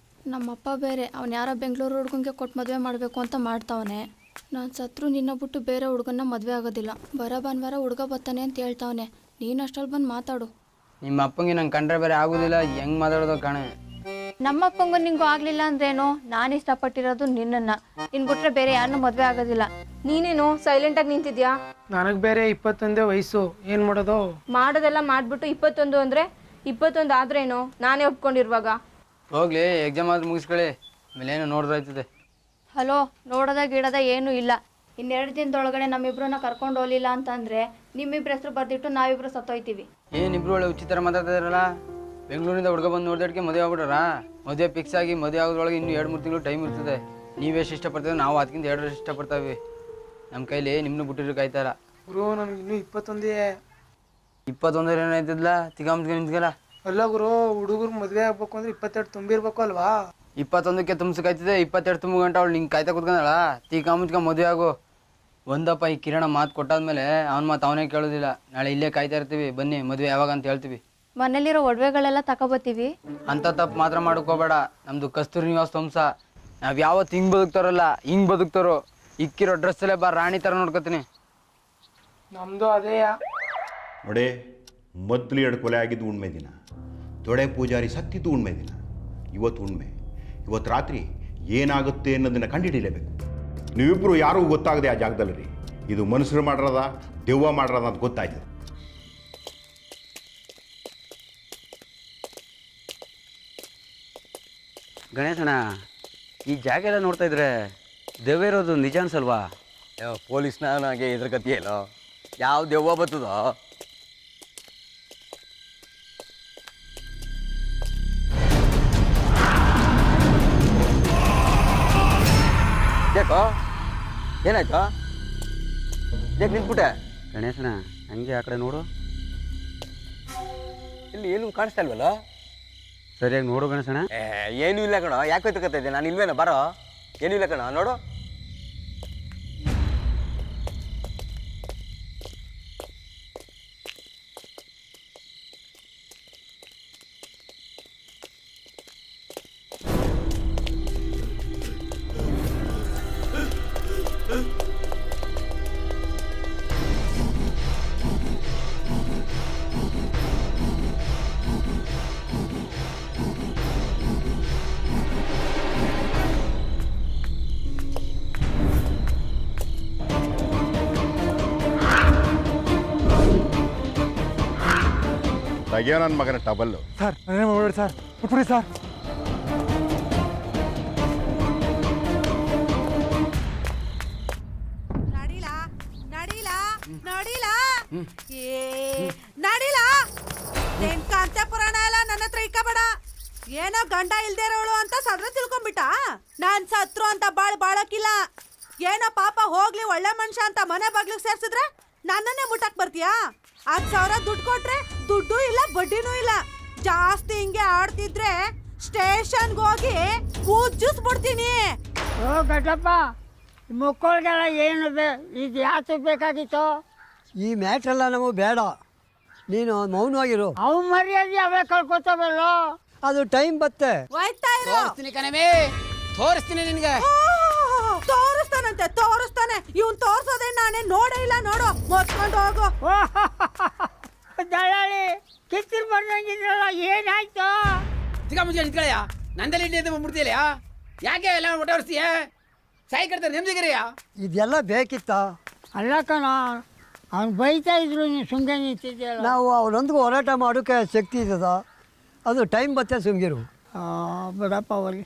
ನಮ್ಮಪ್ಪ ಬೇರೆ, ಅವ್ನು ಯಾರೋ ಬೆಂಗಳೂರು ಹುಡುಗಂಗೆ ಕೊಟ್ಟು ಮದುವೆ ಮಾಡಬೇಕು ಅಂತ ಮಾಡ್ತಾವನೆ. ನಾನು ಸತ್ರು ನಿನ್ನ ಬಿಟ್ಟು ಬೇರೆ ಹುಡುಗನ್ನ ಮದುವೆ ಆಗೋದಿಲ್ಲ. ಬರೋ ಭಾನುವಾರ ಹುಡುಗ ಬರ್ತಾನೆ ಅಂತ ಹೇಳ್ತಾವನೆ. ನೀನು ಅಷ್ಟಲ್ಲಿ ಬಂದು ಮಾತಾಡು. ನಿಮ್ಮ ಅಪ್ಪಂಗೆ ನಂಗೆ ಕಂಡ್ರೆ ಬೇರೆ ಆಗೋದಿಲ್ಲ, ಹೆಂಗೆ ಮಾತಾಡೋದು ಕಾಣೆ. ನಮ್ಮಪ್ಪಂಗೂ ನಿಂಗೂ ಆಗಲಿಲ್ಲ ಅಂದ್ರೇನು? ನಾನು ಇಷ್ಟಪಟ್ಟಿರೋದು ನಿನ್ನನ್ನು. ನಿನ್ನ ಬಿಟ್ರೆ ಬೇರೆ ಯಾರನ್ನೂ ಮದುವೆ ಆಗೋದಿಲ್ಲ. ನೀನೇನು ಸೈಲೆಂಟಾಗಿ ನಿಂತಿದ್ಯಾ? ನನಗೆ ಬೇರೆ 21 ವಯಸ್ಸು, ಏನು ಮಾಡೋದು? ಮಾಡೋದೆಲ್ಲ ಮಾಡಿಬಿಟ್ಟು 21 ಅಂದರೆ 21 ಆದ್ರೇನು? ನಾನೇ ಒಪ್ಕೊಂಡಿರುವಾಗ. ಹೋಗ್ಲಿ, ಎಕ್ಸಾಮ್ ಆದ್ರೂ ಮುಗಿಸ್ಕೊಳ್ಳಿ, ಆಮೇಲೆ ಏನೋ ನೋಡಿದ್ರಾಯ್ತದೆ. ಹಲೋ, ನೋಡೋದ ಗಿಡದ ಏನೂ ಇಲ್ಲ. 2 ದಿನದೊಳಗಡೆ ನಮ್ಮಿಬ್ರನ್ನ ಕರ್ಕೊಂಡು ಹೋಗಲಿಲ್ಲ ಅಂತಂದರೆ ನಿಮ್ಮಿಬ್ರ ಹೆಸರು ಬರ್ದಿಟ್ಟು ನಾವಿಬ್ರು ಸತ್ತೋಯ್ತೀವಿ. ಏನಿಬ್ರು ಒಳ್ಳೆ ಉಚಿತರ ಮಾತಾಡ್ತಿದಾರಲ್ಲ. ಬೆಂಗಳೂರಿಂದ ಹುಡುಗ ಬಂದು ನೋಡ್ದಕ್ಕೆ ಮದುವೆ ಆಗ್ಬಿಟ್ರ. ಮದುವೆ ಫಿಕ್ಸ್ ಆಗಿ ಮದುವೆ ಆಗೋದ್ರೊಳಗೆ ಇನ್ನೂ 2-3 ತಿಂಗಳು ಟೈಮ್ ಇರ್ತದೆ. ನೀವೆಷ್ಟು ಇಷ್ಟಪಡ್ತೀವಿ, ನಾವು ಅದಕ್ಕಿಂತ 2 ವರ್ಷ ಇಷ್ಟಪಡ್ತಾವೆ. ನಮ್ಮ ಕೈಲಿ ನಿಮ್ಮನ್ನು ಬಿಟ್ಟಿರೋ ಕಾಯ್ತಾರ. ಗುರು, ನನಗೆ ಇನ್ನೂ 21. 21 ಏನಾಯ್ತದಲ್ಲ, ತಿಗಾಮ್ಸ್ಗೆ ನಿಂತ್ಕಲ್ಲ. ಅಲ್ಲ ಗುರು, ಹುಡುಗರು ಮದುವೆ ಆಗ್ಬೇಕು ಅಂದ್ರೆ 22 ತುಂಬಿರ್ಬೇಕು ಅಲ್ವಾ? 21ಕ್ಕೆ ತುಂಬಿಸ್ಕಾಯ್ತದೆ, 22 ತುಂಬ ಗಂಟೆ ಅವಳು ನಿಂಗೆ ಕಾಯ್ತಾ ಕೂತ್ಕೊಂಡಳ. ತಿಗಾಮ್ಸ್ಗೆ ಮದುವೆ ಆಗು. ಒಂದಪ್ಪ, ಈ ಕಿರಣ ಮಾತು ಕೊಟ್ಟಾದ್ಮೇಲೆ ಅವ್ನ ಮಾತು ಅವನೇ ಕೇಳೋದಿಲ್ಲ. ನಾಳೆ ಇಲ್ಲೇ ಕಾಯ್ತಾ ಇರ್ತೀವಿ, ಬನ್ನಿ ಮದುವೆ ಯಾವಾಗ ಅಂತ ಹೇಳ್ತೀವಿ. ಮನೇಲಿರೋ ಒಡವೆಗಳೆಲ್ಲ ತಗೊಬತ್ತೀವಿ. ಅಂಥ ತಪ್ಪು ಮಾತ್ರ ಮಾಡ್ಕೋಬೇಡ. ನಮ್ಮದು ಕಸ್ತೂರಿ ನಿವಾಸ ವಂಶ. ನಾವು ಯಾವತ್ತು ಹಿಂಗೆ ಬದುಕ್ತಾರಲ್ಲ ಹಿಂಗೆ ಬದುಕ್ತಾರೋ. ಇಕ್ಕಿರೋ ಡ್ರೆಸ್ಸಲ್ಲೇ ಬಾ ರಾಣಿ ಥರ ನೋಡ್ಕೊತೀನಿ. ನಮ್ಮದು ಅದೇ. ನೋಡಿ, ಮೊದಲು 2 ಕೊಲೆ ಆಗಿದ್ದು ಹುಣ್ಮೆ ದಿನ, ತೊಡೆ ಪೂಜಾರಿ ಸತ್ತಿದ್ದು ಹುಣ್ಮೆ ದಿನ. ಇವತ್ತು ಹುಣ್ಮೆ. ಇವತ್ತು ರಾತ್ರಿ ಏನಾಗುತ್ತೆ ಅನ್ನೋದನ್ನು ಕಂಡುಹಿಡಿಯಲೇಬೇಕು. ನೀವಿಬ್ಬರು ಯಾರೂ ಗೊತ್ತಾಗದೆ ಆ ಜಾಗದಲ್ಲಿ ರೀ. ಇದು ಮನುಷ್ಯರು ಮಾಡಿರೋದ ದೆವ್ವ ಮಾಡಿರೋದ ಅಂತ ಗೊತ್ತಾಯ್ತದೆ. ಗಣೇಶಣ್ಣ, ಈ ಜಾಗ ಎಲ್ಲ ನೋಡ್ತಾ ಇದ್ರೆ ದೆವ್ವ ಇರೋದು ನಿಜ ಅನ್ಸಲ್ವಾ? ಪೊಲೀಸ್ನಾಗೆ ಇದ್ರ ಕತಿಯಲ್ಲೋ, ಯಾವ ದೆವ್ವ ಬರ್ತದೋ? ಯಾಕೋ, ಏನಾಯ್ತು? ಯಾಕೆ ನಿಂತ್ಬಿಟ್ಟೆ? ಗಣೇಶಣ್ಣ, ಹಂಗೆ ಆ ಕಡೆ ನೋಡು. ಇಲ್ಲಿ ಏನು ಕಾಣಿಸ್ತಾ ಇಲ್ವಲ್ಲ? ಸರಿಯಾಗಿ ನೋಡು ಗಣೇಶಣ್ಣ. ಏನೂ ಇಲ್ಲ ಕಣೋ, ಯಾಕೆ ಹೋಯ್ತಕತ್ತ ಇದ್ದೆ? ನಾನು ಇಲ್ವೇನೋ, ಬರೋ. ಏನೂ ಇಲ್ಲ ಕಣೋ, ನೋಡು. ತೆಗಿಯೋ ನನ್ನ ಮಗನ ಟಬಲ್ಲು. ಸರ್ ನಾನೇನು ಮಾಡ್ಬೇಡಿ ಸರ್, ಬಿಟ್ಬಿಡಿ ಸರ್. ಕಾಂತೆ ಪುರಾಣ ಎಲ್ಲ ನನ್ನ ಹತ್ರ ಇಕ್ಕಬೇಡ. ಏನೋ ಗಂಡ ಇಲ್ದೇ ಇರೋಳು ಅಂತ ಸದ್ರ ತಿಳ್ಕೊಂಬಿಟ್ಟ. ನಾನ್ ಸತ್ರು ಅಂತ ಬಾಳಕ್ಕಿಲ್ಲ. ಏನೋ ಪಾಪ ಹೋಗ್ಲಿ ಒಳ್ಳೆ ಮನುಷ್ಯ ಅಂತ ಮನೆ ಬಾಗ್ಲಿಗೆ ಸೇರ್ಸಿದ್ರೆ ನನ್ನನ್ನೇ ಮುಟ್ಟಕ್ ಬರ್ತೀಯಾ? 10,000 ದುಡ್ಡು ಕೊಟ್ರೆ ದುಡ್ಡು ಇಲ್ಲ ಬಡ್ಡಿನೂ ಇಲ್ಲ. ಜಾಸ್ತಿ ಹಿಂಗೆ ಆಡ್ತಿದ್ರೆ ಸ್ಟೇಷನ್ಗೆ ಹೋಗಿ ಕೂಜಿಸ್ಬಿಡ್ತೀನಿ. ಓ ಗಡ್ಡಪ್ಪ, ಮಕ್ಕಳಿಗೆಲ್ಲ ಏನು ಇದು ಯಾಕೆ ಬೇಕಾಗಿತ್ತು? ಈ ಮ್ಯಾಟ್ರೆಲ್ಲ ನಮಗೆ ಬೇಡ, ನೀನು ಮೌನವಾಗಿರು. ಅವು ಮರ್ಯಾದೆ ಅವೇ ಕಳ್ಕೊತಾವಲ್ಲೋ. ಅದು ಟೈಮ್ ಬತ್ತೆ. ಹೋಯ್ತಾ ಇರು. ತೋರಿಸ್ತೀನಿ ಕಣಮೇ, ತೋರಿಸ್ತೀನಿ ನಿನಗೆ. ತೋರಿಸ್ತಾನೆ. ಇವ್ನ್ ತೋರ್ಸೋದೇ ನಾನೇ ನೋಡೇ ಇಲ್ಲ. ನೋಡು, ಮೋಸ್ಕೊಂಡು ಹೋಗು. ದಳ್ಳಾಳಿ ಕಿತ್ತಿರ್ ಬಂದಂಗಿದ್ರಲ್ಲ, ಏನಾಯ್ತು? ಸಿಗ ಮುಂಚೆ ನಿಂತ್ಕೊಳ್ಳಯ್ಯ, ನಂದಲ್ಲಿ ಇಡ್ಲಿ ಅಂತ ಬಂದ್ಬಿಡ್ತೀಯಲ್ಲ. ಯಾಕೆ ಎಲ್ಲ ಒಟ್ಟಾರಿಸ್ತೀಯ? ಸಾಯಿ ಕಟ್ತಾರೆ ನೆಮ್ಮದಿಗಿರಿಯ. ಇದೆಲ್ಲ ಬೇಕಿತ್ತ? ಅಲ್ಲ ಕಣ, ಅವ್ನು ಬೈತಾ ಇದ್ರು, ನೀನು ಸುಮ್ಮನೆ ನಿಂತಿದ್ಯಲ್ಲ. ನಾವು ಅವನೊಂದಿಗೆ ಹೋರಾಟ ಮಾಡೋಕ್ಕೆ ಶಕ್ತಿ ಇದ್ದದ. ಅದು ಟೈಮ್ ಬತ್ತೆ, ಸುಮ್ಗಿರು. ಬಿಡಪ್ಪ ಅವಲ್ಲಿ.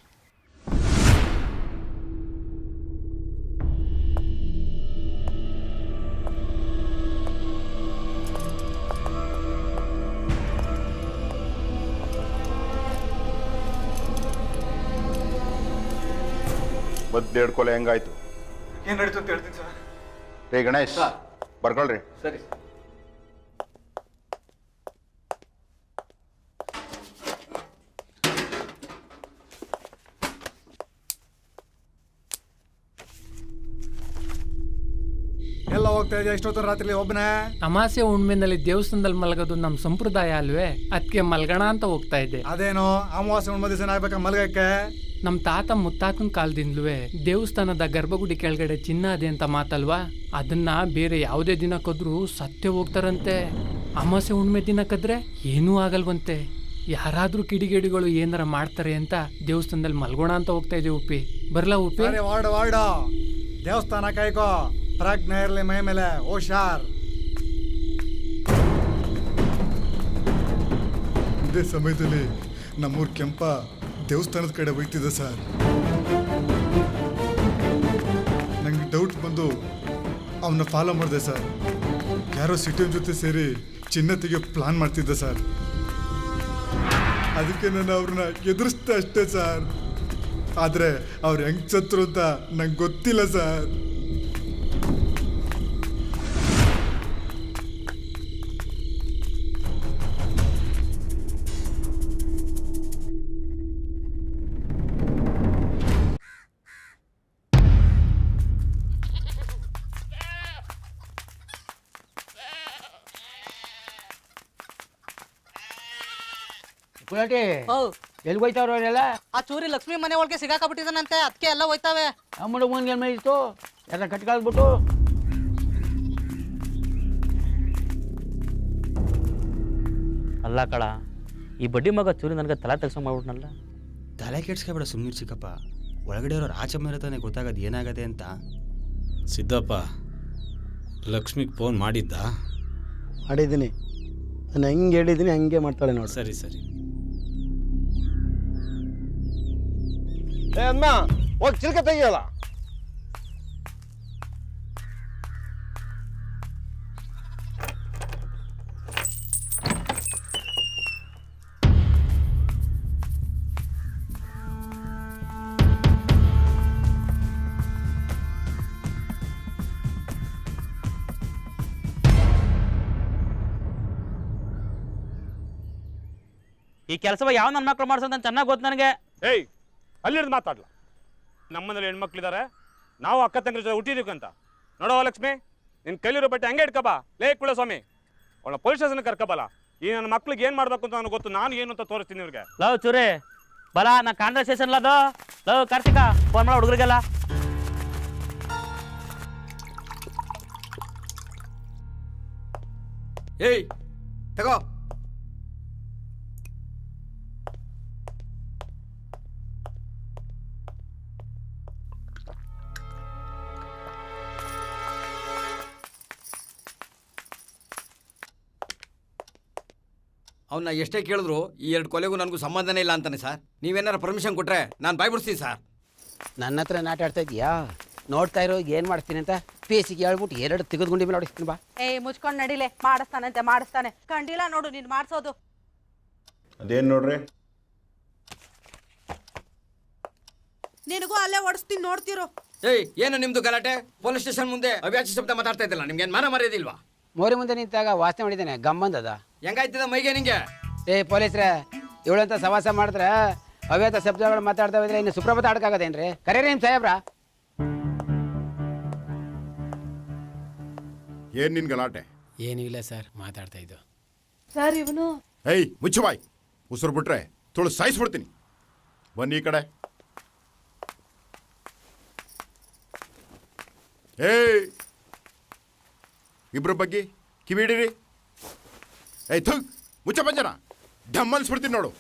ಮದ್ಲೆರಡು ಕೊಲೆ ಹೆಂಗಾಯ್ತು? ಏನು ನಡೀತು ಅಂತ ಹೇಳ್ತೀನಿ ಸರ್. ರೇ ಗಣೇಶ್, ಬರ್ಕೊಳ್ರಿ. ಸರಿ. ಎಲ್ಲ ಹೋಗ್ತಾ ಇದೆಯಾ ಇಷ್ಟೊತ್ತು ರಾತ್ರಿ ಒಬ್ಬನೇ? ಅಮಾಸೆ ಹುಣ್ಣಿಮೆನಲ್ಲಿ ದೇವಸ್ಥಾನದಲ್ಲಿ ಮಲಗೋದು ನಮ್ಮ ಸಂಪ್ರದಾಯ ಅಲ್ವೇ, ಅದಕ್ಕೆ ಮಲ್ಗಣ ಅಂತ ಹೋಗ್ತಾ ಇದ್ದೆ. ಅದೇನೋ ಅಮಾವಾಸ್ಯೆ ಹುಣ್ಣಿಮೆ ದಿವಸ ಆಗ್ಬೇಕಾ ಮಲ್ಗಕ್ಕೆ? ನಮ್ಮ ತಾತ ಮುತ್ತಾತನ ಕಾಲದಿಂದಲೂ ದೇವಸ್ಥಾನದ ಗರ್ಭಗುಡಿ ಕೆಳಗಡೆ ಚಿನ್ನ ಅದೇ ಅಂತ ಮಾತಲ್ವಾ, ಅದನ್ನ ಬೇರೆ ಯಾವುದೇ ದಿನ ಕದ್ರೂ ಸತ್ಯ ಹೋಗ್ತಾರಂತೆ. ಅಮಾಸೆ ಹುಣ್ಣಿಮೆ ದಿನ ಕದ್ರೆ ಏನೂ ಆಗಲ್ವಂತೆ. ಯಾರಾದ್ರೂ ಕಿಡಿಗೇಡಿಗಳು ಏನಾರ ಮಾಡ್ತಾರೆ ಅಂತ ದೇವಸ್ಥಾನದಲ್ಲಿ ಮಲ್ಗೋಣ ಅಂತ ಹೋಗ್ತಾ ಇದ್ದೀವಿ. ಉಪ್ಪಿ ಬರ್ಲಾ? ಉಪ್ಪಿ ವಾರ್ಡ್ ದೇವಸ್ಥಾನ ಕಾಯ್ಕೋ, ಪ್ರಜ್ಞೆ ಇರಲಿ ಮೈ ಮೇಲೆ, ಹುಷಾರ್. ಇದೇ ಸಮಯದಲ್ಲಿ ನಮ್ಮೂರ್ ಕೆಂಪ ದೇವಸ್ಥಾನದ ಕಡೆ ಹೋಗ್ತಿದ್ದೆ ಸರ್. ನಂಗೆ ಡೌಟ್ ಬಂದು ಅವನ್ನ ಫಾಲೋ ಮಾಡಿದೆ ಸರ್. ಯಾರೋ ಸಿಟಿಯನ್ ಜೊತೆ ಸೇರಿ ಚಿನ್ನ ತೆಗಿಯೋ ಪ್ಲಾನ್ ಮಾಡ್ತಿದ್ದೆ ಸರ್. ಅದಕ್ಕೆ ನಾನು ಅವ್ರನ್ನ ಎದುರಿಸ್ದೆ ಅಷ್ಟೇ ಸರ್. ಆದರೆ ಅವ್ರು ಹೆಂಗ್ ಸತ್ರು ಅಂತ ನಂಗೆ ಗೊತ್ತಿಲ್ಲ ಸರ್. ಎಲ್ಲಿ ಹೋಯ್ತಾವ್ರ ಅವರೆಲ್ಲ? ಆ ಚೂರಿ ಲಕ್ಷ್ಮಿ ಮನೆ ಒಳಗೆ ಸಿಗಾಕಬಿಟ್ಟಿದಾನಂತೆ, ಅದಕ್ಕೆ ಎಲ್ಲ ಹೋಯ್ತಾವೆ. ನಮ್ಮ ಹುಡುಗನಿಗೆ ಏನು ಇತ್ತು? ಎಲ್ಲ ಕಟ್ಕಾಲ್ಬಿಟ್ಟು ಅಲ್ಲ ಕಳ, ಈ ಬಡ್ಡಿ ಮಗ ಚೂರಿ ನನಗೆ ತಲೆ ತೆಗ್ಸೋ ಮಾಡ್ಬಿಟ್ನಲ್ಲ. ತಲೆ ಕೆಡ್ಸ್ಕೊಬೇಡ ಸುಮ್ಮನೆ ಚಿಕ್ಕಪ್ಪ. ಒಳಗಡೆ ಇರೋರು ಆಚೆ ಮೇಲತಾನೆ ಗೊತ್ತಾಗೋದು ಏನಾಗದೆ ಅಂತ. ಸಿದ್ದಪ್ಪ ಲಕ್ಷ್ಮಿಗೆ ಫೋನ್ ಮಾಡಿದ್ದ? ಮಾಡಿದ್ದೀನಿ. ನಾನು ಹೆಂಗೆ ಹೇಳಿದ್ದೀನಿ ಹಂಗೆ ಮಾಡ್ತಾಳೆ ನೋಡಿ. ಸರಿ ಸರಿ. ಅಮ್ಮ ಹೋಗಿ ಚಿಲ್ಕ ತೆಗಿಯಲ್ಲ. ಈ ಕೆಲಸವ ಯಾವ ನನ್ನ ಮಕ್ಳು ಮಾಡ್ಸೋದು ಅಂತ ಚೆನ್ನಾಗಿ ಗೊತ್ತು ನನಗೆ. ಏಯ್, ಅಲ್ಲಿರೋದು ಮಾತಾಡ್ಲ. ನಮ್ಮನೇಲಿ ಹೆಣ್ಮಕ್ಳಿದ್ದಾರೆ, ನಾವು ಅಕ್ಕ ತಂಗ್ರ ಜೊತೆ ಹುಟ್ಟಿದೀವಿ ನೋಡೋ ಲಕ್ಷ್ಮಿ, ನಿನ್ನ ಕೈಲಿರೋ ಬಟ್ಟೆ ಹಂಗೆ ಇಟ್ಕಬಾ. ಲೇ ಕುಳಸ್ವಾಮಿ, ಅವಳ ಪೊಲೀಸ್ ಸ್ಟೇಷನ್ ಕರ್ಕಬಲ್ಲ. ಈ ನನ್ನ ಮಕ್ಳಿಗೆ ಏನು ಮಾಡ್ಬೇಕು ಅಂತ ನನಗೆ ಗೊತ್ತು. ನಾನು ಏನು ಅಂತ ತೋರಿಸ್ತೀನಿ ಇವ್ರಿಗೆ. ಲವ್ ಚೂರಿ ಬಲ, ನಾ ಕಾನ್ವರ್ಸೇಷನ್ ಅದು. ಲವ್ ಕಾರ್ತಿಕ, ಫೋನ್ ಮಾಡೋ ಹುಡುಗರಿಗೆಲ್ಲ. ಏಯ್ ತಗೋ. ಅವನ್ನ ಎಷ್ಟೇ ಕೇಳಿದ್ರು ಈ 2 ಕೊಲೆಗೂ ನನಗೂ ಸಂಬಂಧನೇ ಇಲ್ಲ ಅಂತಾನೆ ಸರ್. ನೀವೇನಾರ ಪರ್ಮಿಷನ್ ಕೊಟ್ಟರೆ ನಾನು ಬಾಯ್ಬಿಡ್ತೀನಿ ಸರ್. ನನ್ನ ಹತ್ರ ನಾಟ ಆಡ್ತಾ ಇದೀಯಾ? ನೋಡ್ತಾ ಇರೋ ಏನು ಮಾಡ್ತೀನಿ ಅಂತ ಪೇಸಿಗೆ ಹೇಳ್ಬಿಟ್ಟು 2 ತೆಗೆದು ಗುಂಡಿ ಮೇಲೆ ಹೊಡಿಸ್ತೀನಿ ಬಾ. ಮುಚ್ಕೊಂಡು ನಡಿಲೆ, ಮಾಡಿಸ್ತಾನೆ ಕಂಡಿಲ್ಲ ನೋಡು ನೀನು ಮಾಡಿಸೋದು. ಅದೇನು ನೋಡ್ರಿ, ನಿನಗೂ ಅಲ್ಲೇ ಓಡಿಸ್ತೀನಿ ನೋಡ್ತಿರೋ. ಏನು ನಿಮ್ದು ಗಲಾಟೆ? ಪೊಲೀಸ್ ಸ್ಟೇಷನ್ ಮುಂದೆ ಅವ್ಯಾಚ ಶಬ್ದ ಮಾತಾಡ್ತಾ ಇದ್ದಲ್ಲ, ನಿಮ್ಗೆ ಏನು ಮರ್ಯಾದಿಲ್ವಾ? ಮೋರಿ ಮುಂದೆ ನಿಂತಾಗ ವಾಸನೆ ಮಾಡಿದ್ದಾನೆ, ಗಮ್ಮಂದದ. ಹೆಂಗಾಯ್ತದ ಮೈಗೆ ನಿಂಗೆ? ಪೊಲೀಸ್ರೆ, ಇವಳಂತ ಸವಾಸ ಮಾಡಿದ್ರೆ ಅವ್ಯಾತ ಶಬ್ದಗಳು ಮಾತಾಡ್ತಾ ಇದ್ರೆ ಇನ್ನು ಸುಪ್ರಭಾತ ಆಡಕ್ಕಾಗದೇನ್ರಿ? ಕರೀರಿ ನಿಮ್ಮ ಸಾಹೇಬ್ರ. ಏನು ನಿನ್ ಗಲಾಟೆ? ಏನೂ ಇಲ್ಲ ಸರ್, ಮಾತಾಡ್ತಾ ಇದ್ದು. ಸರ್ ಇವನು ಮುಚ್ಚು ಬಾಯ್, ಉಸಿರು ಬಿಟ್ರೆ ತುಳು ಸಾಯಿಸ್ಬಿಡ್ತೀನಿ. ಬನ್ನಿ ಈ ಕಡೆ. ಇಬ್ರ ಬಗ್ಗೆ ಕಿವಿ ಹಿಡೀರಿ. ಥು ಮುಚ್ಚ ಪಂಜರ, ಢಮ್ಮನ್ಸ್ಬಿಡ್ತೀನಿ ನೋಡು.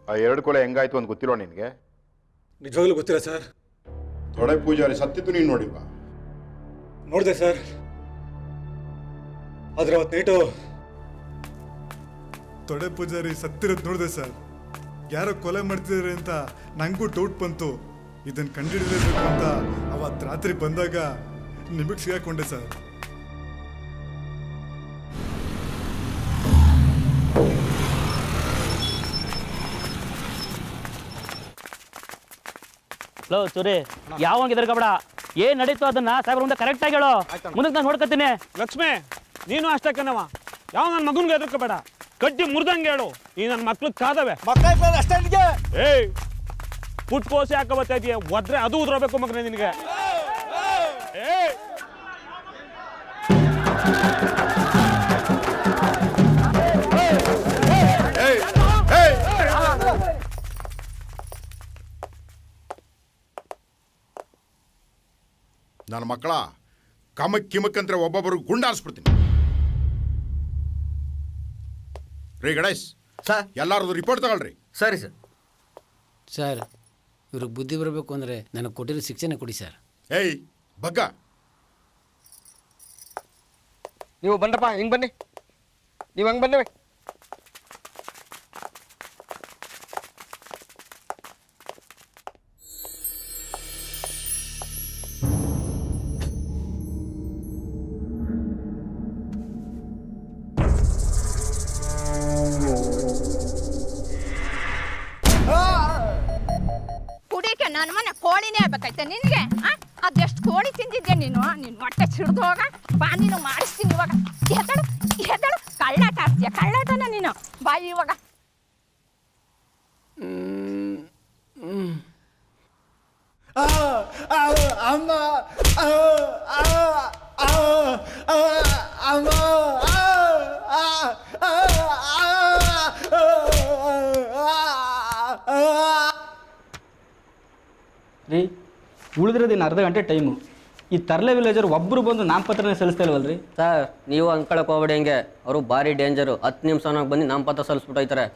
ಆ 2 ಕೊಲೆ ಹೆಂಗಾಯ್ತು ಅಂತ ಗೊತ್ತಿಲ್ವ ನಿನಗೆ? ನಿಜವಾಗ್ಲೂ ಗೊತ್ತಿಲ್ಲ ಸರ್. ತೊಡೆ ಪೂಜಾರಿ ಸತ್ತಿದ್ದು ನೀನು ನೋಡಿಲ್ವಾ? ನೋಡಿದೆ ಸರ್, ಆದ್ರೆ ಅವತ್ತು ನೈಟು ತೊಡೆ ಪೂಜಾರಿ ಸತ್ತಿರೋದು ನೋಡಿದೆ ಸರ್. ಯಾರೋ ಕೊಲೆ ಮಾಡ್ತಿದ್ದಾರೆ ಅಂತ ನನಗೂ ಡೌಟ್ ಬಂತು. ಇದನ್ನು ಕಂಡುಹಿಡಿಯಲೇಬೇಕು ಅಂತ ಅವತ್ತು ರಾತ್ರಿ ಬಂದಾಗ ನಿಮಗೆ ಸಿಗಾಕೊಂಡೆ ಸರ್. ಲೋ ಚೂರಿ, ಯಾವಾಗ ಎದುರ್ಕಬೇಡ. ಏನ್ ನಡೀತು ಅದನ್ನ ಸಾಹೇಬ್ರ ಮುಂದೆ ಕರೆಕ್ಟ್ ಆಗಿ ಹೇಳೋ. ಮುಂದಕ್ಕೆ ನಾನು ನೋಡ್ಕೊತೀನಿ. ಲಕ್ಷ್ಮಿ, ನೀನು ಅಷ್ಟೇ ಕಣವ. ಯಾವ ನನ್ನ ಮಗನ್ಗೆ ಎದುರ್ಕೋಬೇಡ, ಕಡ್ಡಿ ಮುರಿದಂಗೆ ಹೇಳು. ಈ ನನ್ನ ಮಕ್ಳು ಕಾದವೆ. ಏಯ್, ಪುಟ್ ಕೋಸಿ ಹಾಕ ಬರ್ತಾ ಇದೆಯಾ? ಒದ್ರೆ ಅದು ಉದ್ರಬೇಕು ಮಗನೇ ನಿನಗೆ. ನನ್ನ ಮಕ್ಕಳ ಕಮಕ್ ಕಿಮಕ್ ಅಂದ್ರೆ ಒಬ್ಬೊಬ್ಬರು ಗುಂಡಾರಿಸ್ಬಿಡ್ತೀನಿ. ರೀ ಗಣೇಶ್ ಸರ್, ಎಲ್ಲಾರದು ರಿಪೋರ್ಟ್ ತಗೊಳ್ರಿ. ಸರಿ ಸರ್. ಸರ್, ಇವ್ರಿಗೆ ಬುದ್ಧಿ ಬರಬೇಕು ಅಂದರೆ ನನಗೆ ಕೊಟ್ಟಿರೋ ಶಿಕ್ಷಣ ಕೊಡಿ ಸರ್. ಬಗ್ಗ, ನೀವು ಬನ್ರಪ್ಪ, ಹಿಂಗೆ ಬನ್ನಿ. ನೀವು ಹಂಗೆ ಬನ್ನಿ. ಕುಡಿಯಕ್ಕೆ ನನ್ನ ಮನೆ ಕೋಳಿನೇ ಆಗ್ಬೇಕಾಯ್ತ ನಿನಗೆ? ಅದೆಷ್ಟು ಕೋಳಿ ತಿಂದಿದ್ದೆ ನೀನು? ನಿನ್ನ ಹೊಟ್ಟೆ ಸಿಡ್ದು ಹೋಗ. ಬಾ, ನೀನು ಮಾಡಿಸ್ತೀನಿ ಇವಾಗ. ಎದಳು ಎದಳು, ಕಳ್ಳಾಟ ಆಡ್ತೀಯ, ಕಳ್ಳಾಟನ ನೀನು. ಬಾ ಇವಾಗ. ಅಮ್ಮ, ಅಮ್ಮ, ರೀ, ಉಳಿದಿರೋದಿನ್ನು ಅರ್ಧ ಗಂಟೆ ಟೈಮು. ಈ ತರ್ಲೆ ವಿಲೇಜರ್ ಒಬ್ಬರು ಬಂದು ನಾಮಪತ್ರನೇ ಸಲ್ಲಿಸ್ತಾ ಇಲ್ವಲ್ರಿ? ಸರ್, ನೀವು ಅಂದ್ಕೊಳಕ್ಕೆ ಹೋಗ್ಬೇಡಿ. ಹೆಂಗೆ ಅವರು ಭಾರಿ ಡೇಂಜರು. 10 ನಿಮಿಷನಾಗ ಬಂದು ನಾಮಪತ್ರ ಸಲ್ಲಿಸ್ಬಿಟ್ಟು ಹೋಯ್ತಾರೆ.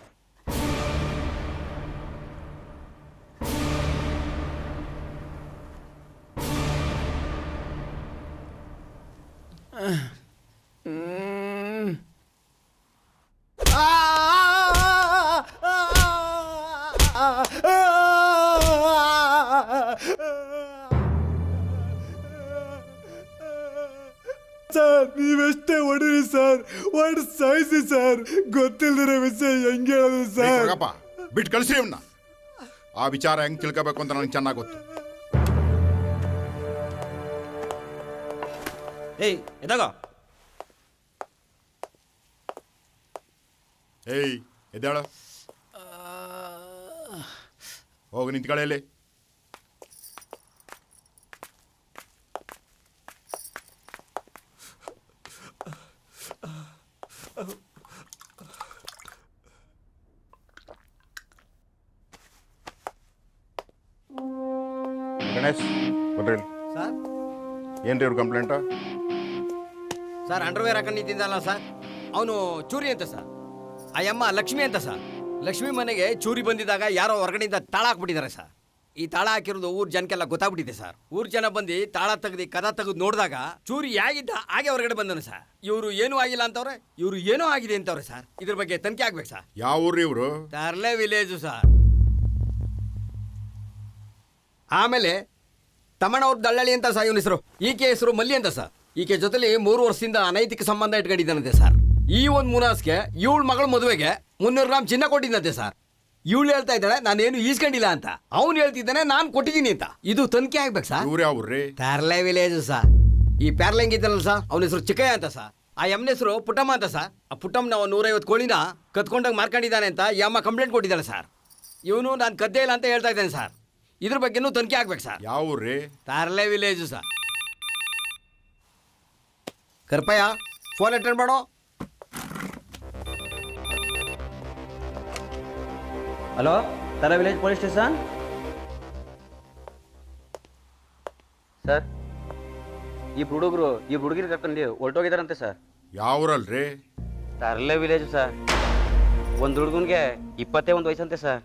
ಸರ್, ನೀವೆಷ್ಟೇ ಹೊಡೀರಿ ಸರ್, ಹೊಡೆದು ಸಾಯಿಸಿ ಸರ್. ಗೊತ್ತಿಲ್ಲದಿರೋ ವಿಷಯ ಹೆಂಗೆ ಹೇಳೋದು ಸರ್? ಬಿಟ್ಟು ಕಳಿಸಿ ಅವನ್ನ. ಆ ವಿಚಾರ ಹೆಂಗೆ ತಿಳ್ಕೋಬೇಕು ಅಂತ ನನಗೆ ಚೆನ್ನಾಗಿ ಗೊತ್ತು. ಎದಾಗ ಎದ್ದೇಳು, ಹೋಗಿ ನಿಂತ್ಕೊಳ್ಳಿ. ಗಣೇಶ್ ಬರ್ರಿ. ಸರ್, ಏನ್ರಿ ಇವ್ರ ಕಂಪ್ಲೇಂಟ್? ಸರ್ ಅಂಡರ್ವೇರ್ ಹಾಕೊಂಡು ನಿಂತಿದ್ದಲ್ಲ ಸರ್, ಅವನು ಚೂರಿ ಅಂತ ಸರ್. ಆ ಅಮ್ಮ ಲಕ್ಷ್ಮಿ ಅಂತ ಸರ್. ಲಕ್ಷ್ಮಿ ಮನೆಗೆ ಚೂರಿ ಬಂದಿದ್ದಾಗ ಯಾರೋ ಹೊರಗಡೆಯಿಂದ ತಾಳ ಹಾಕ್ಬಿಟ್ಟಿದ್ದಾರೆ ಸರ್. ಈ ತಾಳ ಹಾಕಿರೋದು ಊರ್ ಜನಕ್ಕೆಲ್ಲ ಗೊತ್ತಾಗ್ಬಿಟ್ಟಿದೆ ಸರ್. ಊರ್ ಜನ ಬಂದು ತಾಳ ತೆಗ್ದು ಕದ ತೆಗೆದು ನೋಡಿದಾಗ ಚೂರಿ ಹೇಗಿದ್ದ ಹಾಗೆ ಹೊರಗಡೆ ಬಂದನು ಸರ್. ಇವರು ಏನೂ ಆಗಿಲ್ಲ ಅಂತವ್ರೆ, ಇವರು ಏನೋ ಆಗಿದೆ ಅಂತವ್ರೆ ಸರ್. ಇದ್ರ ಬಗ್ಗೆ ತನಿಖೆ ಆಗ್ಬೇಕು ಸರ್. ಯಾವ ಊರು ಇವರು? ತರ್ಲೆ ವಿಲೇಜು ಸರ್. ಆಮೇಲೆ ತಮ್ಮಣ್ಣ ಅವ್ರ ದಳ್ಳಾಳಿ ಅಂತ ಸರ್ ಇವನ ಹೆಸರು. ಈಕೆ ಹೆಸರು ಮಲ್ಲಿ ಅಂತ ಸರ್. ಈಕೆ ಜೊತೆಲಿ 3 ವರ್ಷದಿಂದ ಅನೈತಿಕ ಸಂಬಂಧ ಇಟ್ಕೊಂಡಿದ್ದಾನಂತೆ ಸರ್. ಈ ಒಂದು ಮುನಾಸ್ಗೆ ಇವಳ ಮಗಳ ಮದುವೆಗೆ 300 ಗ್ರಾಮ್ ಚಿನ್ನ ಕೊಟ್ಟಿದ್ದಂತೆ ಸರ್. ಇವಳು ಹೇಳ್ತಾ ಇದ್ದಾಳೆ ನಾನೇನು ಈಸ್ಕೊಂಡಿಲ್ಲ ಅಂತ, ಅವ್ನು ಹೇಳ್ತಿದ್ದಾನೆ ನಾನು ಕೊಟ್ಟಿದ್ದೀನಿ ಅಂತ. ಇದು ತನಿಖೆ ಆಗ್ಬೇಕು ಸರ್. ಇವ್ರು ಯಾವ್ರಿ? ಪ್ಯಾರ್ಲೆ ವಿಲೇಜ್ ಸರ್. ಈ ಪ್ಯಾರ್ಲೆಂಗ್ ಇದ್ದಲ್ಲ ಸರ್, ಅವನ ಹೆಸರು ಚಿಕ್ಕಯ್ಯ ಅಂತ ಸರ್. ಆ ಎಮ್ಮನ ಹೆಸರು ಪುಟ್ಟಮ್ಮ ಅಂತ ಸರ್. ಆ ಪುಟ್ಟಮ್ಮನ 150 ಕೋಳಿನ ಕತ್ಕೊಂಡಾಗ ಮಾರ್ಕೊಂಡಿದ್ದಾನೆ ಅಂತ ಈ ಅಮ್ಮ ಕಂಪ್ಲೇಂಟ್ ಕೊಟ್ಟಿದ್ದಾಳೆ ಸರ್. ಇವನು ನಾನು ಕದ್ದೇ ಇಲ್ಲ ಅಂತ ಹೇಳ್ತಾ ಇದ್ದಾನೆ ಸರ್. ಇದ್ರ ಬಗ್ಗೆನೂ ತನಿಖೆ ಆಗ್ಬೇಕು ಸರ್. ಯಾವ ಊರ್ರಿ? ಪ್ಯಾರ್ಲೆ ವಿಲೇಜು ಸರ್. ಕರ್ಪಯ್ಯ ಫೋನ್ ಅಟೆಂಡ್ ಮಾಡೋ. ಹಲೋ, ತರ ವಿಲೇಜ್ ಪೊಲೀಸ್ ಸ್ಟೇಷನ್ ಸರ್. ಈ ಹುಡುಗಿರು ಕರ್ಕೊಂಡು ಹೊರಟೋಗಿದಾರಂತೆ ಸರ್. ಯಾವ ಊರಲ್ರಿ? ತರಲೆ ವಿಲೇಜ್ ಸರ್. ಒಂದು ಹುಡುಗನ್ಗೆ 21 ವಯಸ್ಸಂತೆ ಸರ್.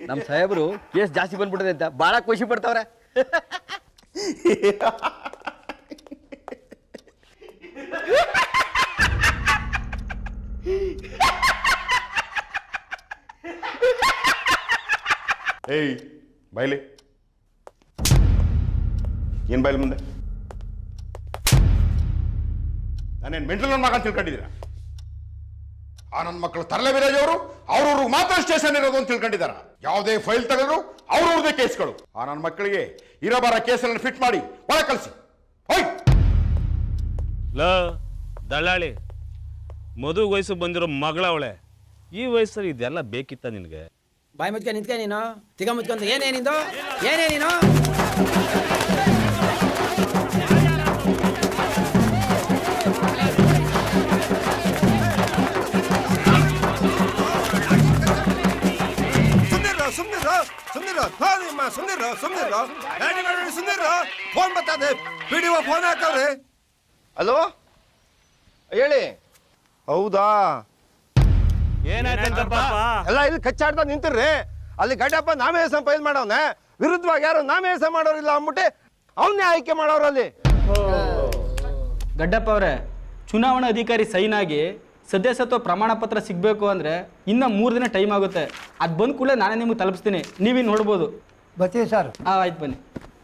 ನಮ್ಮ ಸಾಹೇಬರು ಕೇಸ್ ಜಾಸ್ತಿ ಬಂದ್ಬಿಟ್ಟದೆ ಅಂತ ಭಾಳ ಖುಷಿ ಪಡ್ತಾವ್ರೆ. ಏಯ್ ಬೈಲಿ, ಏನ್ ಬೈಲಿ ಮುಂದೆ? ನಾನೇನು ಮೆಂಟಲ್ ನನ್ನ ಮಗ ಅಂತ ತಿಳ್ಕೊಂಡಿದ್ದೀರಾ? ಆ ನನ್ನ ಮಕ್ಕಳು ತರಲೆ ವಿಲೇಜ್ ಅವರು ಅವ್ರವ್ರಿಗೆ ಮಾತ್ರ ಸ್ಟೇಷನ್ ಇರೋದು ಅಂತ ತಿಳ್ಕೊಂಡಿದ್ದಾರ. ಯಾವುದೇ ಫೈಲ್ ತೆಗೆದ್ರು ಅವ್ರವ್ರದೇ ಕೇಸ್ಗಳು. ಆ ನನ್ನ ಮಕ್ಕಳಿಗೆ ಇರಬಾರ ಕೇಸನ್ನು ಫಿಟ್ ಮಾಡಿ ಒಳ ಕಳಿಸಿ. ಹೋಯ್ ದಳ್ಳಾಳಿ, ಮದುವೆ ವಯಸ್ಸು ಬಂದಿರೋ ಮಗಳವಳೆ. ಈ ವಯಸ್ಸಲ್ಲಿ ಇದೆಲ್ಲ ಬೇಕಿತ್ತ ನಿನಗೆ? ಬಾಯಿ ಮುಚ್ಕ ನಿಂತ್ಕ ನೀನು. ತಿಗ ಮುಚ್ಕೊಂತ ಏನೇನಿಂದು ನೀನು? ಫೋನ್ ಬರ್ತದೆ, ವಿಡಿಯೋ ಫೋನ್ ಹಾಕವ್ರೆ. ಹಲೋ ಹೇಳಿ. ಹೌದಾ, ಎಲ್ಲ ಇಲ್ಲಿ ಕಚ್ಚಾಡ್ತಾ ನಿಂತಿರ್ರಿ. ಅಲ್ಲಿ ಗಡ್ಡಪ್ಪ ನಾಮಿನೇಷನ್ ಫೈಲ್ ಮಾಡವ್ನೆ, ವಿರುದ್ಧವಾಗಿ ಯಾರು ನಾಮಿನೇಷನ್ ಮಾಡೋರಿಲ್ಲ ಅಂದ್ಬಿಟ್ಟು ಅವನ್ನೇ ಆಯ್ಕೆ ಮಾಡೋರಲ್ಲಿ. ಗಡ್ಡಪ್ಪ ಅವರೇ, ಚುನಾವಣಾ ಅಧಿಕಾರಿ ಸೈನ್ ಆಗಿ ಸದಸ್ಯತ್ವ ಪ್ರಮಾಣ ಪತ್ರ ಸಿಗಬೇಕು ಅಂದರೆ ಇನ್ನು 3 ದಿನ ಟೈಮ್ ಆಗುತ್ತೆ. ಅದು ಬಂದ ಕೂಡಲೇ ನಾನೇ ನಿಮಗೆ ತಲುಪಿಸ್ತೀನಿ. ನೀವಿನ್ನು ನೋಡ್ಬೋದು. ಬರ್ತೀವಿ ಸರ್. ಆಯ್ತು ಬನ್ನಿ.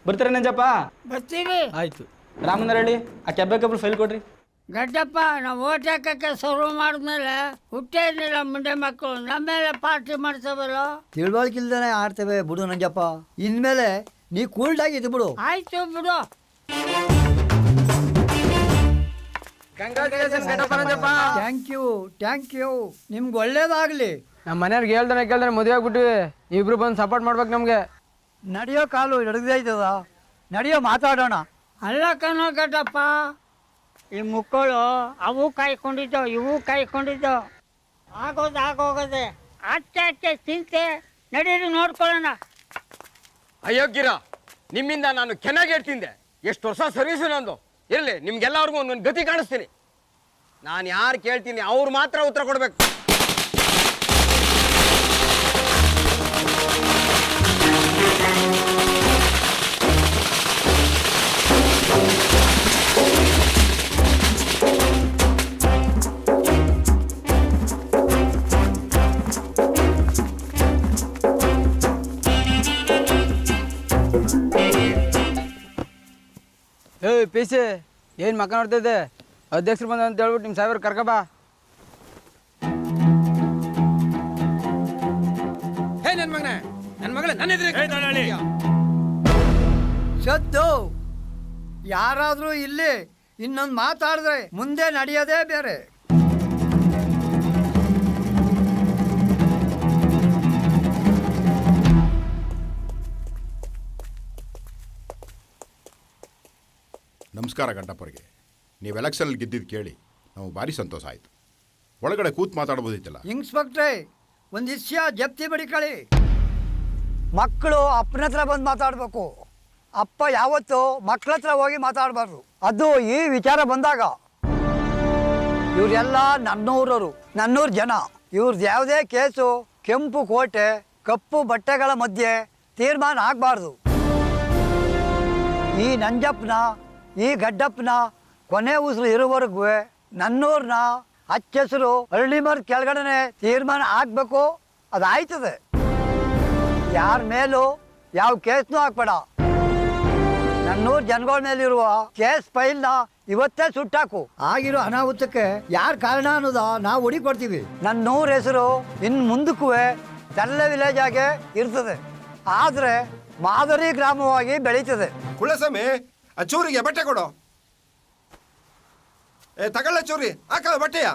ಬರ್ತೀರಾ ನಂಜಪ್ಪ? ಬರ್ತೀವಿ. ಆಯಿತು. ರಾಮನರಳ್ಳಿ, ಆ ಕೆಬ್ಬೆಕಬ್ರು ಫೈಲ್ ಕೊಡ್ರಿ. ಗಡ್ಡಪ್ಪ, ನಾವು ಓಟ್ ಹಾಕಕ್ಕೆ ಶುರು ಮಾಡಿದ್ಮೇಲೆ ಹುಟ್ಟೇ ಇರಲಿಲ್ಲ ಮುಂಡೆ ಮಕ್ಕಳು, ನಮ್ಮೇಲೆ ಪಾರ್ಟಿ ಮಾಡ್ತವಲ್ಲ. ತಿಳುವಳಿಕಿಲ್ದೇ ಆಡ್ತೇವೆ ಬಿಡು ನಂಜಪ್ಪ. ಇನ್ಮೇಲೆ ನೀ ಕೂಲ್ಡಾಗಿ ಇದು ಬಿಡು. ಆಯ್ತು ಬಿಡು. Thank you. ನಿಮ್ಗೆ ಒಳ್ಳೇದಾಗ್ಲಿ. ನಮ್ಮ ಮನೆಯವ್ರಿಗೆ ಕೇಳ್ದಾನೆ ಮದುವೆ ಆಗ್ಬಿಟ್ಟಿವಿ. ಇಬ್ರು ಬಂದು ಸಪೋರ್ಟ್ ಮಾಡ್ಬೇಕು ನಮಗೆ. ನಡೆಯೋ ಕಾಲು ಹಿಡಿದೈತದ, ನಡೆಯೋ ಮಾತಾಡೋಣ. ಅಲ್ಲ ಕಣೋ ಗಡ್ಡಪ್ಪ, ಈ ಮಕ್ಕಳು ಅವು ಕಾಯ್ಕೊಂಡಿದ್ದೋ ಇವು ಕಾಯ್ಕೊಂಡಿದ್ದೋ ಆಗೋದೆ. ಅಷ್ಟೇ ಚಿಂತೆ. ನಡೀರಿ ನೋಡ್ಕೊಳ್ಳೋಣ. ಅಯೋಗ್ಯರ, ನಿಮ್ಮಿಂದ ನಾನು ಚೆನ್ನಾಗಿ ಹೇಳ್ತಿದ್ದೆ. ಎಷ್ಟು ವರ್ಷ ಸರ್ವಿಸು ನಂದು. ಇರಲಿ, ನಿಮ್ಗೆಲ್ಲರಿಗೂ ಒಂದೊಂದು ಗತಿ ಕಾಣಿಸ್ತೀನಿ. ನಾನು ಯಾರು ಕೇಳ್ತೀನಿ ಅವ್ರು ಮಾತ್ರ ಉತ್ತರ ಕೊಡ್ಬೇಕು. ಪೀಸಿ ಏನು ಮಕ್ಕ ನೋಡ್ತಿದ್ದೆ? ಅಧ್ಯಕ್ಷರು ಬಂದ ಅಂತ ಹೇಳ್ಬಿಟ್ಟು ನಿಮ್ಮ ಸಾಹೇಬ್ರು ಕರ್ಕಬಾ. ಸದ್ದು ಯಾರಾದ್ರೂ ಇಲ್ಲಿ ಇನ್ನೊಂದು ಮಾತಾಡಿದ್ರೆ ಮುಂದೆ ನಡೆಯೋದೇ ಬೇರೆ. ನಮ್ಮ ನಮಸ್ಕಾರ ಗಂಟಪ್ಪರಿಗೆ. ನೀವು ಎಲೆಕ್ಷನಲ್ಲಿ ಗೆದ್ದಿದ್ದು ಕೇಳಿ ನಾವು ಭಾರಿ ಸಂತೋಷ ಆಯಿತು. ಒಳಗಡೆ ಕೂತ್ ಮಾತಾಡ್ಬೋದಿತ್ತಲ್ಲ. ಇನ್ಸ್ಪೆಕ್ಟ್ರೆ, ಒಂದು ವಿಷಯ ಜಪ್ತಿ ಬಡಿಕಳಿ. ಮಕ್ಕಳು ಅಪ್ಪನ ಹತ್ರ ಬಂದು ಮಾತಾಡಬೇಕು. ಅಪ್ಪ ಯಾವತ್ತೂ ಮಕ್ಕಳ ಹತ್ರ ಹೋಗಿ ಮಾತಾಡಬಾರ್ದು. ಅದು ಈ ವಿಚಾರ ಬಂದಾಗ ಇವರೆಲ್ಲ ನನ್ನೂರವರು, ನನ್ನೂರು ಜನ. ಇವ್ರದ್ದು ಯಾವುದೇ ಕೇಸು ಕೆಂಪು ಕೋಟೆ ಕಪ್ಪು ಬಟ್ಟೆಗಳ ಮಧ್ಯೆ ತೀರ್ಮಾನ ಆಗಬಾರ್ದು. ಈ ನಂಜಪ್ಪನ ಈ ಗಡ್ಡಪ್ಪನ ಕೊನೆ ಉಸಿರು ಇರುವವರೆಗೂ ನನ್ನೂರನ್ನ ಹಚ್ಚೆಸರು ಹಳ್ಳಿ ಮರದ ಕೆಳಗಡೆ ತೀರ್ಮಾನ ಆಗಬೇಕು. ಅದಾಯ್ತದೆ. ಯಾರ ಮೇಲೂ ಯಾವ ಕೇಸ್ನೂ ಹಾಕ್ಬೇಡ. ನನ್ನೂರು ಜನಗಳ ಮೇಲಿರುವ ಕೇಸ್ ಫೈಲ್ನ ಇವತ್ತೇ ಸುಟ್ಟಾಕು. ಆಗಿರೋ ಅನಾಹುತಕ್ಕೆ ಯಾರು ಕಾರಣ ಅನ್ನೋದ ನಾವು ಹುಡುಕೊಡ್ತೀವಿ. ನನ್ನೂರ ಹೆಸರು ಇನ್ನು ಮುಂದಕ್ಕೂ ತೆಲ್ಲ ವಿಲೇಜ್ ಆಗೇ ಇರ್ತದೆ, ಆದರೆ ಮಾದರಿ ಗ್ರಾಮವಾಗಿ ಬೆಳೀತದೆ. ಕುಳಸ್ವಾಮಿ, ಆ ಚೂರಿಗೆ ಬಟ್ಟೆ ಕೊಡು. ತಗೊಳ್ಳ ಚೂರಿ, ಹಾಕ ಬಟ್ಟೆಯ.